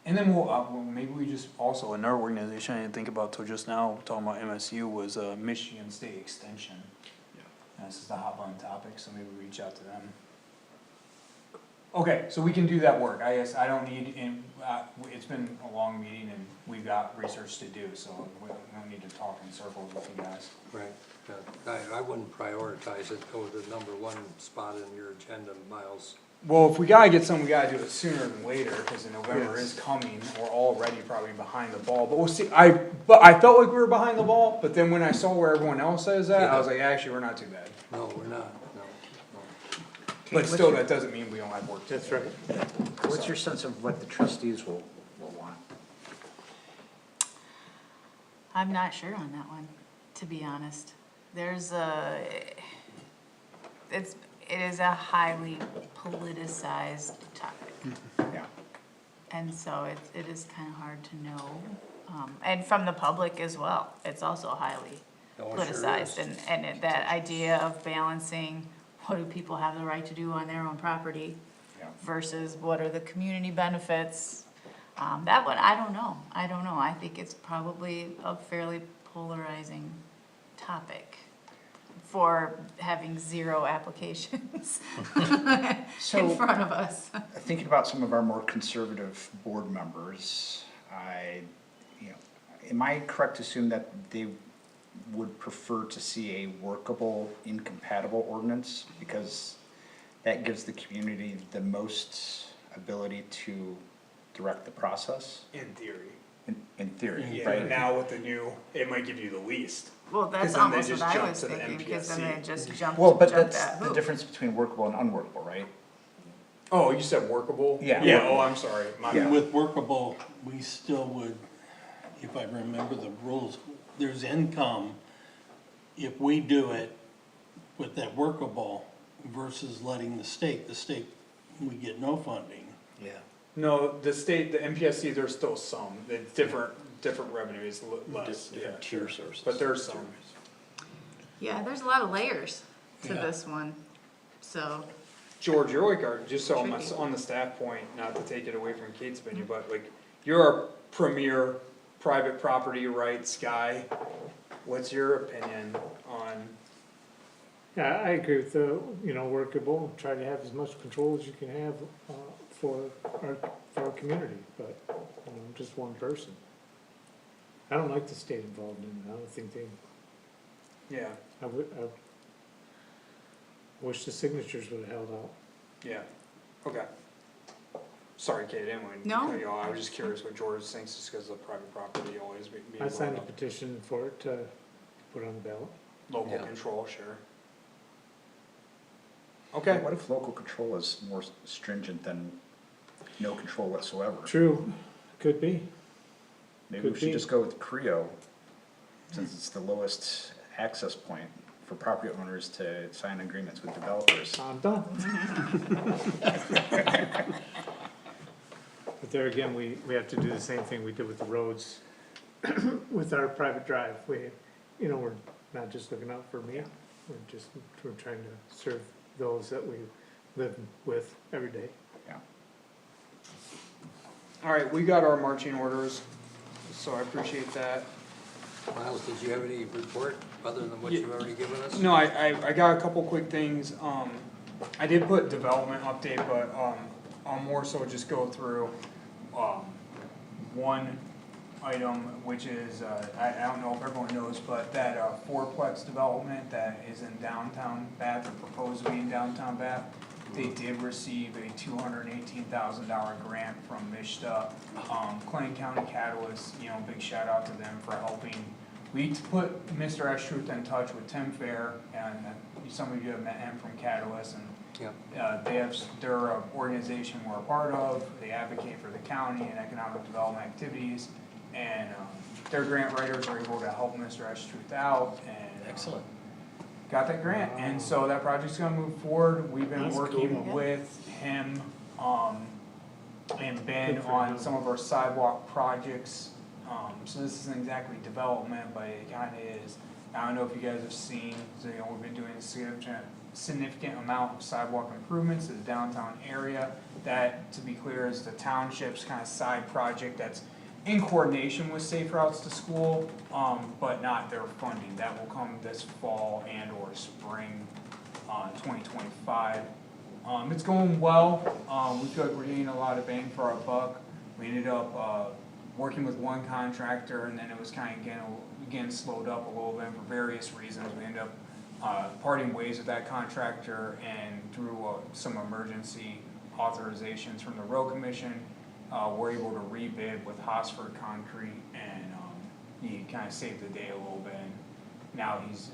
And then well, maybe we just, also another organization I didn't think about till just now, talking about MSU, was, Michigan State Extension. And this is the hot button topic, so maybe we reach out to them. Okay, so we can do that work, I guess, I don't need, it's been a long meeting and we've got research to do, so we don't need to talk in circles with you guys. Right. I wouldn't prioritize it over the number one spot in your agenda, Miles. Well, if we gotta get something, we gotta do it sooner than later, cause the November is coming, we're already probably behind the ball, but we'll see, but I felt like we were behind the ball, but then when I saw where everyone else is at, I was like, actually, we're not too bad. No, we're not, no. But still, that doesn't mean we don't have work to do. That's right. What's your sense of what the trustees will want? I'm not sure on that one, to be honest. It is a highly politicized topic. Yeah. And so it is kind of hard to know, and from the public as well, it's also highly Oh, it sure politicized, is. and that idea of balancing, what do people have the right to do on their own property Yeah. versus what are the community benefits? That one, I don't know, I think it's probably a fairly polarizing topic for having zero applications in So- front of us. Thinking about some of our more conservative board members, am I correct to assume that they would prefer to see a workable, incompatible ordinance? Because that gives the community the most ability to direct the process, In theory. in theory, Yeah, right? now with the new, it might give you the least. Well, 'Cause that's then they almost just what I jump was to the thinking, because then they MPSC. just jump Well, but that that's the hoop. difference between workable and unworkable, right? Oh, you said workable? Yeah. Yeah, oh, I'm sorry, my Yeah. bad. With workable, we still would, if I remember the rules, there's income if we do it with that workable versus letting the state, we get no funding. Yeah. No, the state, the MPSC, there's still some, it's different revenues, less, yeah, Tier sources. but there's some. Yeah, there's a lot of layers to Yeah. this one, so. George, you're like our, just so on the staff point, not to take it away from Kate's opinion, but like, you're our premier private property rights guy. What's your opinion on, Yeah, I agree with the, workable, try to have as much control as you can have, for our community, but, just one person. I don't like the state involved in it, I don't think yeah, I wish the signatures would've held out. yeah, okay. Sorry, Kate, I didn't want to No. cut you off, I was just curious what George thinks, just because of private property always being I signed a brought up. petition for it to put on the ballot. Local Yeah. control, sure. Okay. What if local control is more stringent than no control whatsoever? True, could be. Maybe Could we should be. just go with Creo, since it's the lowest access point for property owners to sign agreements with developers. I'm done. But there again, we have to do the same thing we did with the roads, with our private drive. We're not just looking out for me, we're trying to serve those that we live with every day. Yeah. Alright, we got our marching orders, so I appreciate that. Miles, did you have any report other than what you've already given us? No, I got a couple quick things, I did put development update, but, I'll more so just go through, one item, which is, I don't know if everyone knows, but that, fourplex development that is in downtown Bath, or proposed to be in downtown Bath, they did receive a $218,000 grant from MISTA, Clayton County Catalyst, you know, big shout out to them for helping. We put Mr. Estruth in touch with Tim Fair, and some of you have met him from Catalyst, and they have, they're an organization we're a part of, they advocate for the county and economic development activities, and, their grant writers were able to help Mr. Estruth out, and. Excellent. Got that grant, and so that project's gonna move forward, we've been That's working cool. with him, and Ben Good for on him. some of our sidewalk projects. So this isn't exactly development, but it kinda is. I don't know if you guys have seen, so, you know, we've been doing a significant amount of sidewalk improvements in the downtown area. That, to be clear, is the township's kinda side project that's in coordination with Safe Routes to School, but not their funding. That will come this fall and or spring, 2025. It's going well, we feel like we're getting a lot of bang for our buck. We ended up, working with one contractor, and then it was kinda again slowed up a little bit for various reasons. We ended up, parting ways with that contractor, and through, some emergency authorizations from the road commission, we're able to rebid with Hosford Concrete, and, he kinda saved the day a little bit. And now he's,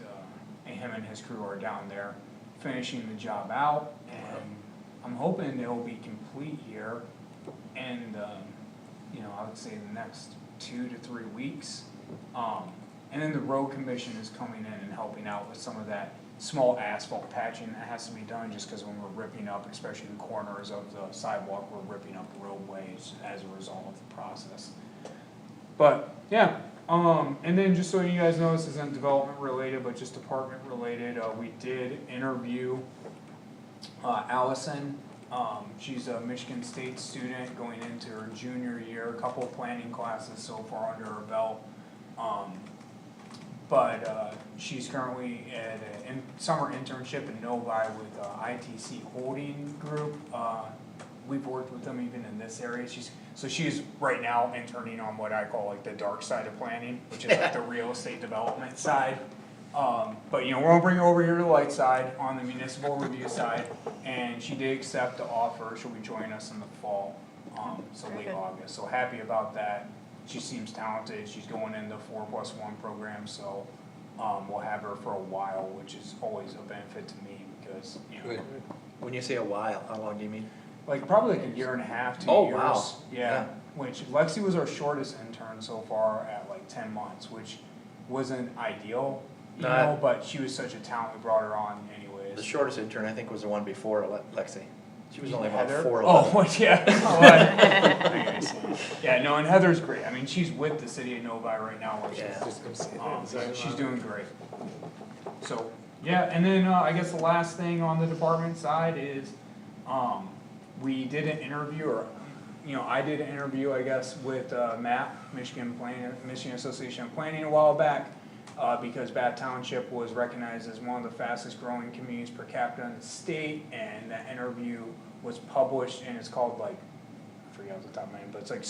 and him and his crew are down there finishing the job out, and I'm hoping it'll be complete here, and, you know, I would say the next 2 to 3 weeks. And then the road commission is coming in and helping out with some of that small asphalt patching that has to be done, just cause when we're ripping up, especially the corners of the sidewalk, we're ripping up roadways as a result of the process. But, yeah, and then just so you guys know, this isn't development related, but just department related, we did interview, Allison. She's a Michigan State student going into her junior year, a couple of planning classes so far under her belt. But she's currently at a summer internship in Novi with ITC Holding Group. We've worked with them even in this area. She's right now interning on what I call like the dark side of planning, which is like the real estate development side. But you know, we're gonna bring her over here to the light side on the municipal review side, and she did accept the offer. She'll be joining us in the fall, so late August. So happy about that. She seems talented, she's going in the 4+1 program, so, we'll have her for a while, which is always a benefit to me, because, you know. Good. When you say a while, how long do you mean? Like, probably like a year and a half, 2 years. Oh, wow. Yeah, which Lexi was our shortest intern so far at like 10 months, which wasn't ideal, you know, but she was such a talent, we brought her on anyways. The shortest intern, I think, was the one before Lexi. She was only about Heather? 4'11". Oh, yeah. Oh, I see. Yeah, no, and Heather's great. I mean, she's with the city of Novi right now, which Yeah. is, she's doing great. So, yeah, and then, I guess the last thing on the department side is, we did an interview, or, you know, I did an interview, I guess, with, Matt, Michigan Association of Planning a while back, because Bath Township was recognized as one of the fastest growing communities per capita in the state, and that interview was published, and it's called like, I forget off the top of my head, but it's like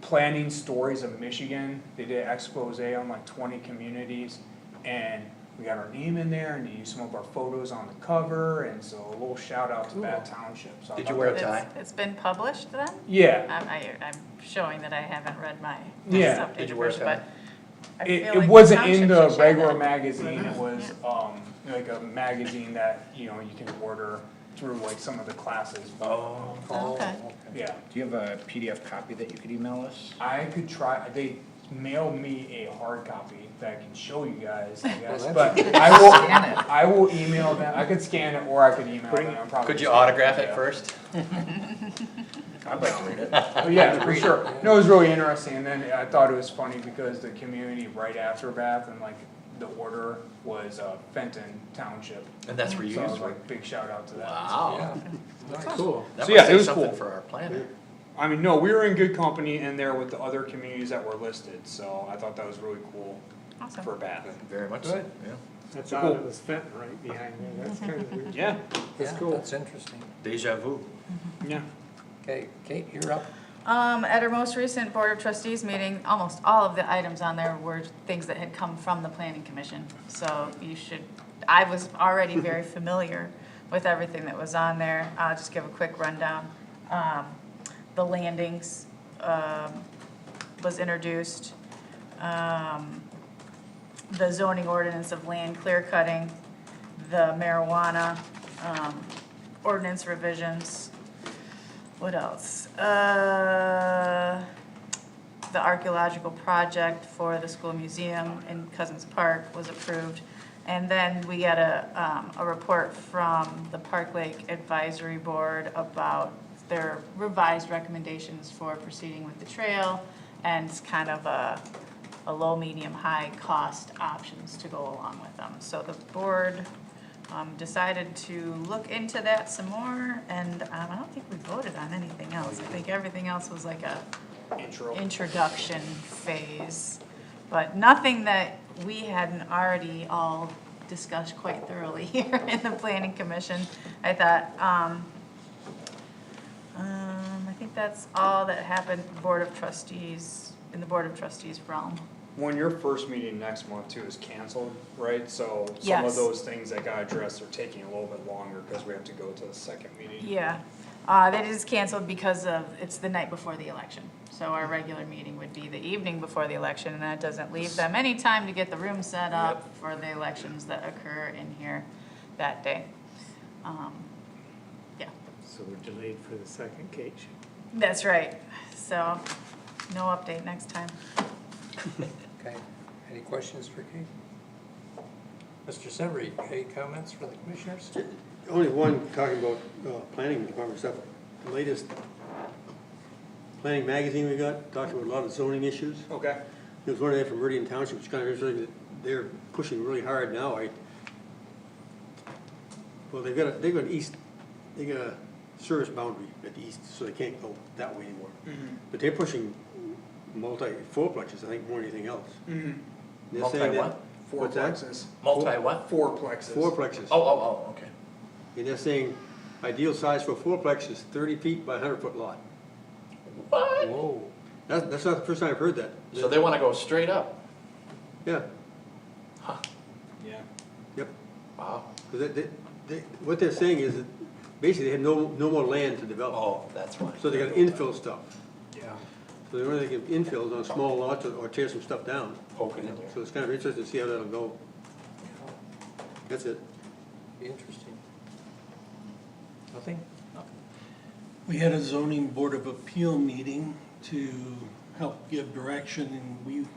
Planning Stories of Michigan. They did an expose on like 20 communities, and we got our name in there, and they used some of our photos on the cover, and so a little shout out to Bath Township. So I Did thought you wear a that- tie? It's been published then? Yeah, I'm showing that I haven't read my Yeah. updated Did you wear a version, tie? but I feel it like wasn't the in township the should share regular that. magazine, it was, like a magazine that, you know, you can order through like some of the classes. Oh. Okay. Yeah, Do you have a PDF copy that you could email us? I could try, they mailed me a hard copy that I can show you guys, I guess, Well, but Scan it. I will email them, I could scan it or I could email them, I'm probably. Could you just gonna- autograph it yeah. first? I'd like to read it. Oh, yeah, for sure. No, it was really interesting, and then I thought it was funny because the community right after Bath and like the order was Fenton Township. And that's where you So I used was for like, big shout out to that. Wow. Cool. That So, must yeah, it say was something cool. for our planner. I mean, no, we were in good company in there with the other communities that were listed, so I thought that was really cool Awesome. for Bath. Very much so, yeah. That's Cool. odd, it was Fenton right behind there, that's kind of weird. Yeah, That's Yeah, cool. that's interesting. Deja vu. yeah. Okay, Kate, you're up. At our most recent Board of Trustees meeting, almost all of the items on there were things that had come from the Planning Commission. So you should, I was already very familiar with everything that was on there. I'll just give a quick rundown. The landings was introduced. The zoning ordinance of land clear cutting, the marijuana ordinance revisions. What else? The archaeological project for the school museum in Cousins Park was approved. And then we got a report from the Park Lake Advisory Board about their revised recommendations for proceeding with the trail and kind of a low, medium, high cost options to go along with them. So the board decided to look into that some more, and I don't think we voted on anything else. I think everything else was like a introduction phase, but nothing that we hadn't already all discussed quite thoroughly here in the Planning Commission. I thought, I think that's all that happened in the Board of Trustees realm. When your first meeting next month too is canceled, right? So some Yes. of those things that got addressed are taking a little bit longer because we have to go to the second meeting. Yeah, that is canceled because it's the night before the election. So our regular meeting would be the evening before the election, and that doesn't leave them any time to get the room set up for the elections that occur in here that day. Yeah, So we're delayed for the second Kate. that's right. So, no update next time. Okay, any questions for Kate? Mr. Severie, any comments for the commissioners? Only one talking about planning department stuff. The latest planning magazine we got, talked about a lot of zoning issues. Okay. There was one there from Meridian Township, which kind of interesting that they're pushing really hard now. Well, they got a service boundary at the east, so they can't go that way anymore. But they're pushing fourplexes, I think, more than anything else. They're saying that- Multi-what? What's that? Fourplexes. Multi-what? Fourplexes. Fourplexes. Oh, okay. And they're saying ideal size for a fourplex is 30 feet by 100-foot lot. What? Whoa. That's not the first time I've heard that. So they wanna go straight up? Yeah, Huh, Yeah. yep. wow. 'Cause what they're saying is that basically they have no more land to develop. Oh, that's why. So they got infill stuff. Yeah. So they're only gonna infill on small lots or tear some stuff down. Poking in there. So it's kind of interesting to see how that'll go. That's it. Be interesting. Nothing? We had a zoning board of appeal meeting to help give direction, and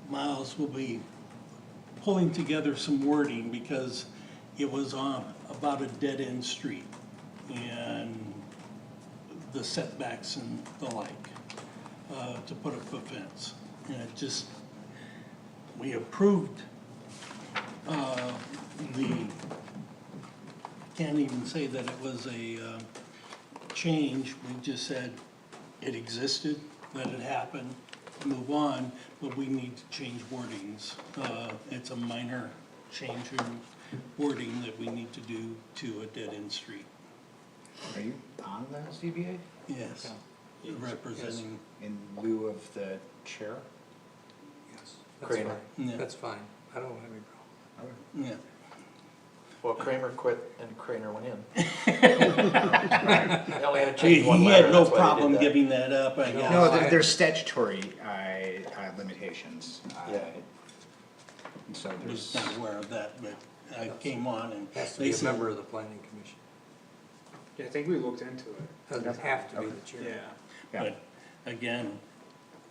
Miles will be pulling together some wording because it was about a dead-end street and the setbacks and the like, to put up a fence. And it just, we approved, can't even say that it was a, change, we just said it existed, let it happen, move on, but we need to change wordings. It's a minor change in wording that we need to do to a dead-end street. Are you on the ZBA Yes, representing, in lieu of the chair? Yes. That's Kramer. fine. Yeah. That's fine. I don't have any problem. yeah. Well, Kramer quit and Craner went in. They only had to He change one letter, had no that's why they did problem that. giving that up, I guess. No, there's statutory limitations. Yeah. And so I there's, was not aware of that, but I came on and Has to they be a said, member of the planning commission. Yeah, I think we looked into it. Doesn't have to be the chair. Yeah. yeah, but again,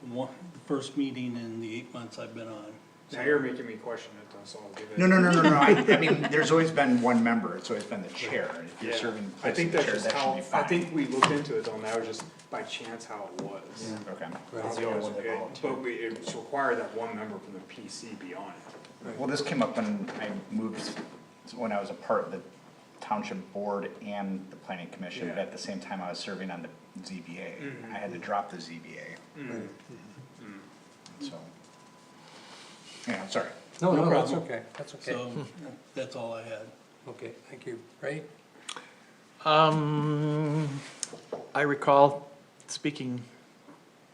the first meeting in the 8 months I've been on. Now you're making me question it though, so I'll give it. no, I mean, there's always been one member, it's always been the chair, and if you're Yeah. serving I place think of the that's chair, just that should how, be I fine. think we looked into it though, and that was just by chance how it was. Okay. That's the only one that volunteered. But it required that one member from the PC be on it. Well, this came up when I moved, when I was a part of the township board and the planning commission, but Yeah. at the same time I was serving on the ZBA. Mhm. I had to drop the ZBA, so. Yeah, I'm sorry. No, No no, that's problem. okay. That's okay. So, that's all I had. Okay, thank you. Ray? I recall speaking,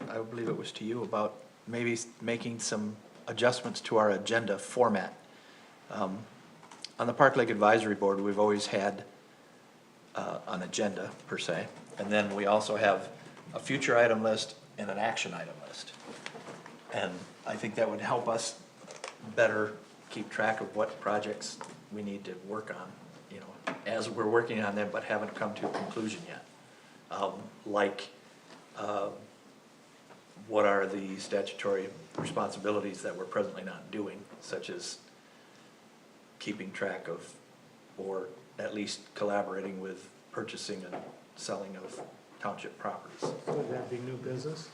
I believe it was to you, about maybe making some adjustments to our agenda format. On the Park Lake Advisory Board, we've always had an agenda per se, and then we also have a future item list and an action item list. And I think that would help us better keep track of what projects we need to work on, you know, as we're working on them but haven't come to a conclusion yet. What are the statutory responsibilities that we're presently not doing, such as keeping track of, or at least collaborating with purchasing and selling of township properties. Would that be new business?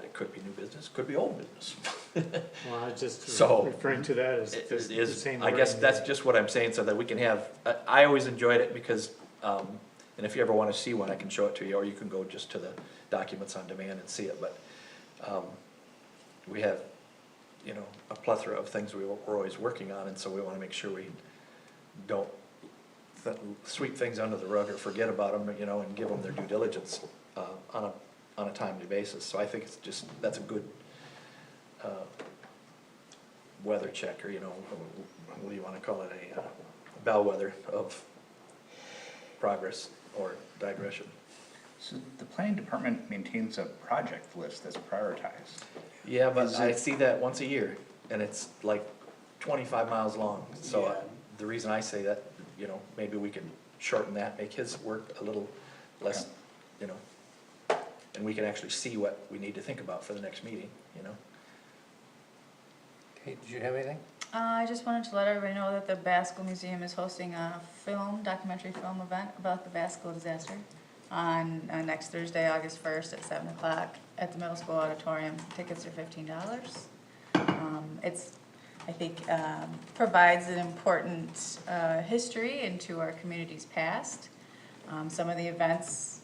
It could be new business, could be old business. Well, I was just So, referring to that as It the is, same. I guess wording. that's just what I'm saying, so that we can have, I always enjoyed it because, and if you ever wanna see one, I can show it to you, or you can go just to the documents on demand and see it, but, we have, you know, a plethora of things we're always working on, and so we wanna make sure we don't sweep things under the rug or forget about them, you know, and give them their due diligence, on a timely basis. So I think it's just, that's a good, weather check, or, you know, what do you wanna call it, a bellwether of progress or digression. So the planning department maintains a project list that's prioritized. Yeah, but I see that once a year, and it's like 25 miles long, so the reason I say that, you know, maybe we can shorten that, make his work a little less, you know, and we can actually see what we need to think about for the next meeting, you know? Okay, did you have anything? I just wanted to let everybody know that the Basco Museum is hosting a documentary film event about the Basco disaster on next Thursday, August 1st at 7 o'clock at the middle school auditorium. Tickets are $15. It's, I think, provides an important history into our community's past. Some of the events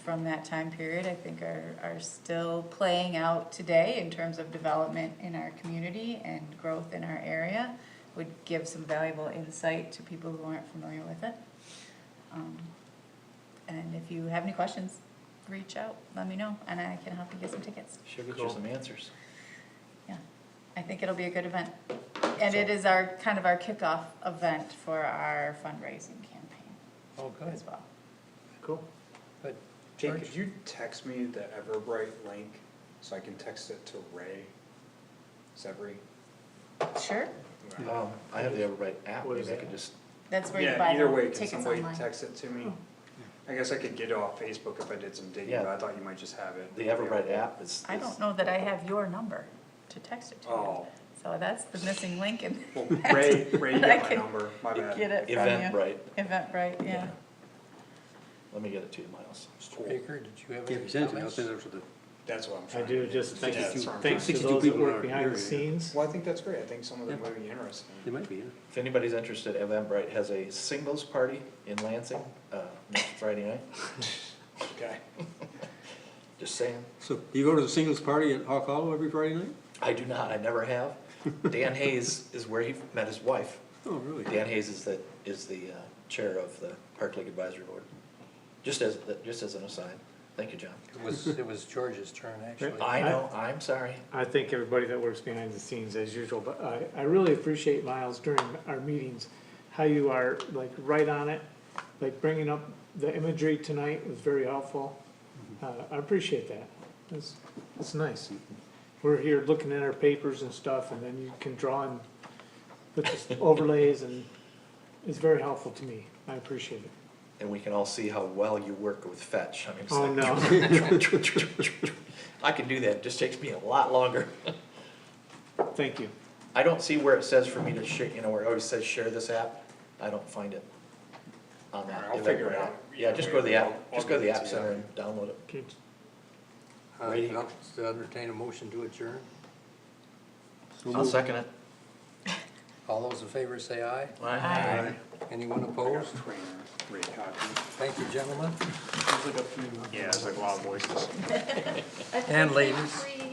from that time period, I think, are still playing out today in terms of development in our community and growth in our area. Would give some valuable insight to people who aren't familiar with it. And if you have any questions, reach out, let me know, and I can help you get some tickets. She'll get you some answers. Yeah, I think it'll be a good event. And it is our, kind of our kickoff event for our fundraising campaign Oh, good, as well. Cool. good. Jake, George? could you text me the Everbright link so I can text it to Ray Severy? Sure, I have the Everbright app, What is maybe I that? could just, that's where you Yeah, buy either the way, can tickets somebody online. text it to me? I guess I could get it off Facebook if I did some digging, Yeah. but I thought you might just have it. the Everbright app is. I don't know that I have your number to text it to you. Oh, So that's the missing link in well, that. Ray, you I got my can number, my bad. Get it from you. Eventbrite, Eventbrite, yeah. let me get it to you, Miles. Mr. Baker, did you have Yeah, any if you send it to me, I'll comments? send it over to the. That's what I'm I trying to do, just thanks, Yeah, that's what I'm thanks to 62 those that people in work our behind the area. scenes. Well, I think that's great, I think some of them might be interested. It might be, yeah. If anybody's interested, Eventbrite has a singles party in Lansing, next Friday night, Okay. just saying. So you go to the singles party at Hawk Hollow every Friday night? I do not, I never have. Dan Hayes is where he met his wife. Oh, really? Dan Hayes is the chair of the Park Lake Advisory Board. Just as an aside. Thank you, John. It was George's turn, actually. I know, I'm sorry. I thank everybody that works behind the scenes as usual, but I really appreciate, Miles, during our meetings, how you are like right on it, like bringing up the imagery tonight was very helpful. I appreciate that. It's nice. We're here looking at our papers and stuff, and then you can draw and put the overlays, and it's very helpful to me. I appreciate it. And we can all see how well you work with Fetch. I mean, it's Oh, like, no. I can do that, it just takes me a lot longer. Thank you. I don't see where it says for me to share, you know, where it always says share this app. I don't find it on that. Alright, I'll figure it out. Yeah, just go to the app, I'll just go to the get it app to you. center and download it. Okay. Ready? I'll entertain a motion to adjourn. I'll second it. All those in favor say aye. Aye. Anyone opposed? Trainer, Ray Cotton. Thank you, gentlemen Yeah, it's like a lot of voices. and ladies. Free